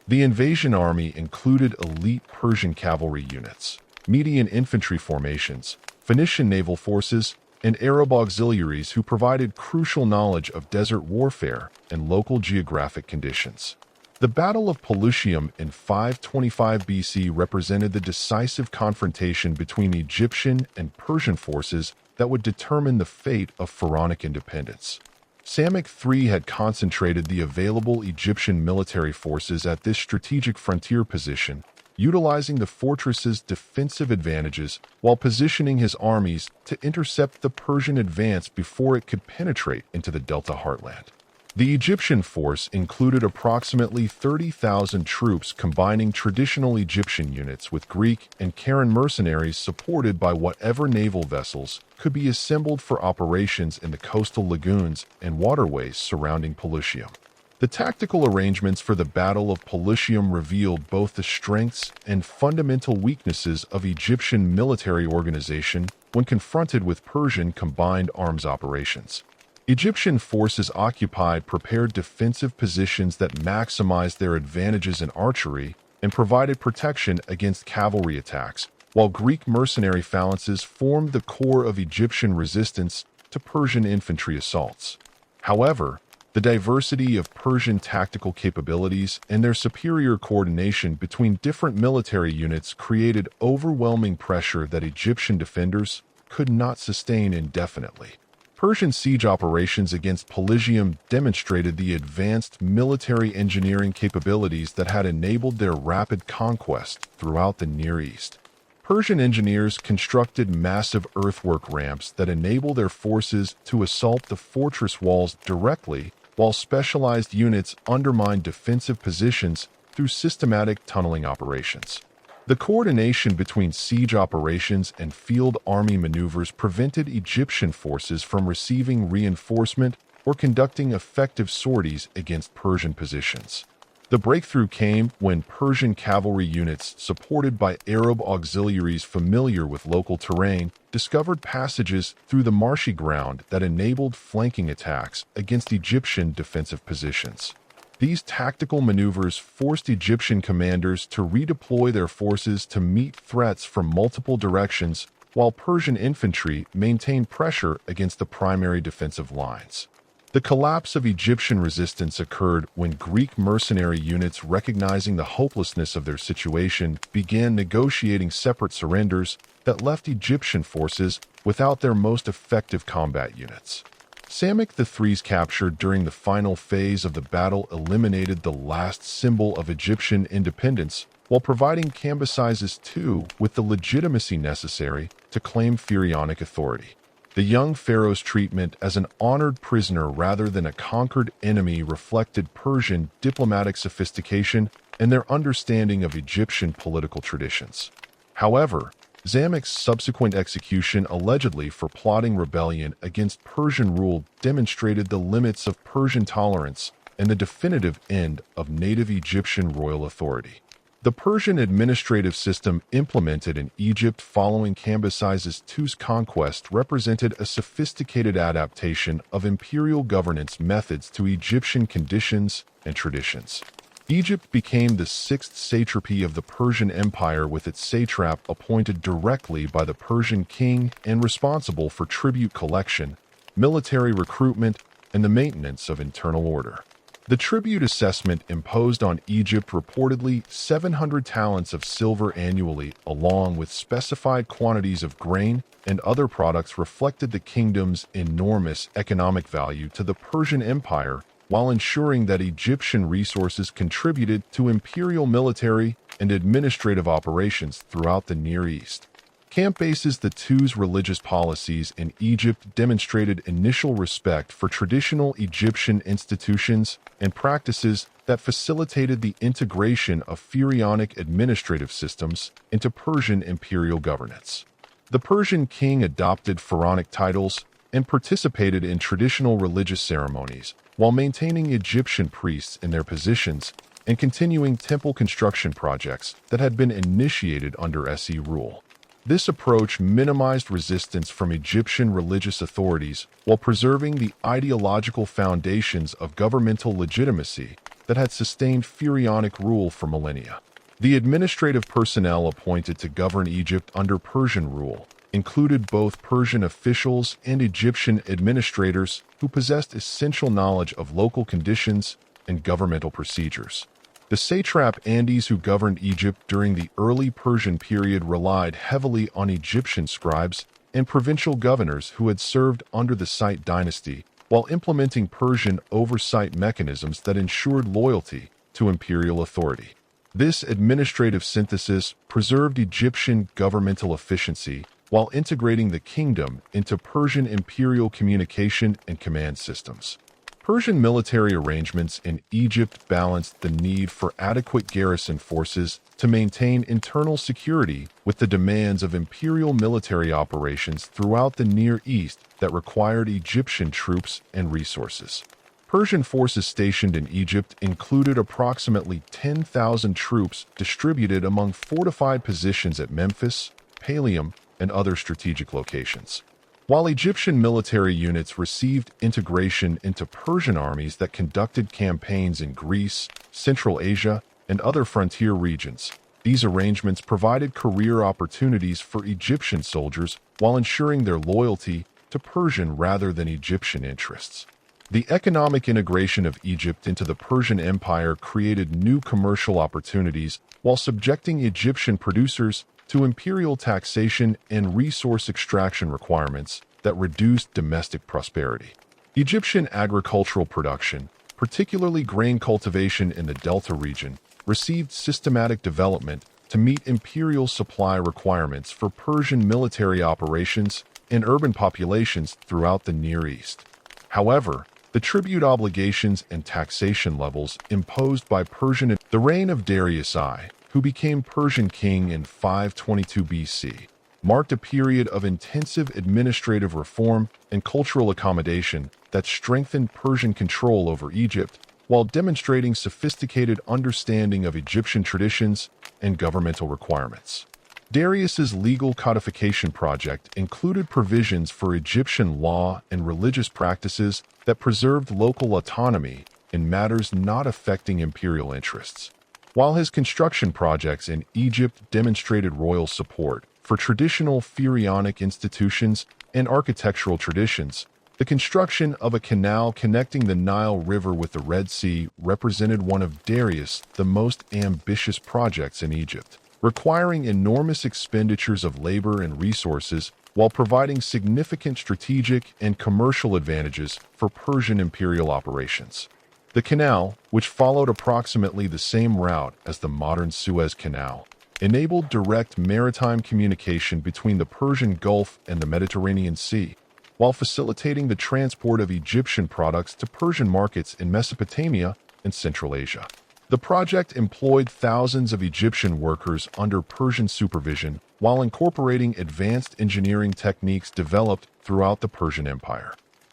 The invasion army included elite Persian cavalry units, Median infantry formations, Phoenician naval forces, and Arab auxiliaries who provided crucial knowledge of desert warfare and local geographic conditions. The Battle of Pelusium in 525 BC represented the decisive confrontation between Egyptian and Persian forces that would determine the fate of pharaonic independence. Ptolemaic III had concentrated the available Egyptian military forces at this strategic frontier position, utilizing the fortress's defensive advantages while positioning his armies to intercept the Persian advance before it could penetrate into the Delta heartland. The Egyptian force included approximately 30,000 troops combining traditional Egyptian units with Greek and Karen mercenaries supported by whatever naval vessels could be assembled for operations in the coastal lagoons and waterways surrounding Pelusium. The tactical arrangements for the Battle of Pelusium revealed both the strengths and fundamental weaknesses of Egyptian military organization when confronted with Persian combined arms operations. Egyptian forces occupied prepared defensive positions that maximized their advantages in archery and provided protection against cavalry attacks, while Greek mercenary phalanxes formed the core of Egyptian resistance to Persian infantry assaults. However, the diversity of Persian tactical capabilities and their superior coordination between different military units created overwhelming pressure that Egyptian defenders could not sustain indefinitely. Persian siege operations against Pelusium demonstrated the advanced military engineering capabilities that had enabled their rapid conquest throughout the Near East. Persian engineers constructed massive earthwork ramps that enable their forces to assault the fortress walls directly, while specialized units undermined defensive positions through systematic tunneling operations. The coordination between siege operations and field army maneuvers prevented Egyptian forces from receiving reinforcement or conducting effective sorties against Persian positions. The breakthrough came when Persian cavalry units, supported by Arab auxiliaries familiar with local terrain, discovered passages through the marshy ground that enabled flanking attacks against Egyptian defensive positions. These tactical maneuvers forced Egyptian commanders to redeploy their forces to meet threats from multiple directions, while Persian infantry maintained pressure against the primary defensive lines. The collapse of Egyptian resistance occurred when Greek mercenary units, recognizing the hopelessness of their situation, began negotiating separate surrenders that left Egyptian forces without their most effective combat units. Ptolemaic III's capture during the final phase of the battle eliminated the last symbol of Egyptian independence while providing Cambyses II with the legitimacy necessary to claim pharaonic authority. The young pharaoh's treatment as an honored prisoner rather than a conquered enemy reflected Persian diplomatic sophistication and their understanding of Egyptian political traditions. However, Ptolemic's subsequent execution, allegedly for plotting rebellion against Persian rule, demonstrated the limits of Persian tolerance and the definitive end of native Egyptian royal authority. The Persian administrative system implemented in Egypt following Cambyses II's conquest represented a sophisticated adaptation of imperial governance methods to Egyptian conditions and traditions. Egypt became the sixth satrapy of the Persian Empire, with its satrap appointed directly by the Persian king and responsible for tribute collection, military recruitment, and the maintenance of internal order. The tribute assessment imposed on Egypt, reportedly 700 talents of silver annually, along with specified quantities of grain and other products, reflected the kingdom's enormous economic value to the Persian Empire, while ensuring that Egyptian resources contributed to imperial military and administrative operations throughout the Near East. Cambyses II's religious policies in Egypt demonstrated initial respect for traditional Egyptian institutions and practices that facilitated the integration of pharaonic administrative systems into Persian imperial governance. The Persian king adopted pharaonic titles and participated in traditional religious ceremonies, while maintaining Egyptian priests in their positions and continuing temple construction projects that had been initiated under SE rule. This approach minimized resistance from Egyptian religious authorities while preserving the ideological foundations of governmental legitimacy that had sustained pharaonic rule for millennia. The administrative personnel appointed to govern Egypt under Persian rule included both Persian officials and Egyptian administrators who possessed essential knowledge of local conditions and governmental procedures. The satrap Andes, who governed Egypt during the early Persian period, relied heavily on Egyptian scribes and provincial governors who had served under the Site dynasty, while implementing Persian oversight mechanisms that ensured loyalty to imperial authority. This administrative synthesis preserved Egyptian governmental efficiency while integrating the kingdom into Persian imperial communication and command systems. Persian military arrangements in Egypt balanced the need for adequate garrison forces to maintain internal security with the demands of imperial military operations throughout the Near East that required Egyptian troops and resources. Persian forces stationed in Egypt included approximately 10,000 troops distributed among fortified positions at Memphis, Pelium, and other strategic locations. While Egyptian military units received integration into Persian armies that conducted campaigns in Greece, Central Asia, and other frontier regions, these arrangements provided career opportunities for Egyptian soldiers while ensuring their loyalty to Persian rather than Egyptian interests. The economic integration of Egypt into the Persian Empire created new commercial opportunities while subjecting Egyptian producers to imperial taxation and resource extraction requirements that reduced domestic prosperity. Egyptian agricultural production, particularly grain cultivation in the Delta region, received systematic development to meet imperial supply requirements for Persian military operations and urban populations throughout the Near East. However, the tribute obligations and taxation levels imposed by the reign of Darius I, who became Persian king in 522 BC, marked a period of intensive administrative reform and cultural accommodation that strengthened Persian control over Egypt while demonstrating sophisticated understanding of Egyptian traditions and governmental requirements. Darius's legal codification project included provisions for Egyptian law and religious practices that preserved local autonomy in matters not affecting imperial interests. While his construction projects in Egypt demonstrated royal support for traditional pharaonic institutions and architectural traditions, the construction of a canal connecting the Nile River with the Red Sea represented one of Darius' the most ambitious projects in Egypt, requiring enormous expenditures of labor and resources while providing significant strategic and commercial advantages for Persian imperial operations. The canal, which followed approximately the same route as the modern Suez Canal, enabled direct maritime communication between the Persian Gulf and the Mediterranean Sea, while facilitating the transport of Egyptian products to Persian markets in Mesopotamia and Central Asia. The project employed thousands of Egyptian workers under Persian supervision while incorporating advanced engineering techniques developed throughout the Persian Empire.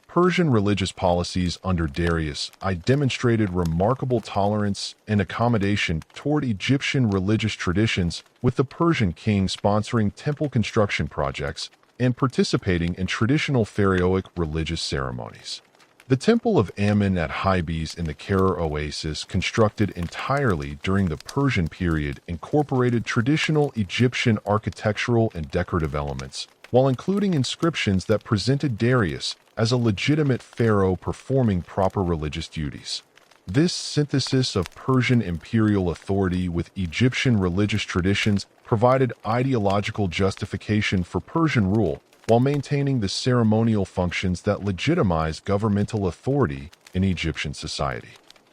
Persian religious policies under Darius I demonstrated remarkable tolerance and accommodation toward Egyptian religious traditions, with the Persian king sponsoring temple construction projects and participating in traditional pharaonic religious ceremonies. The Temple of Ammon at Hybes in the Cairo Oasis, constructed entirely during the Persian period, incorporated traditional Egyptian architectural and decorative elements, while including inscriptions that presented Darius as a legitimate pharaoh performing proper religious duties. This synthesis of Persian imperial authority with Egyptian religious traditions provided ideological justification for Persian rule, while maintaining the ceremonial functions that legitimize governmental authority in Egyptian society.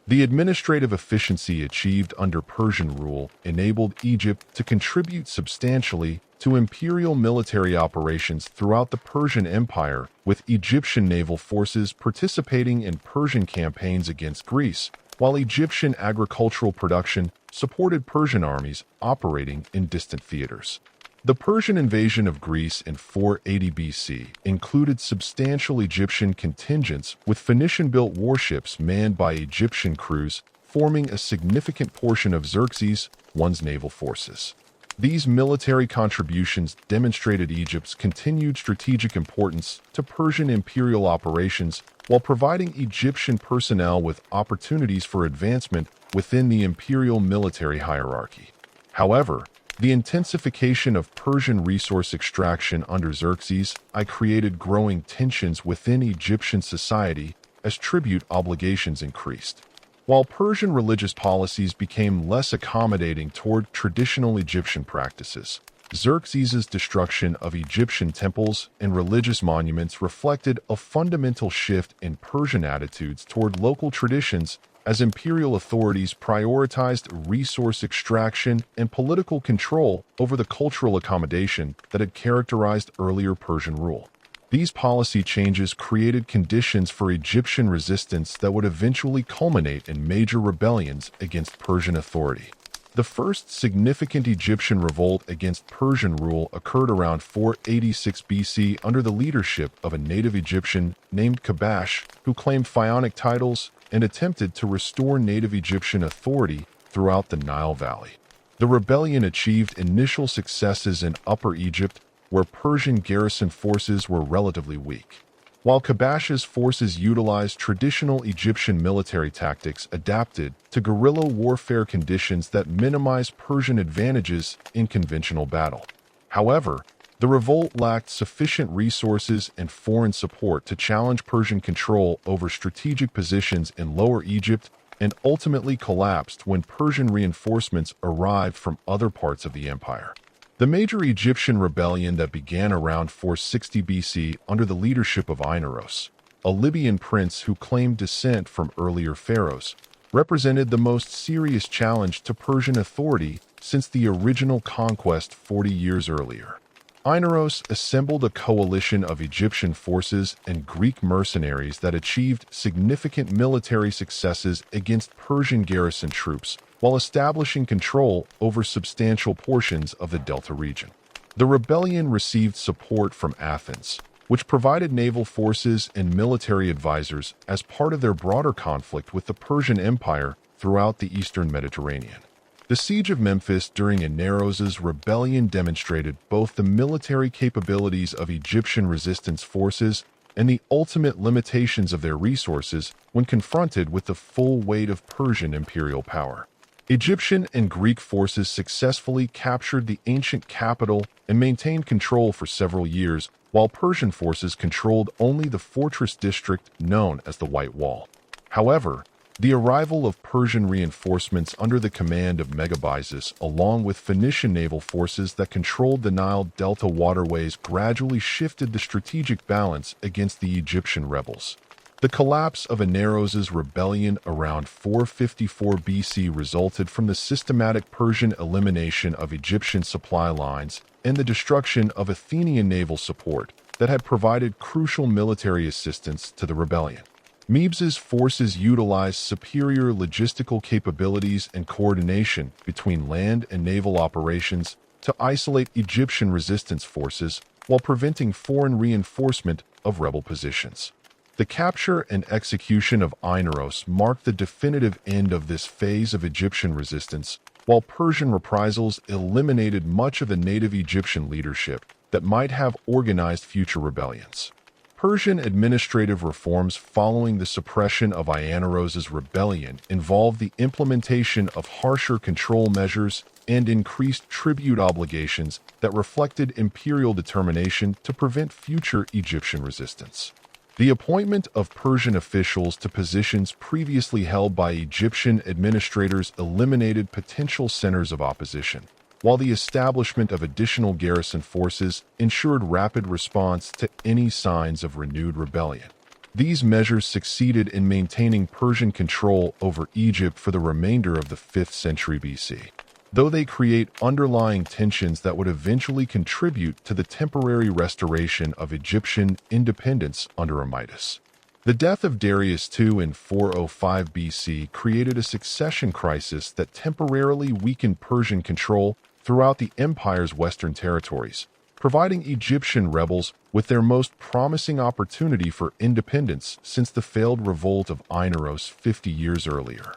The administrative efficiency achieved under Persian rule enabled Egypt to contribute substantially to imperial military operations throughout the Persian Empire, with Egyptian naval forces participating in Persian campaigns against Greece, while Egyptian agricultural production supported Persian armies operating in distant theaters. The Persian invasion of Greece in 480 BC included substantial Egyptian contingents, with Phoenician-built warships manned by Egyptian crews forming a significant portion of Xerxes I's naval forces. These military contributions demonstrated Egypt's continued strategic importance to Persian imperial operations while providing Egyptian personnel with opportunities for advancement within the imperial military hierarchy. However, the intensification of Persian resource extraction under Xerxes I created growing tensions within Egyptian society as tribute obligations increased. While Persian religious policies became less accommodating toward traditional Egyptian practices, Xerxes' destruction of Egyptian temples and religious monuments reflected a fundamental shift in Persian attitudes toward local traditions as imperial authorities prioritized resource extraction and political control over the cultural accommodation that had characterized earlier Persian rule. These policy changes created conditions for Egyptian resistance that would eventually culminate in major rebellions against Persian authority. The first significant Egyptian revolt against Persian rule occurred around 486 BC under the leadership of a native Egyptian named Kabash, who claimed pharaonic titles and attempted to restore native Egyptian authority throughout the Nile Valley. The rebellion achieved initial successes in Upper Egypt, where Persian garrison forces were relatively weak. While Kabash's forces utilized traditional Egyptian military tactics adapted to guerrilla warfare conditions that minimized Persian advantages in conventional battle. However, the revolt lacked sufficient resources and foreign support to challenge Persian control over strategic positions in Lower Egypt and ultimately collapsed when Persian reinforcements arrived from other parts of the empire. The major Egyptian rebellion that began around 460 BC under the leadership of Inaros, a Libyan prince who claimed descent from earlier pharaohs, represented the most serious challenge to Persian authority since the original conquest 40 years earlier. Inaros assembled a coalition of Egyptian forces and Greek mercenaries that achieved significant military successes against Persian garrison troops, while establishing control over substantial portions of the Delta region. The rebellion received support from Athens, which provided naval forces and military advisors as part of their broader conflict with the Persian Empire throughout the eastern Mediterranean. The siege of Memphis during Inaros' rebellion demonstrated both the military capabilities of Egyptian resistance forces and the ultimate limitations of their resources when confronted with the full weight of Persian imperial power. Egyptian and Greek forces successfully captured the ancient capital and maintained control for several years, while Persian forces controlled only the fortress district known as the White Wall. However, the arrival of Persian reinforcements under the command of Megabyzus, along with Phoenician naval forces that controlled the Nile Delta waterways, gradually shifted the strategic balance against the Egyptian rebels. The collapse of Inaros' rebellion around 454 BC resulted from the systematic Persian elimination of Egyptian supply lines and the destruction of Athenian naval support that had provided crucial military assistance to the rebellion. Mebes' forces utilized superior logistical capabilities and coordination between land and naval operations to isolate Egyptian resistance forces while preventing foreign reinforcement of rebel positions. The capture and execution of Inaros marked the definitive end of this phase of Egyptian resistance, while Persian reprisals eliminated much of the native Egyptian leadership that might have organized future rebellions. Persian administrative reforms following the suppression of Inaros' rebellion involved the implementation of harsher control measures and increased tribute obligations that reflected imperial determination to prevent future Egyptian resistance. The appointment of Persian officials to positions previously held by Egyptian administrators eliminated potential centers of opposition, while the establishment of additional garrison forces ensured rapid response to any signs of renewed rebellion. These measures succeeded in maintaining Persian control over Egypt for the remainder of the 5th century BC, though they create underlying tensions that would eventually contribute to the temporary restoration of Egyptian independence under Amidus. The death of Darius II in 405 BC created a succession crisis that temporarily weakened Persian control throughout the empire's western territories, providing Egyptian rebels with their most promising opportunity for independence since the failed revolt of Inaros 50 years earlier.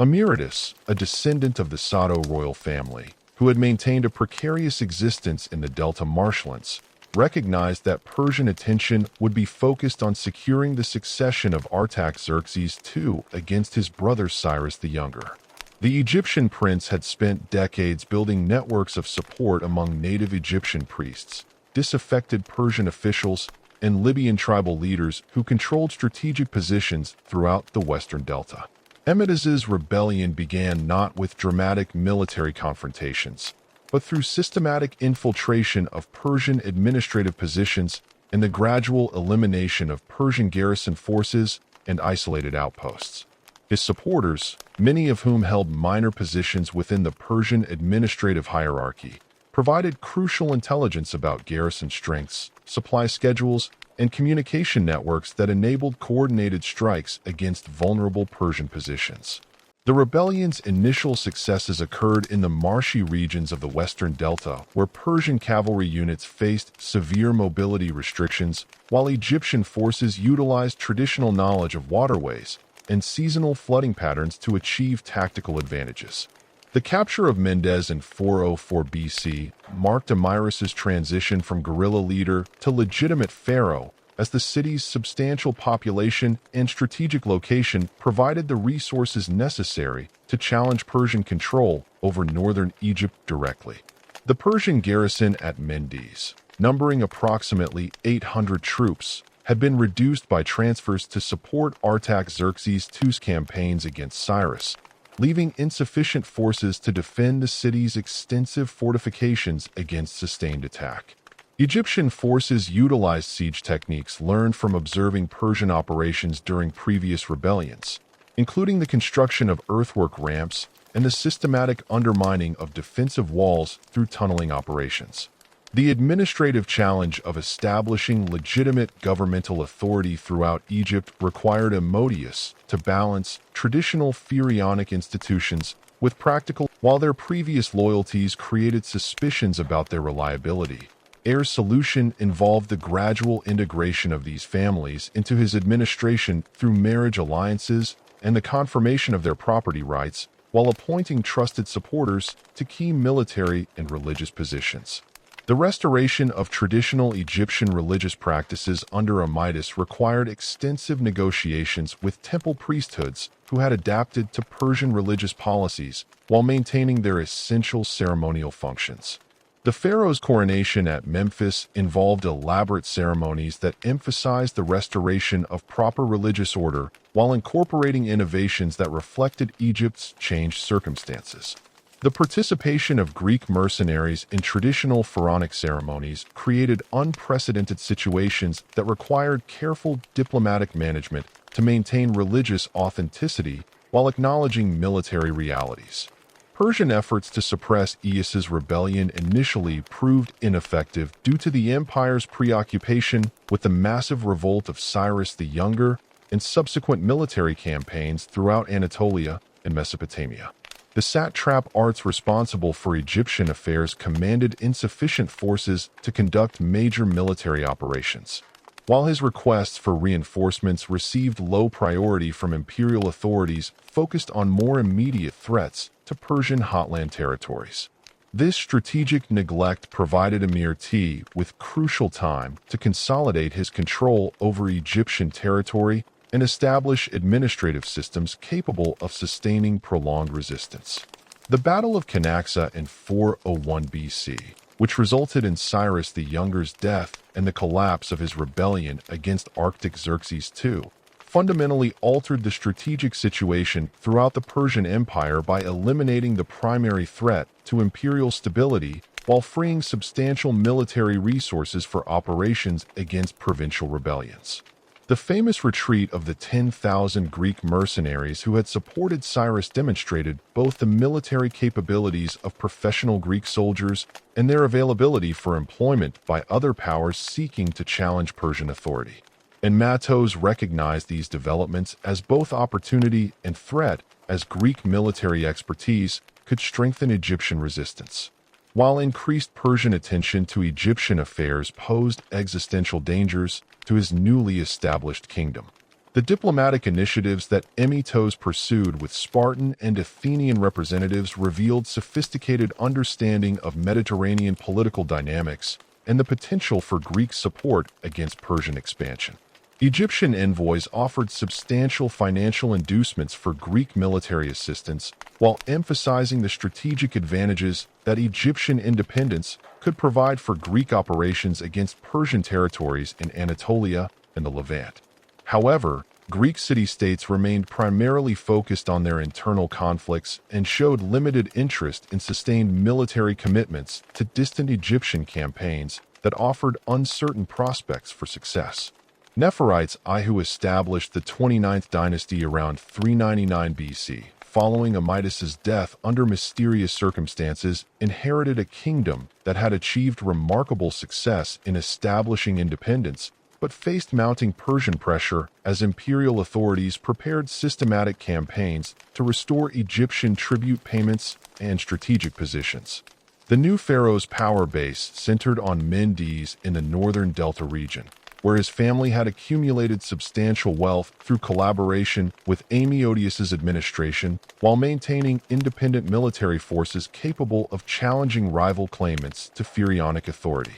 Emeritus, a descendant of the Sato royal family, who had maintained a precarious existence in the Delta marshlands, recognized that Persian attention would be focused on securing the succession of Artaxerxes II against his brother Cyrus the Younger. The Egyptian prince had spent decades building networks of support among native Egyptian priests, disaffected Persian officials, and Libyan tribal leaders who controlled strategic positions throughout the western delta. Emidus' rebellion began not with dramatic military confrontations, but through systematic infiltration of Persian administrative positions and the gradual elimination of Persian garrison forces and isolated outposts. His supporters, many of whom held minor positions within the Persian administrative hierarchy, provided crucial intelligence about garrison strengths, supply schedules, and communication networks that enabled coordinated strikes against vulnerable Persian positions. The rebellion's initial successes occurred in the marshy regions of the Western Delta, where Persian cavalry units faced severe mobility restrictions, while Egyptian forces utilized traditional knowledge of waterways and seasonal flooding patterns to achieve tactical advantages. The capture of Mendes in 404 BC marked Amyras's transition from guerrilla leader to legitimate pharaoh, as the city's substantial population and strategic location provided the resources necessary to challenge Persian control over northern Egypt directly. The Persian garrison at Mendes, numbering approximately 800 troops, had been reduced by transfers to support Artaxerxes II's campaigns against Cyrus, leaving insufficient forces to defend the city's extensive fortifications against sustained attack. Egyptian forces utilized siege techniques learned from observing Persian operations during previous rebellions, including the construction of earthwork ramps and the systematic undermining of defensive walls through tunneling operations. The administrative challenge of establishing legitimate governmental authority throughout Egypt required Ammonius to balance traditional pharaonic institutions with practical, while their previous loyalties created suspicions about their reliability. Heir's solution involved the gradual integration of these families into his administration through marriage alliances and the confirmation of their property rights, while appointing trusted supporters to key military and religious positions. The restoration of traditional Egyptian religious practices under Amytis required extensive negotiations with temple priesthoods who had adapted to Persian religious policies while maintaining their essential ceremonial functions. The pharaoh's coronation at Memphis involved elaborate ceremonies that emphasized the restoration of proper religious order while incorporating innovations that reflected Egypt's changed circumstances. The participation of Greek mercenaries in traditional pharaonic ceremonies created unprecedented situations that required careful diplomatic management to maintain religious authenticity while acknowledging military realities. Persian efforts to suppress Aegis's rebellion initially proved ineffective due to the empire's preoccupation with the massive revolt of Cyrus the Younger and subsequent military campaigns throughout Anatolia and Mesopotamia. The satrap arts responsible for Egyptian affairs commanded insufficient forces to conduct major military operations. While his requests for reinforcements received low priority from imperial authorities focused on more immediate threats to Persian hotland territories. This strategic neglect provided Emir T with crucial time to consolidate his control over Egyptian territory and establish administrative systems capable of sustaining prolonged resistance. The Battle of Canaxa in 401 BC, which resulted in Cyrus the Younger's death and the collapse of his rebellion against Artaxerxes II, fundamentally altered the strategic situation throughout the Persian Empire by eliminating the primary threat to imperial stability while freeing substantial military resources for operations against provincial rebellions. The famous retreat of the 10,000 Greek mercenaries who had supported Cyrus demonstrated both the military capabilities of professional Greek soldiers and their availability for employment by other powers seeking to challenge Persian authority. And Matos recognized these developments as both opportunity and threat, as Greek military expertise could strengthen Egyptian resistance. While increased Persian attention to Egyptian affairs posed existential dangers to his newly established kingdom, the diplomatic initiatives that Emitos pursued with Spartan and Athenian representatives revealed sophisticated understanding of Mediterranean political dynamics and the potential for Greek support against Persian expansion. Egyptian envoys offered substantial financial inducements for Greek military assistance, while emphasizing the strategic advantages that Egyptian independence could provide for Greek operations against Persian territories in Anatolia and the Levant. However, Greek city-states remained primarily focused on their internal conflicts and showed limited interest in sustained military commitments to distant Egyptian campaigns that offered uncertain prospects for success. Nephrites, who established the 29th dynasty around 399 BC, following Amidas's death under mysterious circumstances, inherited a kingdom that had achieved remarkable success in establishing independence, but faced mounting Persian pressure as imperial authorities prepared systematic campaigns to restore Egyptian tribute payments and strategic positions. The new pharaoh's power base centered on Mendes in the northern Delta region, where his family had accumulated substantial wealth through collaboration with Amyodius's administration while maintaining independent military forces capable of challenging rival claimants to pharaonic authority.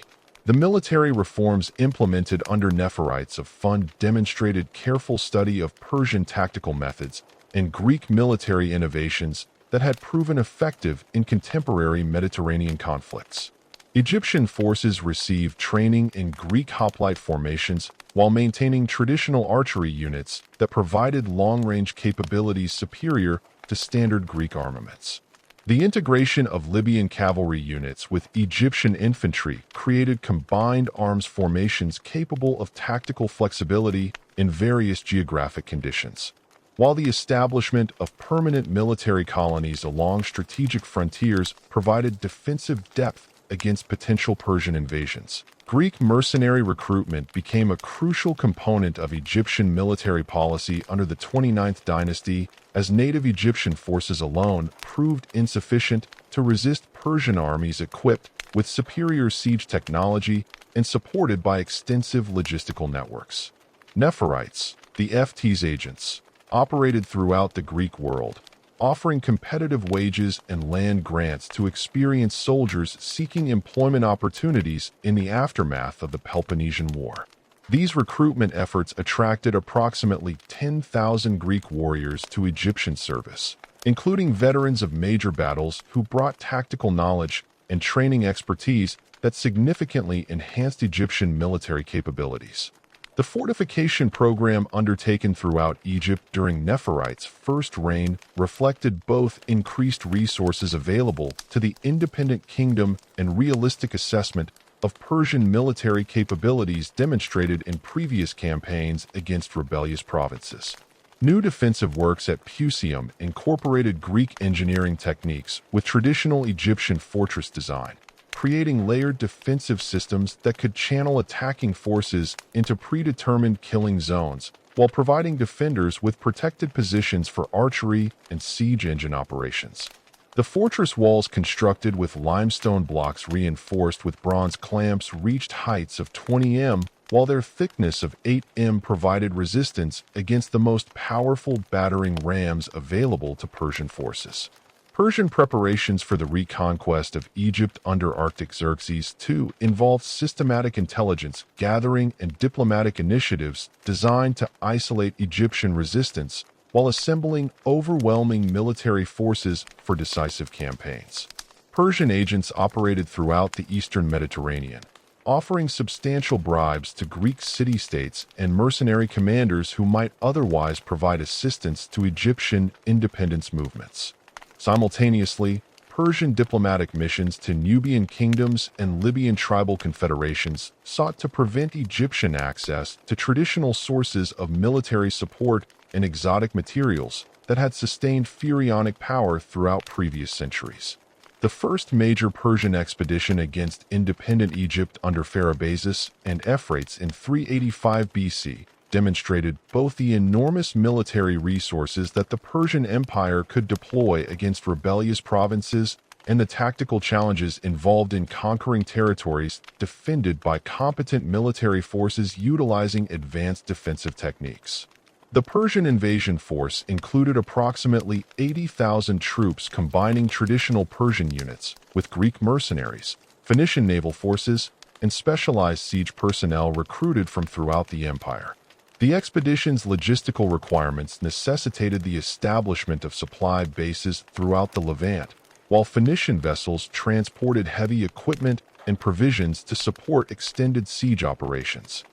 The military reforms implemented under Nephrites of Fund demonstrated careful study of Persian tactical methods and Greek military innovations that had proven effective in contemporary Mediterranean conflicts. Egyptian forces received training in Greek hoplite formations while maintaining traditional archery units that provided long-range capabilities superior to standard Greek armaments. The integration of Libyan cavalry units with Egyptian infantry created combined arms formations capable of tactical flexibility in various geographic conditions, while the establishment of permanent military colonies along strategic frontiers provided defensive depth against potential Persian invasions. Greek mercenary recruitment became a crucial component of Egyptian military policy under the 29th dynasty, as native Egyptian forces alone proved insufficient to resist Persian armies equipped with superior siege technology and supported by extensive logistical networks. Nephrites, the FT's agents, operated throughout the Greek world, offering competitive wages and land grants to experienced soldiers seeking employment opportunities in the aftermath of the Peloponnesian War. These recruitment efforts attracted approximately 10,000 Greek warriors to Egyptian service, including veterans of major battles who brought tactical knowledge and training expertise that significantly enhanced Egyptian military capabilities. The fortification program undertaken throughout Egypt during Nephrites' first reign reflected both increased resources available to the independent kingdom and realistic assessment of Persian military capabilities demonstrated in previous campaigns against rebellious provinces. New defensive works at Pusium incorporated Greek engineering techniques with traditional Egyptian fortress design, creating layered defensive systems that could channel attacking forces into predetermined killing zones, while providing defenders with protected positions for archery and siege engine operations. The fortress walls constructed with limestone blocks reinforced with bronze clamps reached heights of 20 m, while their thickness of 8 m provided resistance against the most powerful battering rams available to Persian forces. Persian preparations for the reconquest of Egypt under Artaxerxes II involved systematic intelligence gathering and diplomatic initiatives designed to isolate Egyptian resistance while assembling overwhelming military forces for decisive campaigns. Persian agents operated throughout the eastern Mediterranean, offering substantial bribes to Greek city-states and mercenary commanders who might otherwise provide assistance to Egyptian independence movements. Simultaneously, Persian diplomatic missions to Nubian kingdoms and Libyan tribal confederations sought to prevent Egyptian access to traditional sources of military support and exotic materials that had sustained pharaonic power throughout previous centuries. The first major Persian expedition against independent Egypt under Pharabazes and Euphrates in 385 BC demonstrated both the enormous military resources that the Persian Empire could deploy against rebellious provinces and the tactical challenges involved in conquering territories defended by competent military forces utilizing advanced defensive techniques. The Persian invasion force included approximately 80,000 troops combining traditional Persian units with Greek mercenaries, Phoenician naval forces, and specialized siege personnel recruited from throughout the empire. The expedition's logistical requirements necessitated the establishment of supply bases throughout the Levant, while Phoenician vessels transported heavy equipment and provisions to support extended siege operations.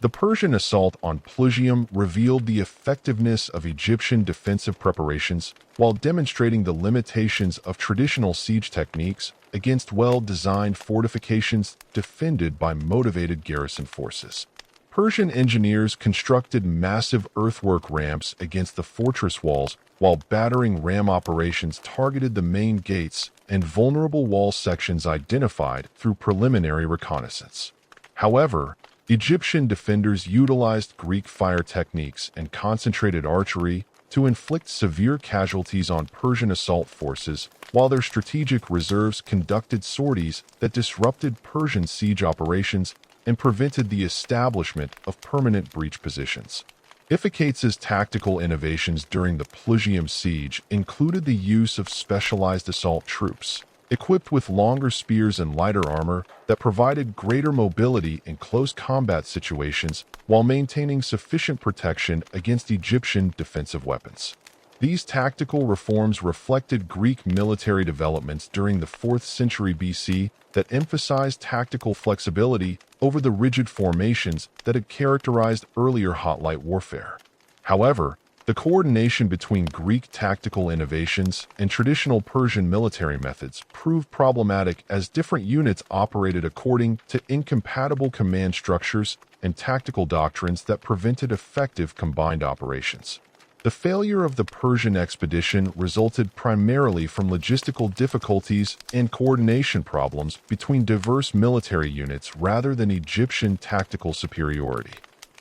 The Persian assault on Pelusium revealed the effectiveness of Egyptian defensive preparations while demonstrating the limitations of traditional siege techniques against well-designed fortifications defended by motivated garrison forces. Persian engineers constructed massive earthwork ramps against the fortress walls, while battering ram operations targeted the main gates and vulnerable wall sections identified through preliminary reconnaissance. However, Egyptian defenders utilized Greek fire techniques and concentrated archery to inflict severe casualties on Persian assault forces, while their strategic reserves conducted sorties that disrupted Persian siege operations and prevented the establishment of permanent breach positions. Iphicates's tactical innovations during the Pelusium siege included the use of specialized assault troops, equipped with longer spears and lighter armor that provided greater mobility in close combat situations while maintaining sufficient protection against Egyptian defensive weapons. These tactical reforms reflected Greek military developments during the 4th century BC that emphasized tactical flexibility over the rigid formations that had characterized earlier hoplite warfare. However, the coordination between Greek tactical innovations and traditional Persian military methods proved problematic as different units operated according to incompatible command structures and tactical doctrines that prevented effective combined operations. The failure of the Persian expedition resulted primarily from logistical difficulties and coordination problems between diverse military units rather than Egyptian tactical superiority.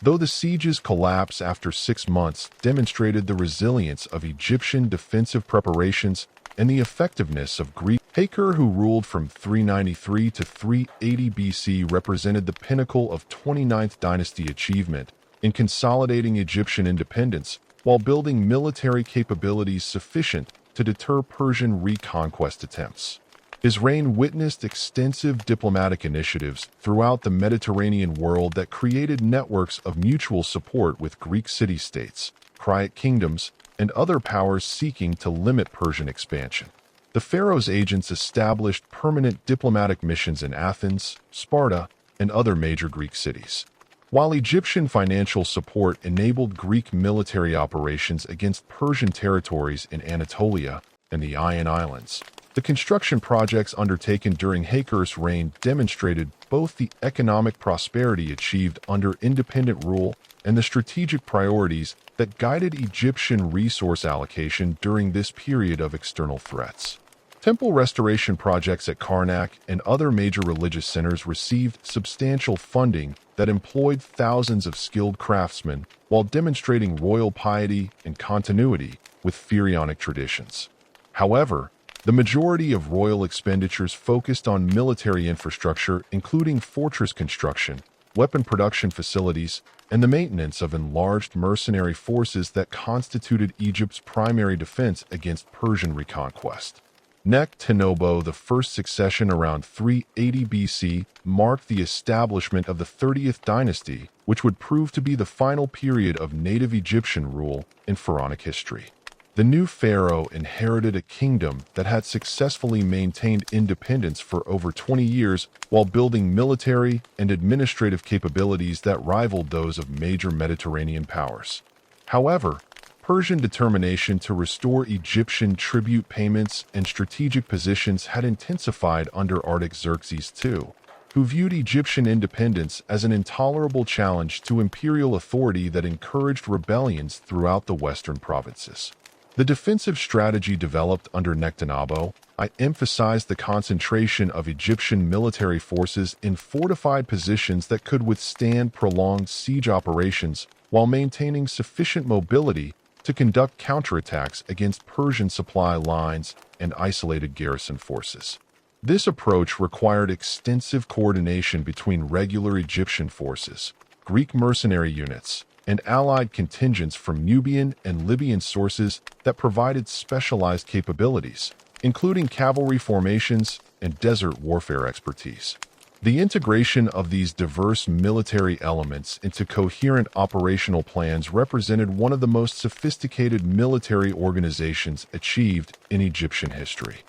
Though the siege's collapse after 6 months demonstrated the resilience of Egyptian defensive preparations and the effectiveness of Greek, Haker, who ruled from 393 to 380 BC, represented the pinnacle of 29th dynasty achievement in consolidating Egyptian independence while building military capabilities sufficient to deter Persian reconquest attempts. His reign witnessed extensive diplomatic initiatives throughout the Mediterranean world that created networks of mutual support with Greek city-states, Pharaonic kingdoms, and other powers seeking to limit Persian expansion. The Pharaohs' agents established permanent diplomatic missions in Athens, Sparta, and other major Greek cities. While Egyptian financial support enabled Greek military operations against Persian territories in Anatolia and the Ionian Islands, the construction projects undertaken during Haker's reign demonstrated both the economic prosperity achieved under independent rule and the strategic priorities that guided Egyptian resource allocation during this period of external threats. Temple restoration projects at Karnak and other major religious centers received substantial funding that employed thousands of skilled craftsmen while demonstrating royal piety and continuity with pharaonic traditions. However, the majority of royal expenditures focused on military infrastructure, including fortress construction, weapon production facilities, and the maintenance of enlarged mercenary forces that constituted Egypt's primary defense against Persian reconquest. Nektenobo, the first succession around 380 BC, marked the establishment of the 30th dynasty, which would prove to be the final period of native Egyptian rule in pharaonic history. The new pharaoh inherited a kingdom that had successfully maintained independence for over 20 years while building military and administrative capabilities that rivaled those of major Mediterranean powers. However, Persian determination to restore Egyptian tribute payments and strategic positions had intensified under Artaxerxes II, who viewed Egyptian independence as an intolerable challenge to imperial authority that encouraged rebellions throughout the western provinces. The defensive strategy developed under Nektenobo emphasized the concentration of Egyptian military forces in fortified positions that could withstand prolonged siege operations while maintaining sufficient mobility to conduct counterattacks against Persian supply lines and isolated garrison forces. This approach required extensive coordination between regular Egyptian forces, Greek mercenary units, and allied contingents from Nubian and Libyan sources that provided specialized capabilities, including cavalry formations and desert warfare expertise. The integration of these diverse military elements into coherent operational plans represented one of the most sophisticated military organizations achieved in Egyptian history.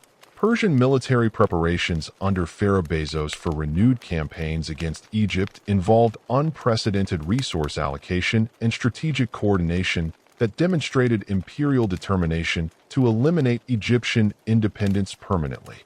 Persian military preparations under Pharaoh Bezos for renewed campaigns against Egypt involved unprecedented resource allocation and strategic coordination that demonstrated imperial determination to eliminate Egyptian independence permanently.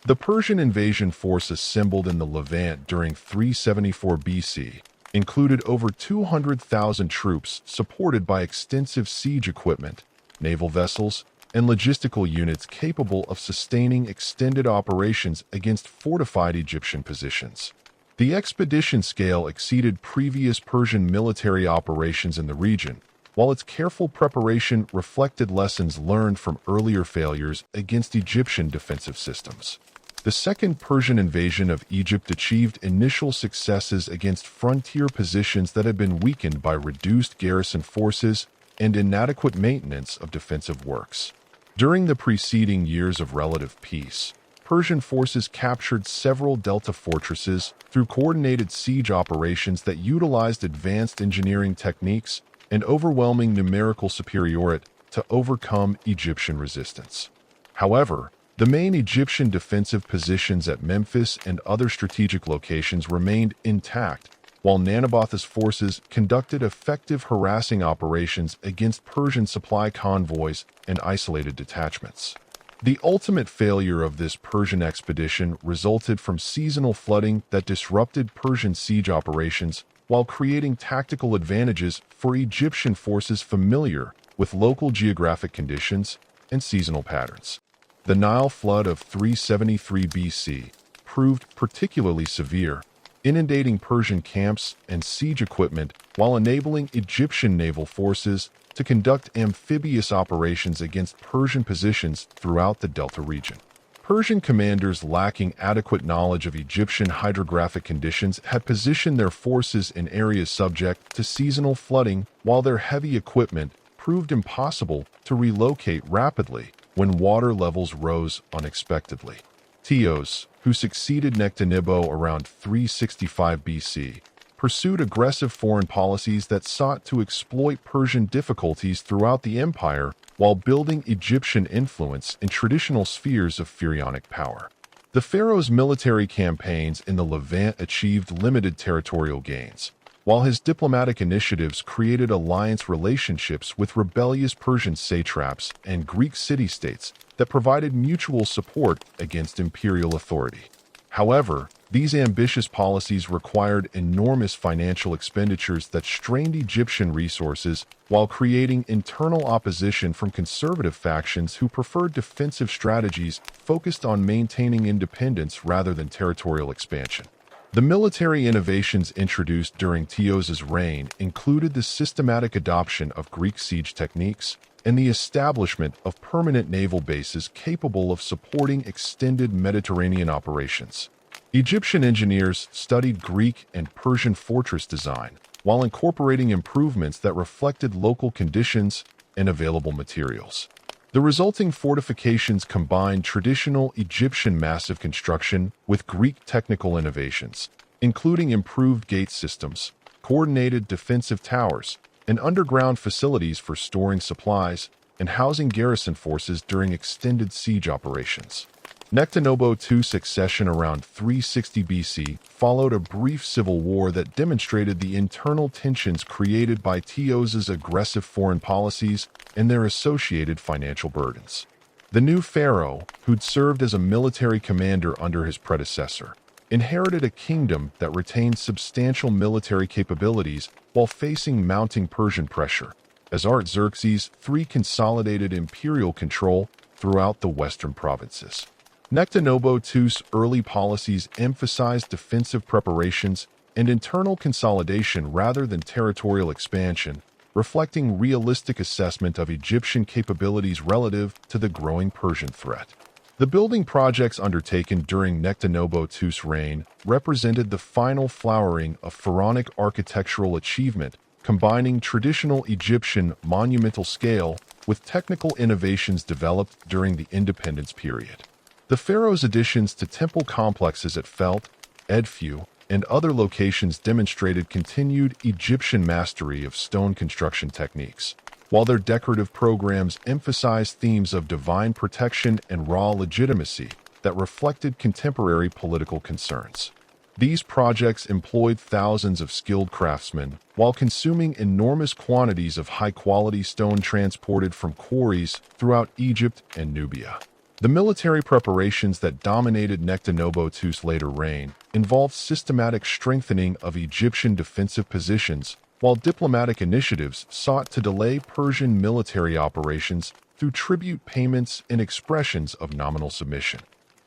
The Persian invasion force assembled in the Levant during 374 BC included over 200,000 troops supported by extensive siege equipment, naval vessels, and logistical units capable of sustaining extended operations against fortified Egyptian positions. The expedition scale exceeded previous Persian military operations in the region, while its careful preparation reflected lessons learned from earlier failures against Egyptian defensive systems. The Second Persian invasion of Egypt achieved initial successes against frontier positions that had been weakened by reduced garrison forces and inadequate maintenance of defensive works. During the preceding years of relative peace, Persian forces captured several delta fortresses through coordinated siege operations that utilized advanced engineering techniques and overwhelming numerical superiority to overcome Egyptian resistance. However, the main Egyptian defensive positions at Memphis and other strategic locations remained intact, while Nanobotha's forces conducted effective harassing operations against Persian supply convoys and isolated detachments. The ultimate failure of this Persian expedition resulted from seasonal flooding that disrupted Persian siege operations while creating tactical advantages for Egyptian forces familiar with local geographic conditions and seasonal patterns. The Nile flood of 373 BC proved particularly severe, inundating Persian camps and siege equipment while enabling Egyptian naval forces to conduct amphibious operations against Persian positions throughout the Delta region. Persian commanders lacking adequate knowledge of Egyptian hydrographic conditions had positioned their forces in areas subject to seasonal flooding, while their heavy equipment proved impossible to relocate rapidly when water levels rose unexpectedly. Pharaohs, who succeeded Nectanebo around 365 BC, pursued aggressive foreign policies that sought to exploit Persian difficulties throughout the empire while building Egyptian influence in traditional spheres of pharaonic power. The pharaoh's military campaigns in the Levant achieved limited territorial gains, while his diplomatic initiatives created alliance relationships with rebellious Persian satraps and Greek city-states that provided mutual support against imperial authority. However, these ambitious policies required enormous financial expenditures that strained Egyptian resources while creating internal opposition from conservative factions who preferred defensive strategies focused on maintaining independence rather than territorial expansion. The military innovations introduced during Pharaoh's reign included the systematic adoption of Greek siege techniques and the establishment of permanent naval bases capable of supporting extended Mediterranean operations. Egyptian engineers studied Greek and Persian fortress design while incorporating improvements that reflected local conditions and available materials. The resulting fortifications combined traditional Egyptian massive construction with Greek technical innovations, including improved gate systems, coordinated defensive towers, and underground facilities for storing supplies and housing garrison forces during extended siege operations. Nectanebo II's succession around 360 BC followed a brief civil war that demonstrated the internal tensions created by Pharaoh's aggressive foreign policies and their associated financial burdens. The new pharaoh, who'd served as a military commander under his predecessor, inherited a kingdom that retained substantial military capabilities while facing mounting Persian pressure, as Artaxerxes III consolidated imperial control throughout the western provinces. Nectanebo II's early policies emphasized defensive preparations and internal consolidation rather than territorial expansion, reflecting realistic assessment of Egyptian capabilities relative to the growing Persian threat. The building projects undertaken during Nectanebo II's reign represented the final flowering of pharaonic architectural achievement, combining traditional Egyptian monumental scale with technical innovations developed during the independence period. The pharaoh's additions to temple complexes at Felt, Edfu, and other locations demonstrated continued Egyptian mastery of stone construction techniques, while their decorative programs emphasized themes of divine protection and raw legitimacy. that reflected contemporary political concerns. These projects employed thousands of skilled craftsmen while consuming enormous quantities of high-quality stone transported from quarries throughout Egypt and Nubia. The military preparations that dominated Nectanebo-II's later reign involved systematic strengthening of Egyptian defensive positions, while diplomatic initiatives sought to delay Persian military operations through tribute payments and expressions of nominal submission.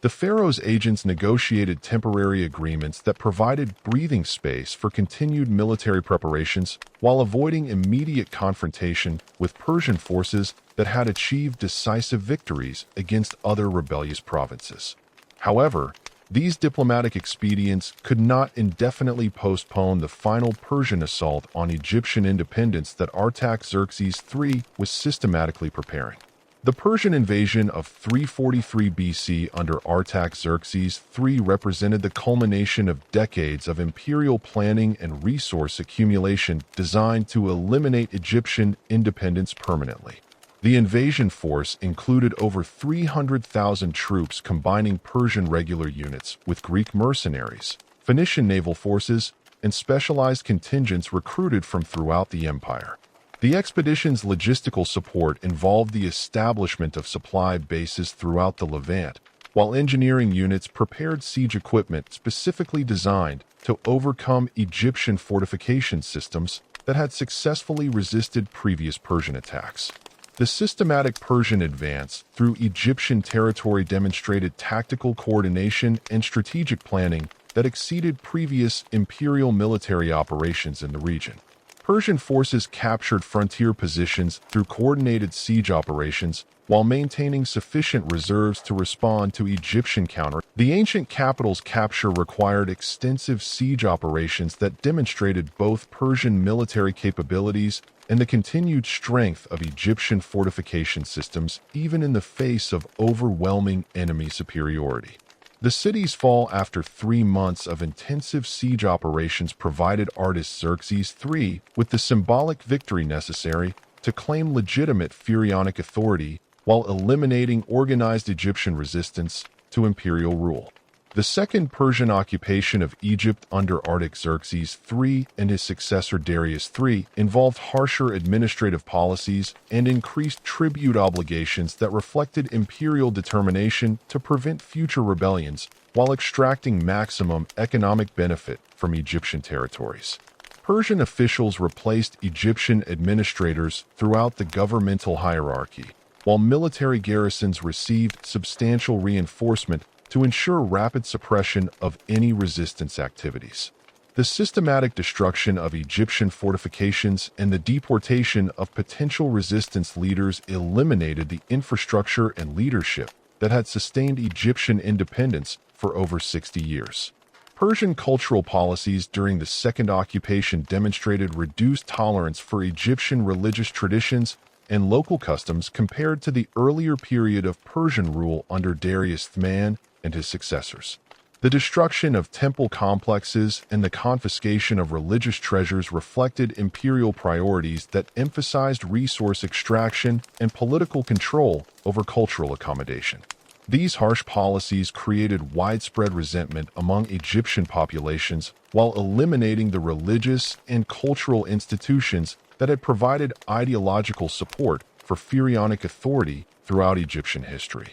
The pharaoh's agents negotiated temporary agreements that provided breathing space for continued military preparations while avoiding immediate confrontation with Persian forces that had achieved decisive victories against other rebellious provinces. However, these diplomatic expedients could not indefinitely postpone the final Persian assault on Egyptian independence that Artaxerxes III was systematically preparing. The Persian invasion of 343 BC under Artaxerxes III represented the culmination of decades of imperial planning and resource accumulation designed to eliminate Egyptian independence permanently. The invasion force included over 300,000 troops combining Persian regular units with Greek mercenaries, Phoenician naval forces, and specialized contingents recruited from throughout the empire. The expedition's logistical support involved the establishment of supply bases throughout the Levant, while engineering units prepared siege equipment specifically designed to overcome Egyptian fortification systems that had successfully resisted previous Persian attacks. The systematic Persian advance through Egyptian territory demonstrated tactical coordination and strategic planning that exceeded previous imperial military operations in the region. Persian forces captured frontier positions through coordinated siege operations while maintaining sufficient reserves to respond to Egyptian counter. The ancient capital's capture required extensive siege operations that demonstrated both Persian military capabilities and the continued strength of Egyptian fortification systems even in the face of overwhelming enemy superiority. The city's fall after 3 months of intensive siege operations provided Artaxerxes III with the symbolic victory necessary to claim legitimate pharaonic authority while eliminating organized Egyptian resistance to imperial rule. The second Persian occupation of Egypt under Artaxerxes III and his successor Darius III involved harsher administrative policies and increased tribute obligations that reflected imperial determination to prevent future rebellions while extracting maximum economic benefit from Egyptian territories. Persian officials replaced Egyptian administrators throughout the governmental hierarchy, while military garrisons received substantial reinforcement to ensure rapid suppression of any resistance activities. The systematic destruction of Egyptian fortifications and the deportation of potential resistance leaders eliminated the infrastructure and leadership that had sustained Egyptian independence for over 60 years. Persian cultural policies during the Second Occupation demonstrated reduced tolerance for Egyptian religious traditions and local customs compared to the earlier period of Persian rule under Darius III and his successors. The destruction of temple complexes and the confiscation of religious treasures reflected imperial priorities that emphasized resource extraction and political control over cultural accommodation. These harsh policies created widespread resentment among Egyptian populations while eliminating the religious and cultural institutions that had provided ideological support for pharaonic authority throughout Egyptian history.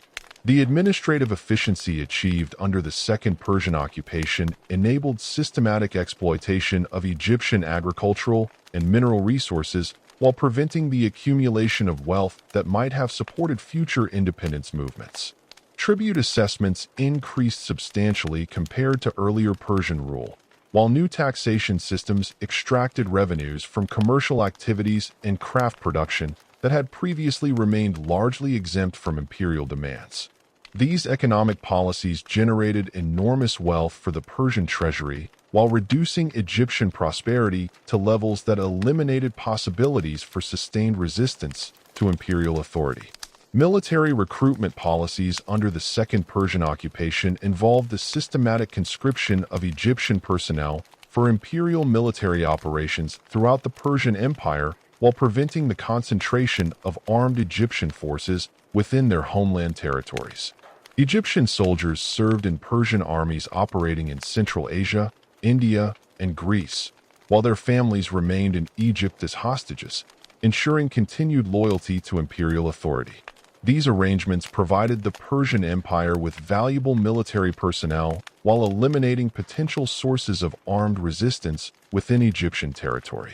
The administrative efficiency achieved under the Second Persian occupation enabled systematic exploitation of Egyptian agricultural and mineral resources while preventing the accumulation of wealth that might have supported future independence movements. Tribute assessments increased substantially compared to earlier Persian rule, while new taxation systems extracted revenues from commercial activities and craft production that had previously remained largely exempt from imperial demands. These economic policies generated enormous wealth for the Persian treasury while reducing Egyptian prosperity to levels that eliminated possibilities for sustained resistance to imperial authority. Military recruitment policies under the Second Persian occupation involved the systematic conscription of Egyptian personnel for imperial military operations throughout the Persian Empire while preventing the concentration of armed Egyptian forces within their homeland territories. Egyptian soldiers served in Persian armies operating in Central Asia, India, and Greece, while their families remained in Egypt as hostages, ensuring continued loyalty to imperial authority. These arrangements provided the Persian Empire with valuable military personnel while eliminating potential sources of armed resistance within Egyptian territory.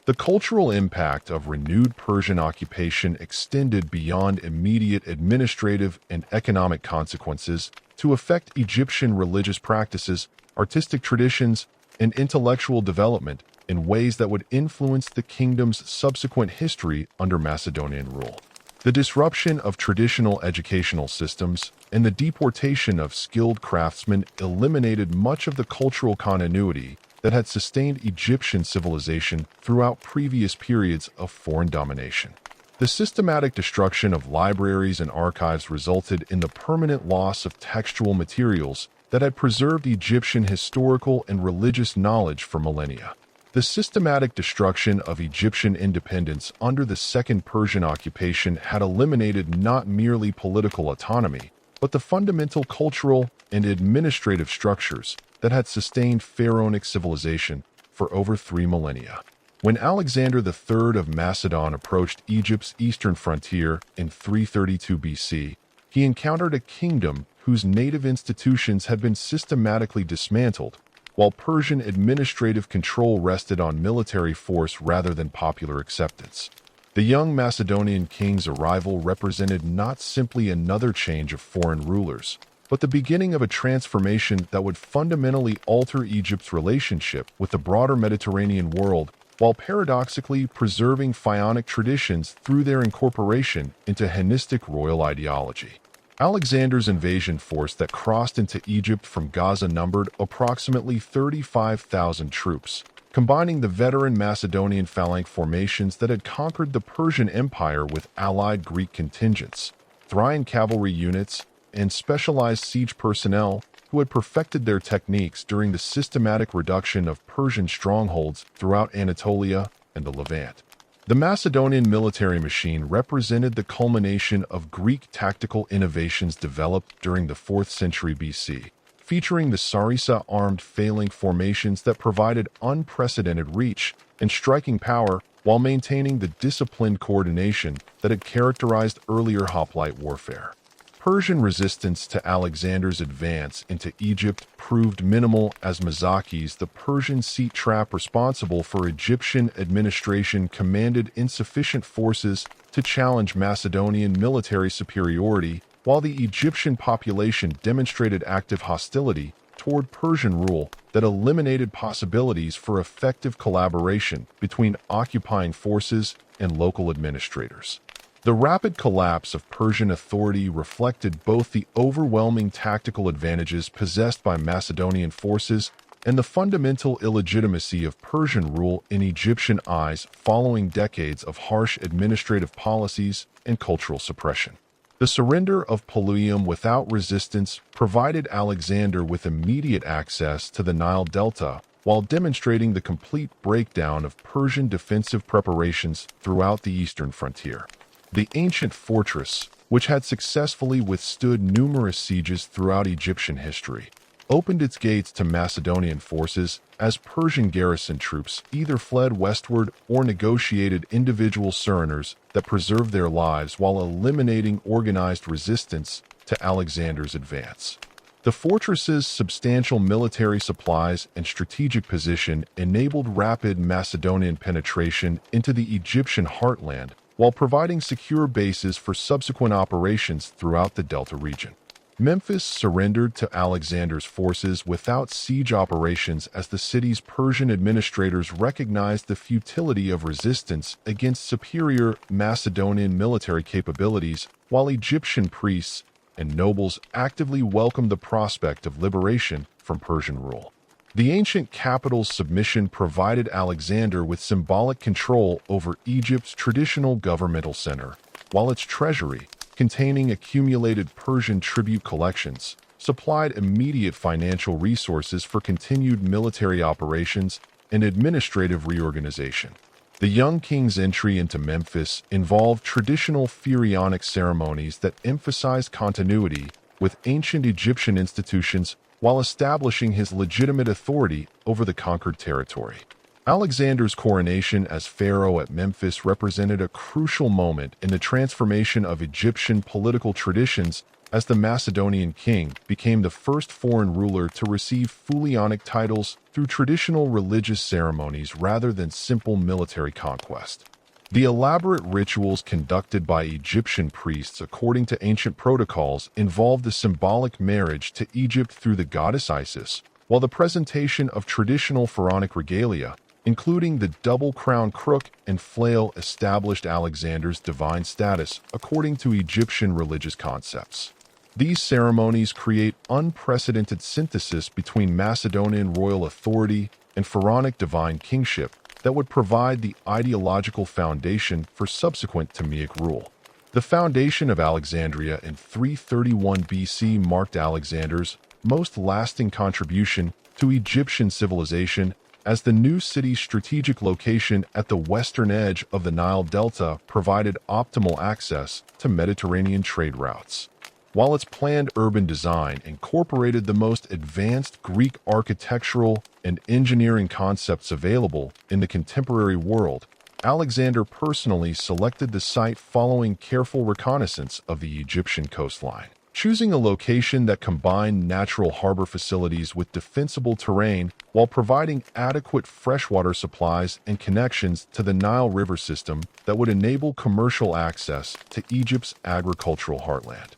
The cultural impact of renewed Persian occupation extended beyond immediate administrative and economic consequences to affect Egyptian religious practices, artistic traditions, and intellectual development in ways that would influence the kingdom's subsequent history under Macedonian rule. The disruption of traditional educational systems and the deportation of skilled craftsmen eliminated much of the cultural continuity that had sustained Egyptian civilization throughout previous periods of foreign domination. The systematic destruction of libraries and archives resulted in the permanent loss of textual materials that had preserved Egyptian historical and religious knowledge for millennia. The systematic destruction of Egyptian independence under the Second Persian occupation had eliminated not merely political autonomy, but the fundamental cultural and administrative structures that had sustained pharaonic civilization for over 3 millennia. When Alexander III of Macedon approached Egypt's eastern frontier in 332 BC, he encountered a kingdom whose native institutions had been systematically dismantled, while Persian administrative control rested on military force rather than popular acceptance. The young Macedonian king's arrival represented not simply another change of foreign rulers, but the beginning of a transformation that would fundamentally alter Egypt's relationship with the broader Mediterranean world, while paradoxically preserving pharaonic traditions through their incorporation into Hellenistic royal ideology. Alexander's invasion force that crossed into Egypt from Gaza numbered approximately 35,000 troops, combining the veteran Macedonian phalanx formations that had conquered the Persian Empire with allied Greek contingents, Thracian cavalry units, and specialized siege personnel who had perfected their techniques during the systematic reduction of Persian strongholds throughout Anatolia and the Levant. The Macedonian military machine represented the culmination of Greek tactical innovations developed during the 4th century BC, featuring the Sarissa armed phalanx formations that provided unprecedented reach and striking power while maintaining the disciplined coordination that had characterized earlier hoplite warfare. Persian resistance to Alexander's advance into Egypt proved minimal as Mazakis, the Persian seat trap responsible for Egyptian administration, commanded insufficient forces to challenge Macedonian military superiority, while the Egyptian population demonstrated active hostility toward Persian rule that eliminated possibilities for effective collaboration between occupying forces and local administrators. The rapid collapse of Persian authority reflected both the overwhelming tactical advantages possessed by Macedonian forces and the fundamental illegitimacy of Persian rule in Egyptian eyes following decades of harsh administrative policies and cultural suppression. The surrender of Pelusium without resistance provided Alexander with immediate access to the Nile Delta, while demonstrating the complete breakdown of Persian defensive preparations throughout the eastern frontier. The ancient fortress, which had successfully withstood numerous sieges throughout Egyptian history, opened its gates to Macedonian forces as Persian garrison troops either fled westward or negotiated individual surrenders that preserved their lives while eliminating organized resistance to Alexander's advance. The fortress's substantial military supplies and strategic position enabled rapid Macedonian penetration into the Egyptian heartland, while providing secure bases for subsequent operations throughout the Delta region. Memphis surrendered to Alexander's forces without siege operations as the city's Persian administrators recognized the futility of resistance against superior Macedonian military capabilities, while Egyptian priests and nobles actively welcomed the prospect of liberation from Persian rule. The ancient capital's submission provided Alexander with symbolic control over Egypt's traditional governmental center, while its treasury, containing accumulated Persian tribute collections, supplied immediate financial resources for continued military operations and administrative reorganization. The young king's entry into Memphis involved traditional pharaonic ceremonies that emphasized continuity with ancient Egyptian institutions while establishing his legitimate authority over the conquered territory. Alexander's coronation as pharaoh at Memphis represented a crucial moment in the transformation of Egyptian political traditions, as the Macedonian king became the first foreign ruler to receive pharaonic titles through traditional religious ceremonies rather than simple military conquest. The elaborate rituals conducted by Egyptian priests according to ancient protocols involved a symbolic marriage to Egypt through the goddess Isis, while the presentation of traditional pharaonic regalia, including the double-crown crook and flail, established Alexander's divine status according to Egyptian religious concepts. These ceremonies create unprecedented synthesis between Macedonian royal authority and pharaonic divine kingship that would provide the ideological foundation for subsequent Ptolemaic rule. The foundation of Alexandria in 331 BC marked Alexander's most lasting contribution to Egyptian civilization, as the new city's strategic location at the western edge of the Nile Delta provided optimal access to Mediterranean trade routes. While its planned urban design incorporated the most advanced Greek architectural and engineering concepts available in the contemporary world, Alexander personally selected the site following careful reconnaissance of the Egyptian coastline. Choosing a location that combined natural harbor facilities with defensible terrain while providing adequate freshwater supplies and connections to the Nile River system that would enable commercial access to Egypt's agricultural heartland.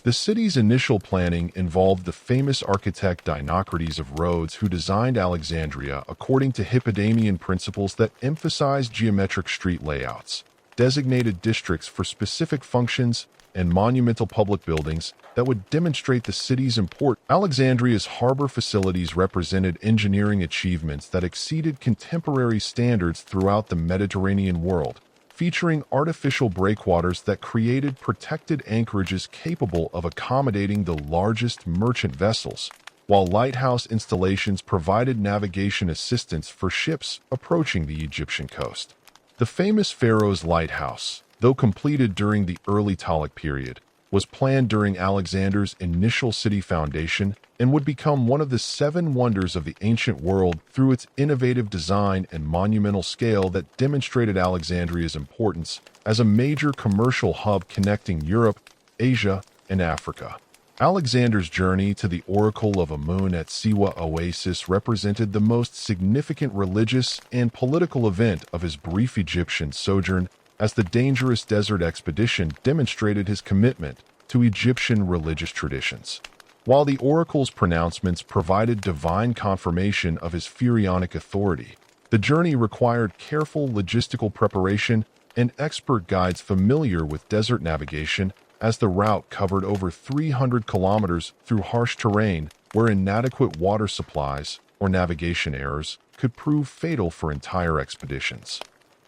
The city's initial planning involved the famous architect Dinocrates of Rhodes, who designed Alexandria according to Hippodamian principles that emphasized geometric street layouts, designated districts for specific functions, and monumental public buildings that would demonstrate the city's importance. Alexandria's harbor facilities represented engineering achievements that exceeded contemporary standards throughout the Mediterranean world, featuring artificial breakwaters that created protected anchorages capable of accommodating the largest merchant vessels, while lighthouse installations provided navigation assistance for ships approaching the Egyptian coast. The famous Pharaohs lighthouse, though completed during the early Ptolemaic period, was planned during Alexander's initial city foundation and would become one of the seven wonders of the ancient world through its innovative design and monumental scale that demonstrated Alexandria's importance as a major commercial hub connecting Europe, Asia, and Africa. Alexander's journey to the Oracle of Amun at Siwa Oasis represented the most significant religious and political event of his brief Egyptian sojourn, as the dangerous desert expedition demonstrated his commitment to Egyptian religious traditions. While the oracle's pronouncements provided divine confirmation of his pharaonic authority, the journey required careful logistical preparation and expert guides familiar with desert navigation, as the route covered over 300 kilometers through harsh terrain where inadequate water supplies or navigation errors could prove fatal for entire expeditions.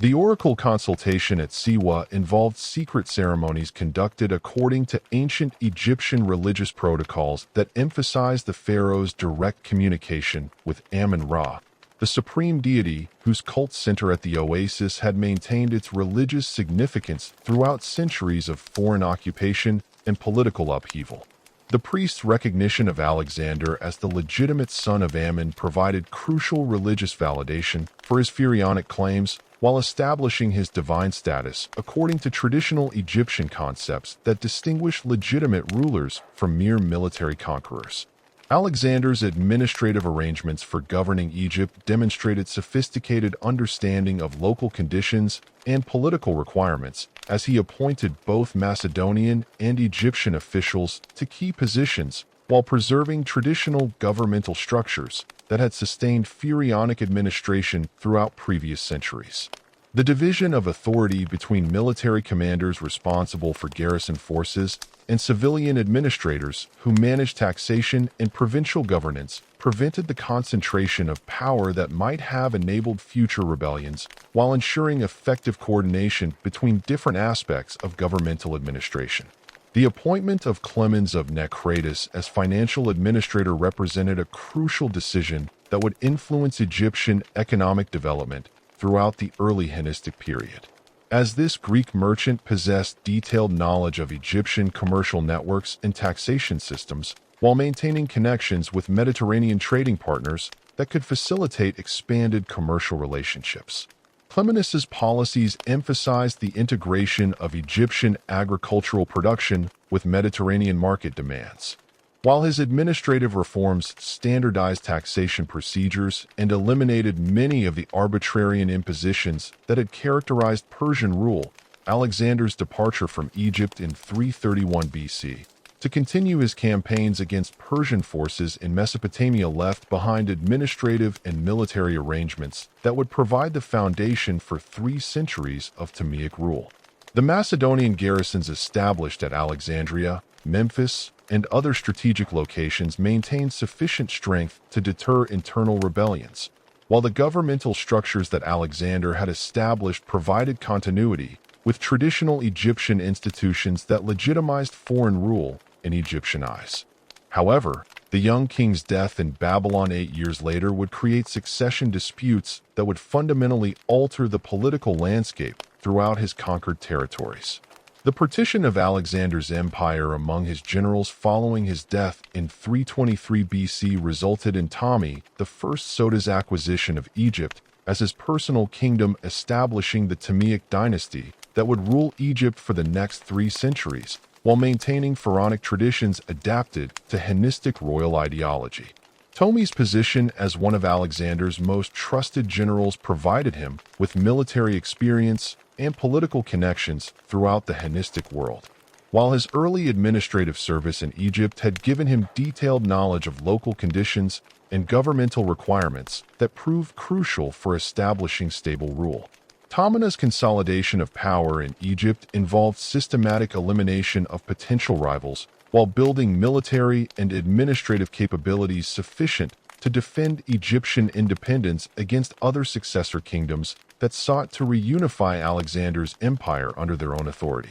The oracle consultation at Siwa involved secret ceremonies conducted according to ancient Egyptian religious protocols that emphasized the pharaoh's direct communication with Amun-Ra, the supreme deity whose cult center at the oasis had maintained its religious significance throughout centuries of foreign occupation and political upheaval. The priest's recognition of Alexander as the legitimate son of Amun provided crucial religious validation for his pharaonic claims, while establishing his divine status according to traditional Egyptian concepts that distinguish legitimate rulers from mere military conquerors. Alexander's administrative arrangements for governing Egypt demonstrated sophisticated understanding of local conditions and political requirements, as he appointed both Macedonian and Egyptian officials to key positions while preserving traditional governmental structures that had sustained pharaonic administration throughout previous centuries. The division of authority between military commanders responsible for garrison forces and civilian administrators who managed taxation and provincial governance prevented the concentration of power that might have enabled future rebellions, while ensuring effective coordination between different aspects of governmental administration. The appointment of Clemens of Necratis as financial administrator represented a crucial decision that would influence Egyptian economic development throughout the early Hellenistic period. as this Greek merchant possessed detailed knowledge of Egyptian commercial networks and taxation systems, while maintaining connections with Mediterranean trading partners that could facilitate expanded commercial relationships. Cleomenes's policies emphasized the integration of Egyptian agricultural production with Mediterranean market demands, while his administrative reforms standardized taxation procedures and eliminated many of the arbitrarian impositions that had characterized Persian rule. Alexander's departure from Egypt in 331 BC to continue his campaigns against Persian forces in Mesopotamia left behind administrative and military arrangements that would provide the foundation for 3 centuries of Ptolemaic rule. The Macedonian garrisons established at Alexandria, Memphis, and other strategic locations maintained sufficient strength to deter internal rebellions, while the governmental structures that Alexander had established provided continuity with traditional Egyptian institutions that legitimized foreign rule in Egyptian eyes. However, the young king's death in Babylon 8 years later would create succession disputes that would fundamentally alter the political landscape throughout his conquered territories. The partition of Alexander's empire among his generals following his death in 323 BC resulted in Ptolemy I's acquisition of Egypt as his personal kingdom, establishing the Ptolemaic dynasty that would rule Egypt for the next 3 centuries, while maintaining pharaonic traditions adapted to Hellenistic royal ideology. Ptolemy's position as one of Alexander's most trusted generals provided him with military experience and political connections throughout the Hellenistic world, while his early administrative service in Egypt had given him detailed knowledge of local conditions and governmental requirements that proved crucial for establishing stable rule. Ptolemy's consolidation of power in Egypt involved systematic elimination of potential rivals while building military and administrative capabilities sufficient to defend Egyptian independence against other successor kingdoms that sought to reunify Alexander's empire under their own authority.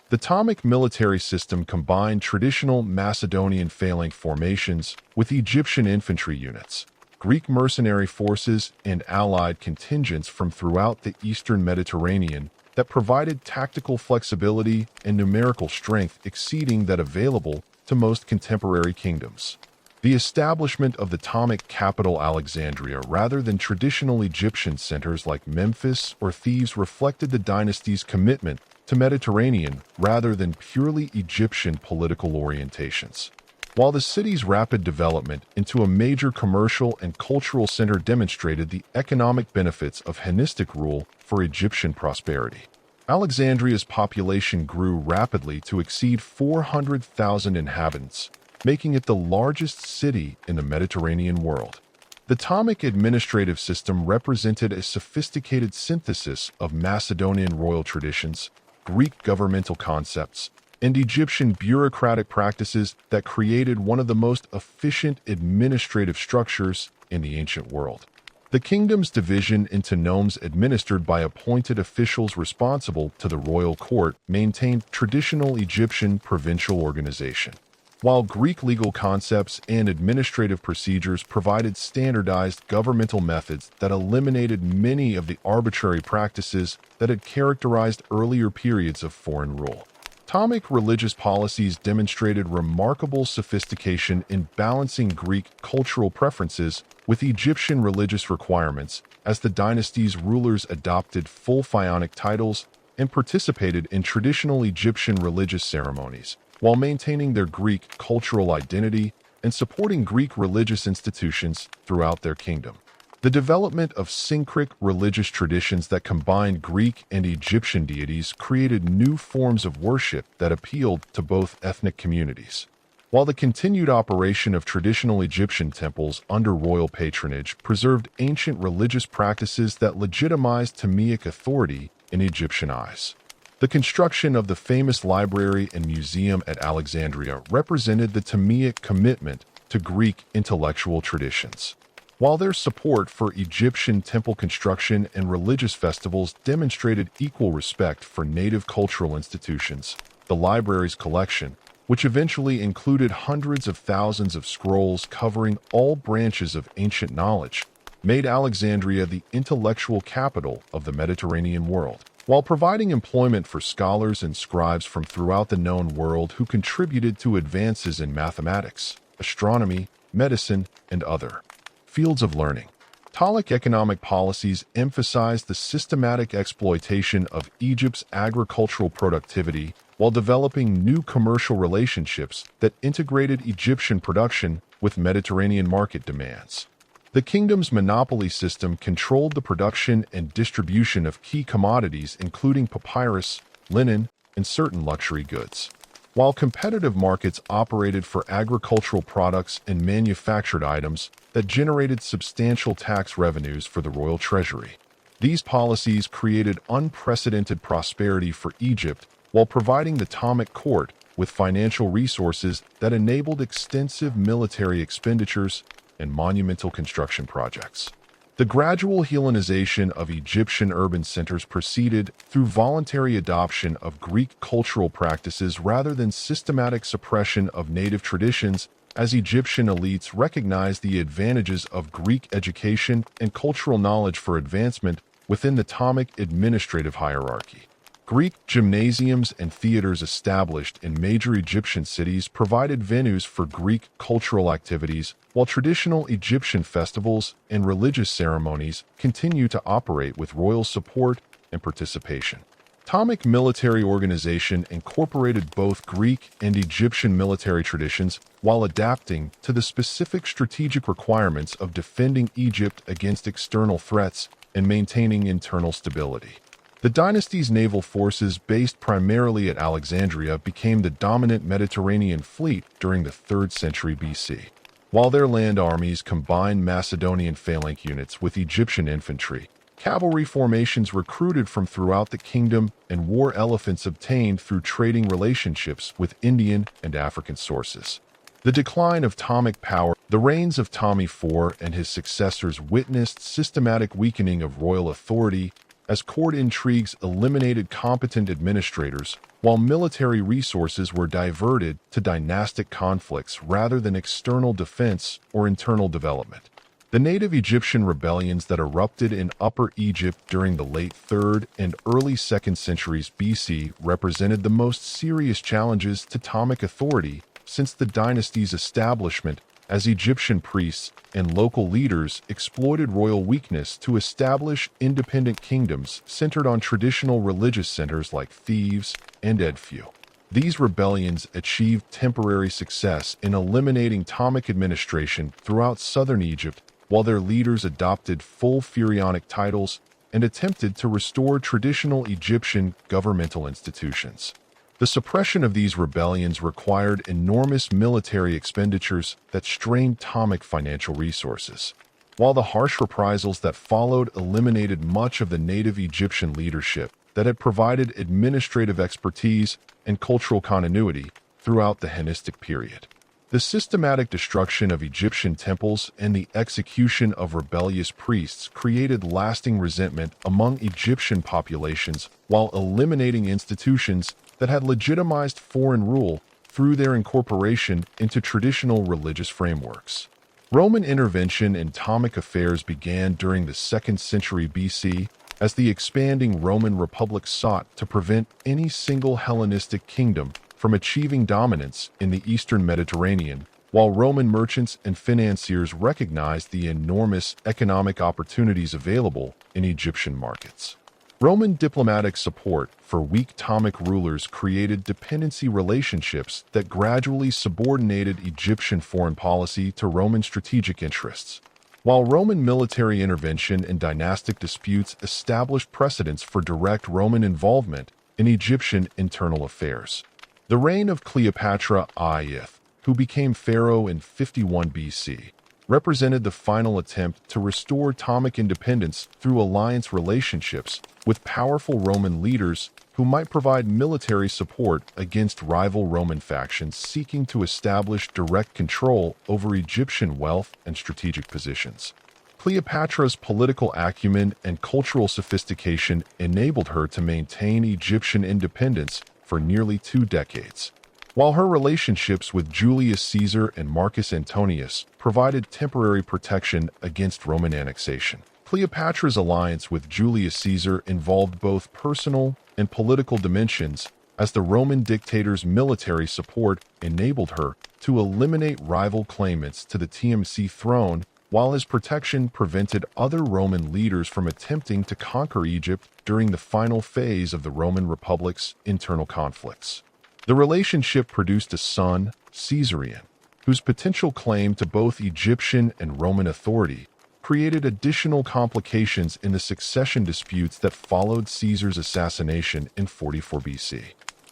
The Ptolemaic military system combined traditional Macedonian phalanx formations with Egyptian infantry units, Greek mercenary forces, and allied contingents from throughout the eastern Mediterranean that provided tactical flexibility and numerical strength exceeding that available to most contemporary kingdoms. The establishment of the Ptolemaic capital Alexandria rather than traditional Egyptian centers like Memphis or Thebes reflected the dynasty's commitment to Mediterranean rather than purely Egyptian political orientations. While the city's rapid development into a major commercial and cultural center demonstrated the economic benefits of Hellenistic rule for Egyptian prosperity, Alexandria's population grew rapidly to exceed 400,000 inhabitants, making it the largest city in the Mediterranean world. The Ptolemaic administrative system represented a sophisticated synthesis of Macedonian royal traditions, Greek governmental concepts, and Egyptian bureaucratic practices that created one of the most efficient administrative structures in the ancient world. The kingdom's division into nomes administered by appointed officials responsible to the royal court maintained traditional Egyptian provincial organization, while Greek legal concepts and administrative procedures provided standardized governmental methods that eliminated many of the arbitrary practices that had characterized earlier periods of foreign rule. Ptolemaic religious policies demonstrated remarkable sophistication in balancing Greek cultural preferences with Egyptian religious requirements as the dynasty's rulers adopted full pharaonic titles and participated in traditional Egyptian religious ceremonies, while maintaining their Greek cultural identity and supporting Greek religious institutions throughout their kingdom. The development of syncretic religious traditions that combined Greek and Egyptian deities created new forms of worship that appealed to both ethnic communities. While the continued operation of traditional Egyptian temples under royal patronage preserved ancient religious practices that legitimized Ptolemaic authority in Egyptian eyes. The construction of the famous library and museum at Alexandria represented the Ptolemaic commitment to Greek intellectual traditions, while their support for Egyptian temple construction and religious festivals demonstrated equal respect for native cultural institutions. The library's collection, which eventually included hundreds of thousands of scrolls covering all branches of ancient knowledge, made Alexandria the intellectual capital of the Mediterranean world. while providing employment for scholars and scribes from throughout the known world who contributed to advances in mathematics, astronomy, medicine, and other fields of learning. Ptolemaic economic policies emphasized the systematic exploitation of Egypt's agricultural productivity while developing new commercial relationships that integrated Egyptian production with Mediterranean market demands. The kingdom's monopoly system controlled the production and distribution of key commodities including papyrus, linen, and certain luxury goods, while competitive markets operated for agricultural products and manufactured items that generated substantial tax revenues for the royal treasury. These policies created unprecedented prosperity for Egypt while providing the Ptolemaic court with financial resources that enabled extensive military expenditures and monumental construction projects. The gradual Hellenization of Egyptian urban centers proceeded through voluntary adoption of Greek cultural practices rather than systematic suppression of native traditions, as Egyptian elites recognized the advantages of Greek education and cultural knowledge for advancement within the Ptolemaic administrative hierarchy. Greek gymnasiums and theaters established in major Egyptian cities provided venues for Greek cultural activities, while traditional Egyptian festivals and religious ceremonies continue to operate with royal support and participation. Ptolemaic military organization incorporated both Greek and Egyptian military traditions while adapting to the specific strategic requirements of defending Egypt against external threats and maintaining internal stability. The dynasty's naval forces, based primarily at Alexandria, became the dominant Mediterranean fleet during the 3rd century BC. While their land armies combined Macedonian phalanx units with Egyptian infantry, cavalry formations recruited from throughout the kingdom, and war elephants obtained through trading relationships with Indian and African sources. The decline of Ptolemaic power. The reigns of Ptolemy IV and his successors witnessed systematic weakening of royal authority as court intrigues eliminated competent administrators, while military resources were diverted to dynastic conflicts rather than external defense or internal development. The native Egyptian rebellions that erupted in Upper Egypt during the late 3rd and early 2nd centuries BC represented the most serious challenges to Ptolemaic authority since the dynasty's establishment, as Egyptian priests and local leaders exploited royal weakness to establish independent kingdoms centered on traditional religious centers like Thebes and Edfu. These rebellions achieved temporary success in eliminating Ptolemaic administration throughout southern Egypt, while their leaders adopted full pharaonic titles and attempted to restore traditional Egyptian governmental institutions. The suppression of these rebellions required enormous military expenditures that strained Ptolemaic financial resources, while the harsh reprisals that followed eliminated much of the native Egyptian leadership that had provided administrative expertise and cultural continuity throughout the Hellenistic period. The systematic destruction of Egyptian temples and the execution of rebellious priests created lasting resentment among Egyptian populations while eliminating institutions that had legitimized foreign rule through their incorporation into traditional religious frameworks. Roman intervention in Ptolemaic affairs began during the 2nd century BC as the expanding Roman Republic sought to prevent any single Hellenistic kingdom from achieving dominance in the eastern Mediterranean, while Roman merchants and financiers recognized the enormous economic opportunities available in Egyptian markets. Roman diplomatic support for weak Ptolemaic rulers created dependency relationships that gradually subordinated Egyptian foreign policy to Roman strategic interests, while Roman military intervention and dynastic disputes established precedents for direct Roman involvement in Egyptian internal affairs. The reign of Cleopatra VII, who became pharaoh in 51 BC, represented the final attempt to restore Ptolemaic independence through alliance relationships with powerful Roman leaders who might provide military support against rival Roman factions seeking to establish direct control over Egyptian wealth and strategic positions. Cleopatra's political acumen and cultural sophistication enabled her to maintain Egyptian independence for nearly 2 decades, while her relationships with Julius Caesar and Marcus Antonius provided temporary protection against Roman annexation. Cleopatra's alliance with Julius Caesar involved both personal and political dimensions, as the Roman dictator's military support enabled her to eliminate rival claimants to the TMC throne, while his protection prevented other Roman leaders from attempting to conquer Egypt during the final phase of the Roman Republic's internal conflicts. The relationship produced a son, Caesarion, whose potential claim to both Egyptian and Roman authority created additional complications in the succession disputes that followed Caesar's assassination in 44 BC.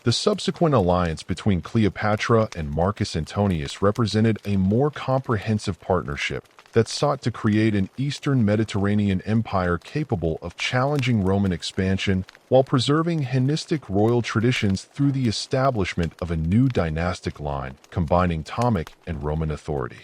The subsequent alliance between Cleopatra and Marcus Antonius represented a more comprehensive partnership that sought to create an Eastern Mediterranean empire capable of challenging Roman expansion while preserving Hellenistic royal traditions through the establishment of a new dynastic line combining Ptolemaic and Roman authority.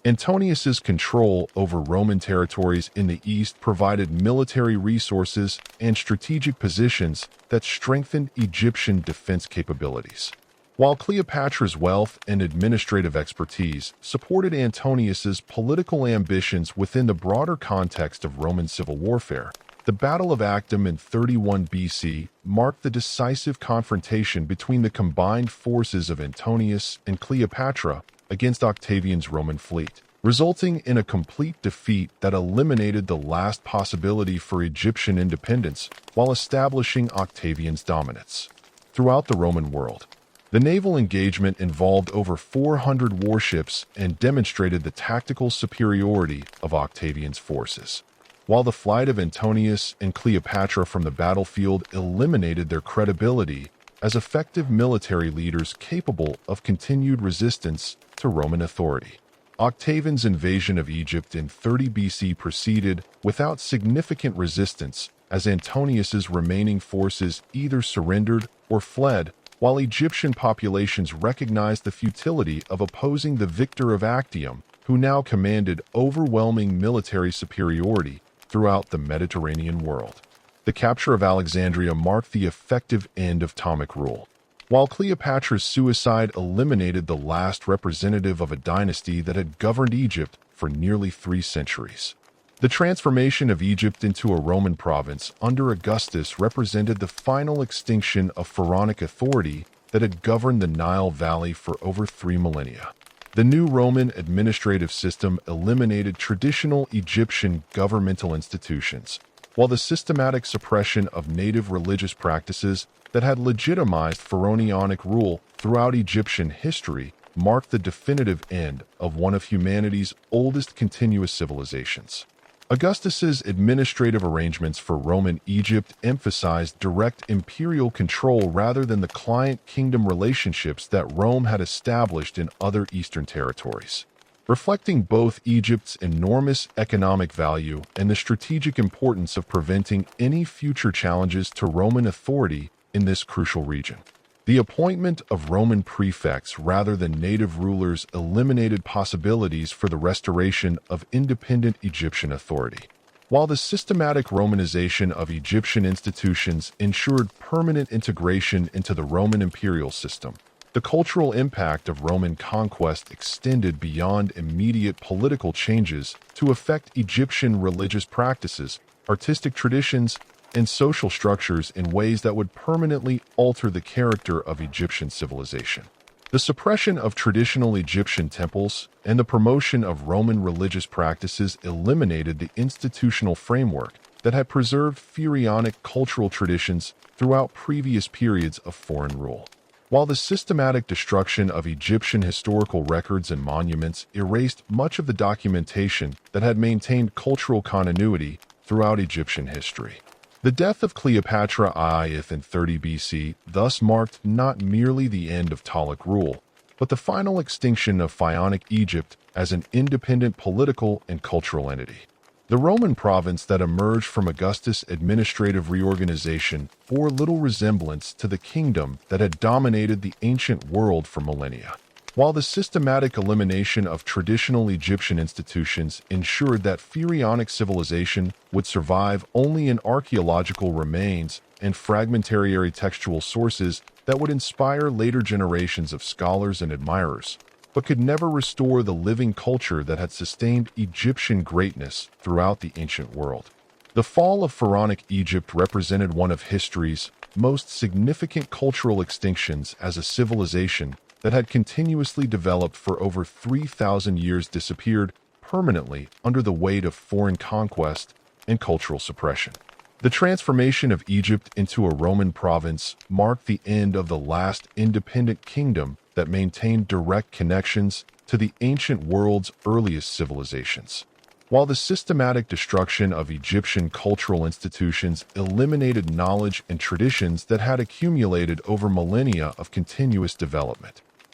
Antonius's control over Roman territories in the east provided military resources and strategic positions that strengthened Egyptian defense capabilities, while Cleopatra's wealth and administrative expertise supported Antonius's political ambitions within the broader context of Roman civil warfare. The Battle of Actium in 31 BC marked the decisive confrontation between the combined forces of Antonius and Cleopatra against Octavian's Roman fleet, resulting in a complete defeat that eliminated the last possibility for Egyptian independence while establishing Octavian's dominance. Throughout the Roman world, the naval engagement involved over 400 warships and demonstrated the tactical superiority of Octavian's forces, while the flight of Antonius and Cleopatra from the battlefield eliminated their credibility as effective military leaders capable of continued resistance to Roman authority. Octavian's invasion of Egypt in 30 BC proceeded without significant resistance, as Antonius's remaining forces either surrendered or fled, while Egyptian populations recognized the futility of opposing the victor of Actium, who now commanded overwhelming military superiority throughout the Mediterranean world. The capture of Alexandria marked the effective end of Ptolemaic rule, while Cleopatra's suicide eliminated the last representative of a dynasty that had governed Egypt for nearly 3 centuries. The transformation of Egypt into a Roman province under Augustus represented the final extinction of pharaonic authority that had governed the Nile Valley for over 3 millennia. The new Roman administrative system eliminated traditional Egyptian governmental institutions, while the systematic suppression of native religious practices that had legitimized pharaonic rule throughout Egyptian history marked the definitive end of one of humanity's oldest continuous civilizations. Augustus's administrative arrangements for Roman Egypt emphasized direct imperial control rather than the client-kingdom relationships that Rome had established in other eastern territories, reflecting both Egypt's enormous economic value and the strategic importance of preventing any future challenges to Roman authority in this crucial region. The appointment of Roman prefects rather than native rulers eliminated possibilities for the restoration of independent Egyptian authority, while the systematic Romanization of Egyptian institutions ensured permanent integration into the Roman imperial system. The cultural impact of Roman conquest extended beyond immediate political changes to affect Egyptian religious practices, artistic traditions, and social structures in ways that would permanently alter the character of Egyptian civilization. The suppression of traditional Egyptian temples and the promotion of Roman religious practices eliminated the institutional framework that had preserved pharaonic cultural traditions throughout previous periods of foreign rule, while the systematic destruction of Egyptian historical records and monuments erased much of the documentation that had maintained cultural continuity throughout Egyptian history. The death of Cleopatra IIth in 30 BC thus marked not merely the end of Ptolemaic rule, but the final extinction of pharaonic Egypt as an independent political and cultural entity. The Roman province that emerged from Augustus' administrative reorganization bore little resemblance to the kingdom that had dominated the ancient world for millennia, while the systematic elimination of traditional Egyptian institutions ensured that pharaonic civilization would survive only in archaeological remains and fragmentary textual sources that would inspire later generations of scholars and admirers, but could never restore the living culture that had sustained Egyptian greatness throughout the ancient world. The fall of pharaonic Egypt represented one of history's most significant cultural extinctions, as a civilization that had continuously developed for over 3,000 years disappeared permanently under the weight of foreign conquest and cultural suppression. The transformation of Egypt into a Roman province marked the end of the last independent kingdom that maintained direct connections to the ancient world's earliest civilizations. While the systematic destruction of Egyptian cultural institutions eliminated knowledge and traditions that had accumulated over millennia of continuous development,